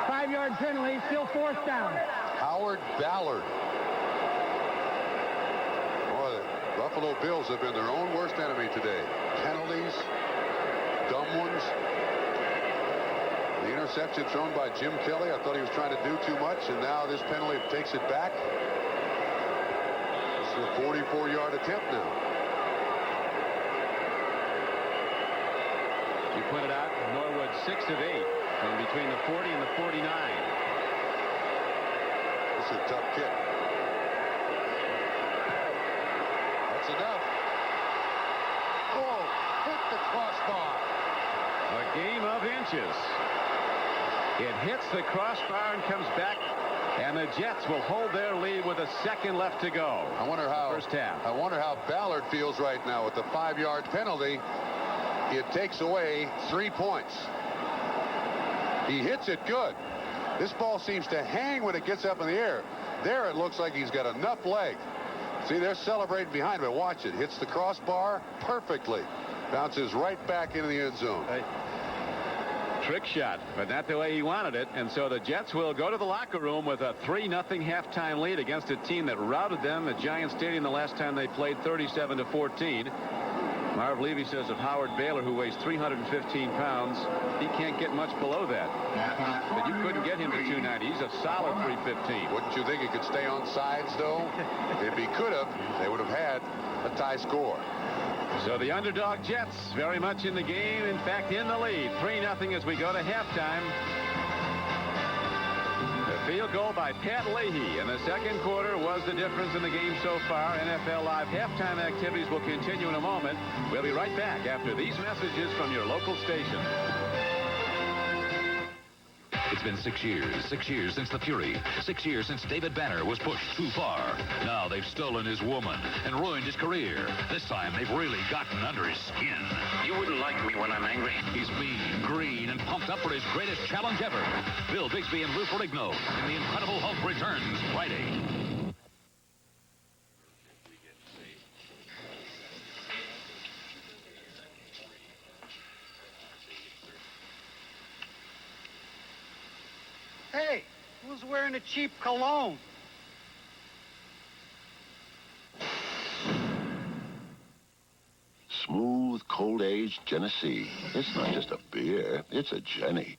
5-yard penalty, still 4th down. Howard Ballard. Boy, the Buffalo Bills have been their own worst enemy today. Penalties, dumb ones. The interception thrown by Jim Kelly. I thought he was trying to do too much, and now this penalty takes it back. This is a 44-yard attempt now. You pointed out Norwood 6 of 8 from between the 40 and the 49. This is a tough kick. That's enough. Oh, hit the crossbar. A game of inches. It hits the crossbar and comes back, and the Jets will hold their lead with a second left to go. I wonder how first half. I wonder how Ballard feels right now with the 5-yard penalty. It takes away 3 points. He hits it good. This ball seems to hang when it gets up in the air. There it looks like he's got enough leg. See, they're celebrating behind him. Watch it. Hits the crossbar perfectly. Bounces right back into the end zone. Trick shot, but not the way he wanted it. And so the Jets will go to the locker room with a 3-0 halftime lead against a team that routed them at Giant Stadium the last time they played, 37-14. Marv Levy says of Howard Baylor, who weighs 315 pounds, he can't get much below that. But you couldn't get him to 290. He's a solid 315. Wouldn't you think he could stay on sides, though? If he could have, they would have had a tie score. So the underdog Jets very much in the game. In fact, in the lead. 3-0 as we go to halftime. The field goal by Pat Leahy in the second quarter was the difference in the game so far. NFL Live halftime activities will continue in a moment. We'll be right back after these messages from your local station. It's been 6 years. 6 years since the Fury. 6 years since David Banner was pushed too far. Now they've stolen his woman and ruined his career. This time they've really gotten under his skin. You wouldn't like me when I'm angry. He's mean, green, and pumped up for his greatest challenge ever. Bill Bixby and Lou Ferrigno in The Incredible Hulk returns Friday. Hey, who's wearing a cheap cologne? Smooth, cold-aged Genesee. It's not just a beer, it's a Jenny.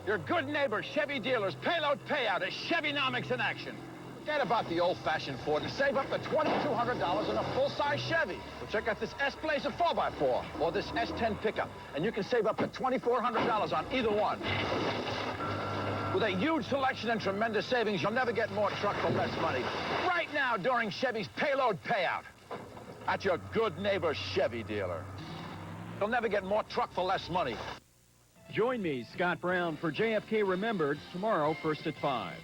Your good neighbor Chevy dealers payload payout is Chevynomics in action. Forget about the old-fashioned Ford and save up to $2,200 on a full-size Chevy. Well, check out this S-Blazer 4x4 or this S10 pickup, and you can save up to $2,400 on either one. With a huge selection and tremendous savings, you'll never get more truck for less money. Right now during Chevy's payload payout at your good neighbor Chevy dealer. You'll never get more truck for less money. Join me, Scott Brown, for JFK Remembered tomorrow, first at 5.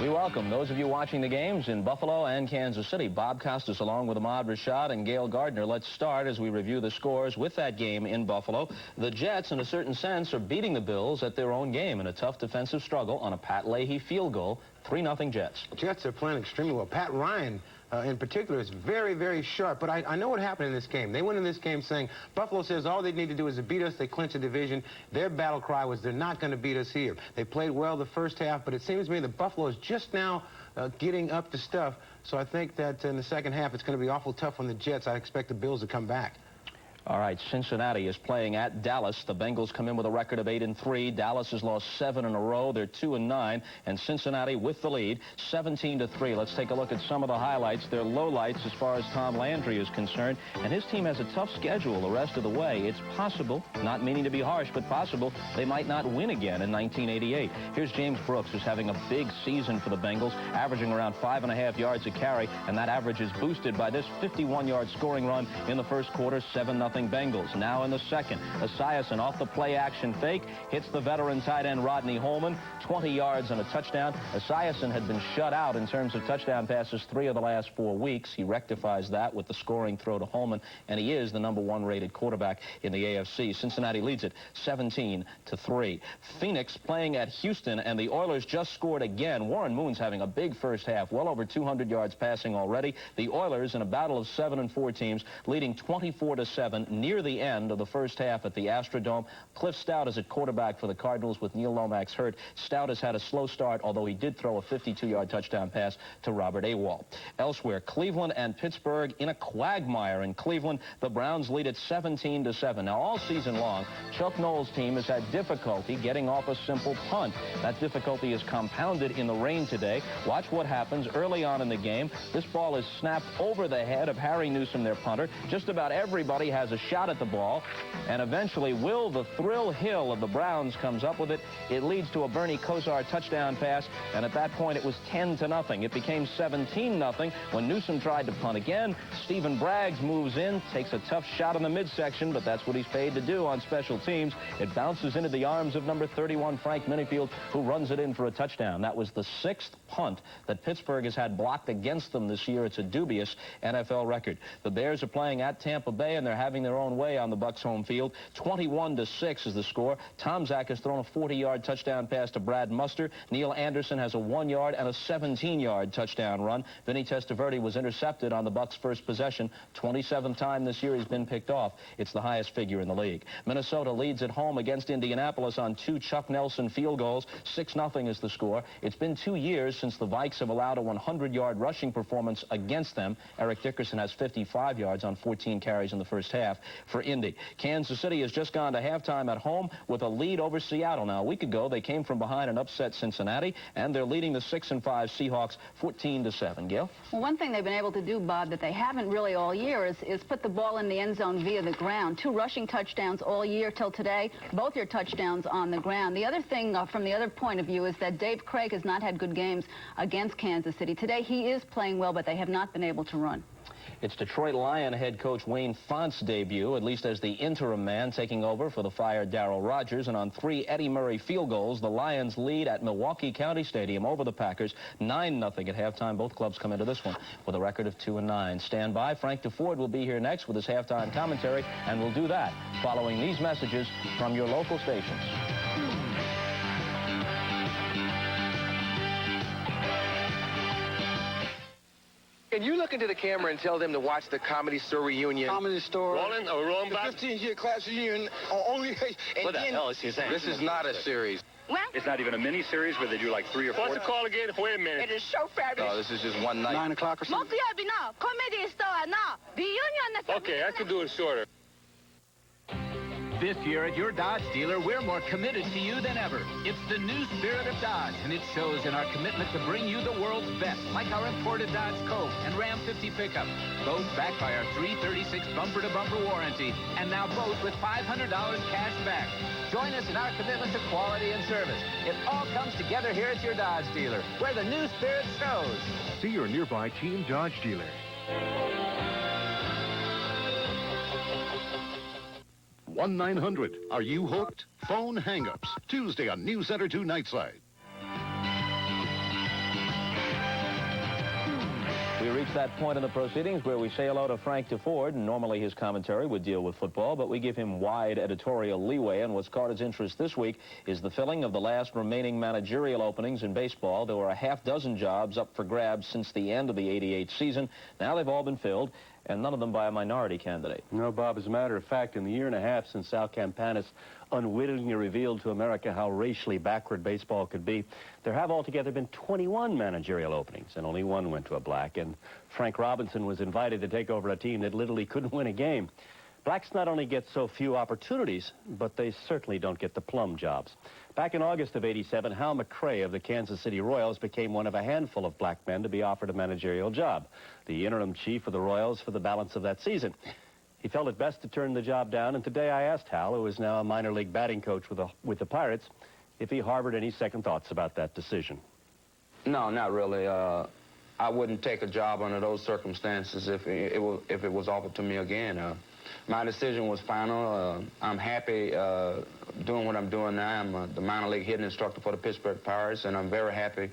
We welcome those of you watching the games in Buffalo and Kansas City. Bob Costas along with Ahmad Rashad and Gail Gardner. Let's start as we review the scores with that game in Buffalo. The Jets, in a certain sense, are beating the Bills at their own game in a tough defensive struggle on a Pat Leahy field goal. 3-0 Jets. Jets are playing extremely well. Pat Ryan, in particular, is very, very sharp. But I know what happened in this game. They went in this game saying, Buffalo says all they need to do is to beat us. They clinch the division. Their battle cry was they're not going to beat us here. They played well the first half, but it seems to me that Buffalo is just now getting up to stuff. So I think that in the second half, it's going to be awful tough on the Jets. I expect the Bills to come back. All right, Cincinnati is playing at Dallas. The Bengals come in with a record of 8-3. Dallas has lost 7 in a row. They're 2-9, and Cincinnati with the lead, 17-3. Let's take a look at some of the highlights. Their lowlights as far as Tom Landry is concerned, and his team has a tough schedule the rest of the way. It's possible, not meaning to be harsh, but possible they might not win again in 1988. Here's James Brooks, who's having a big season for the Bengals, averaging around 5.5 yards a carry, and that average is boosted by this 51-yard scoring run in the first quarter, 7-0 Bengals. Now in the second, Esiason off the play action fake, hits the veteran tight end Rodney Holman, 20 yards and a touchdown. Esiason had been shut out in terms of touchdown passes 3 of the last 4 weeks. He rectifies that with the scoring throw to Holman, and he is the #1 rated quarterback in the AFC. Cincinnati leads it 17-3. Phoenix playing at Houston, and the Oilers just scored again. Warren Moon's having a big first half, well over 200 yards passing already. The Oilers, in a battle of 7 and 4 teams, leading 24-7 near the end of the first half at the Astrodome. Cliff Stout is at quarterback for the Cardinals with Neil Lomax hurt. Stout has had a slow start, although he did throw a 52-yard touchdown pass to Robert Awol. Elsewhere, Cleveland and Pittsburgh in a quagmire. In Cleveland, the Browns lead at 17-7. Now, all season long, Chuck Noll's team has had difficulty getting off a simple punt. That difficulty is compounded in the rain today. Watch what happens early on in the game. This ball is snapped over the head of Harry Newsom, their punter. Just about everybody has a shot at the ball, and eventually Will the Thrill Hill of the Browns comes up with it. It leads to a Bernie Kosar touchdown pass, and at that point it was 10-0. It became 17-0 when Newsom tried to punt again. Stephen Braggs moves in, takes a tough shot in the midsection, but that's what he's paid to do on special teams. It bounces into the arms of number 31, Frank Minifield, who runs it in for a touchdown. That was the 6th punt that Pittsburgh has had blocked against them this year. It's a dubious NFL record. The Bears are playing at Tampa Bay, and they're having their own way on the Bucs home field. 21-6 is the score. Tom Zach has thrown a 40-yard touchdown pass to Brad Muster. Neil Anderson has a 1-yard and a 17-yard touchdown run. Vinny Testaverde was intercepted on the Bucs' first possession. 27th time this year he's been picked off. It's the highest figure in the league. Minnesota leads at home against Indianapolis on 2 Chuck Nelson field goals. 6-0 is the score. It's been 2 years since the Vikes have allowed a 100-yard rushing performance against them. Eric Dickerson has 55 yards on 14 carries in the first half for Indy. Kansas City has just gone to halftime at home with a lead over Seattle. Now, a week ago, they came from behind and upset Cincinnati, and they're leading the 6-5 Seahawks 14-7. Gail? Well, one thing they've been able to do, Bob, that they haven't really all year is put the ball in the end zone via the ground. 2 rushing touchdowns all year till today, both your touchdowns on the ground. The other thing, from the other point of view, is that Dave Craig has not had good games against Kansas City. Today, he is playing well, but they have not been able to run. It's Detroit Lion head coach Wayne Font's debut, at least as the interim man, taking over for the fired Darryl Rogers. And on 3 Eddie Murray field goals, the Lions lead at Milwaukee County Stadium over the Packers, 9-0 at halftime. Both clubs come into this one with a record of 2-9. Stand by. Frank DeFord will be here next with his halftime commentary, and we'll do that following these messages from your local stations. Can you look into the camera and tell them to watch the Comedy Store reunion? Comedy Store. Rolling or rolling back? 15-year class reunion. Only. What the hell is he saying? This is not a series. What? It's not even a mini-series where they do like 3 or 4. What's the call again? Wait a minute. It is so fabulous. No, this is just one night. 9 o'clock or something. 목요일 나 Comedy Store 나 reunion. Okay, I can do it shorter. This year at your Dodge dealer, we're more committed to you than ever. It's the new spirit of Dodge, and it shows in our commitment to bring you the world's best, like our imported Dodge Colt and Ram 50 pickup, both backed by our 336 bumper-to-bumper warranty, and now both with $500 cash back. Join us in our commitment to quality and service. It all comes together here at your Dodge dealer, where the new spirit shows. See your nearby Team Dodge dealer. 1-900. Are you hooked? Phone hang-ups. Tuesday on News Center 2 Nightside. We reach that point in the proceedings where we say hello to Frank DeFord. Normally his commentary would deal with football, but we give him wide editorial leeway. And what's caught his interest this week is the filling of the last remaining managerial openings in baseball. There were a half-dozen jobs up for grabs since the end of the '88 season. Now they've all been filled, and none of them by a minority candidate. No, Bob, as a matter of fact, in the year and a half since Sal Campanis unwittingly revealed to America how racially backward baseball could be, there have altogether been 21 managerial openings, and only one went to a black. And Frank Robinson was invited to take over a team that literally couldn't win a game. Blacks not only get so few opportunities, but they certainly don't get the plum jobs. Back in August of '87, Hal McRae of the Kansas City Royals became one of a handful of black men to be offered a managerial job, the interim chief of the Royals for the balance of that season. He felt it best to turn the job down, and today I asked Hal, who is now a minor league batting coach with the Pirates, if he harbored any second thoughts about that decision. No, not really. I wouldn't take a job under those circumstances if it was offered to me again. My decision was final. I'm happy doing what I'm doing now. I'm the minor league hitting instructor for the Pittsburgh Pirates, and I'm very happy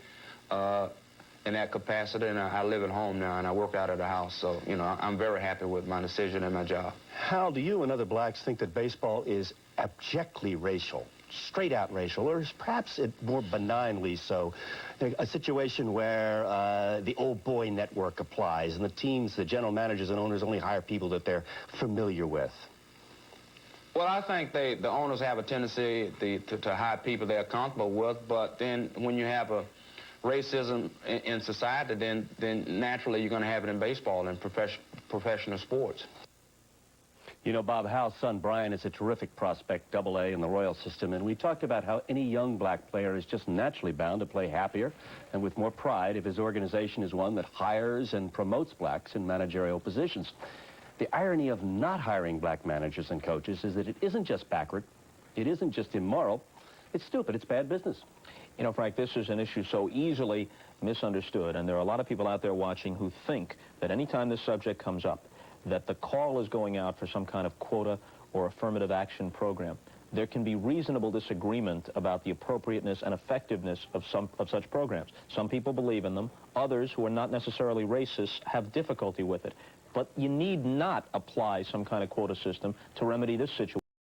in that capacity, and I live at home now, and I work out of the house. So, you know, I'm very happy with my decision and my job. Hal, do you and other blacks think that baseball is abjectly racial, straight out racial, or is perhaps it more benignly so? A situation where the old boy network applies, and the teams, the general managers and owners only hire people that they're familiar with? Well, I think the owners have a tendency to hire people they're comfortable with, but then when you have a racism in society, then naturally you're going to have it in baseball and professional sports. You know, Bob, Hal's son Brian is a terrific prospect, AA in the Royal system, and we talked about how any young black player is just naturally bound to play happier and with more pride if his organization is one that hires and promotes blacks in managerial positions. The irony of not hiring black managers and coaches is that it isn't just backward, it isn't just immoral, it's stupid, it's bad business. You know, Frank, this is an issue so easily misunderstood, and there are a lot of people out there watching who think that anytime this subject comes up, that the call is going out for some kind of quota or affirmative action program. There can be reasonable disagreement about the appropriateness and effectiveness of such programs. Some people believe in them. Others, who are not necessarily racist, have difficulty with it. But you need not apply some kind of quota system to remedy this situation.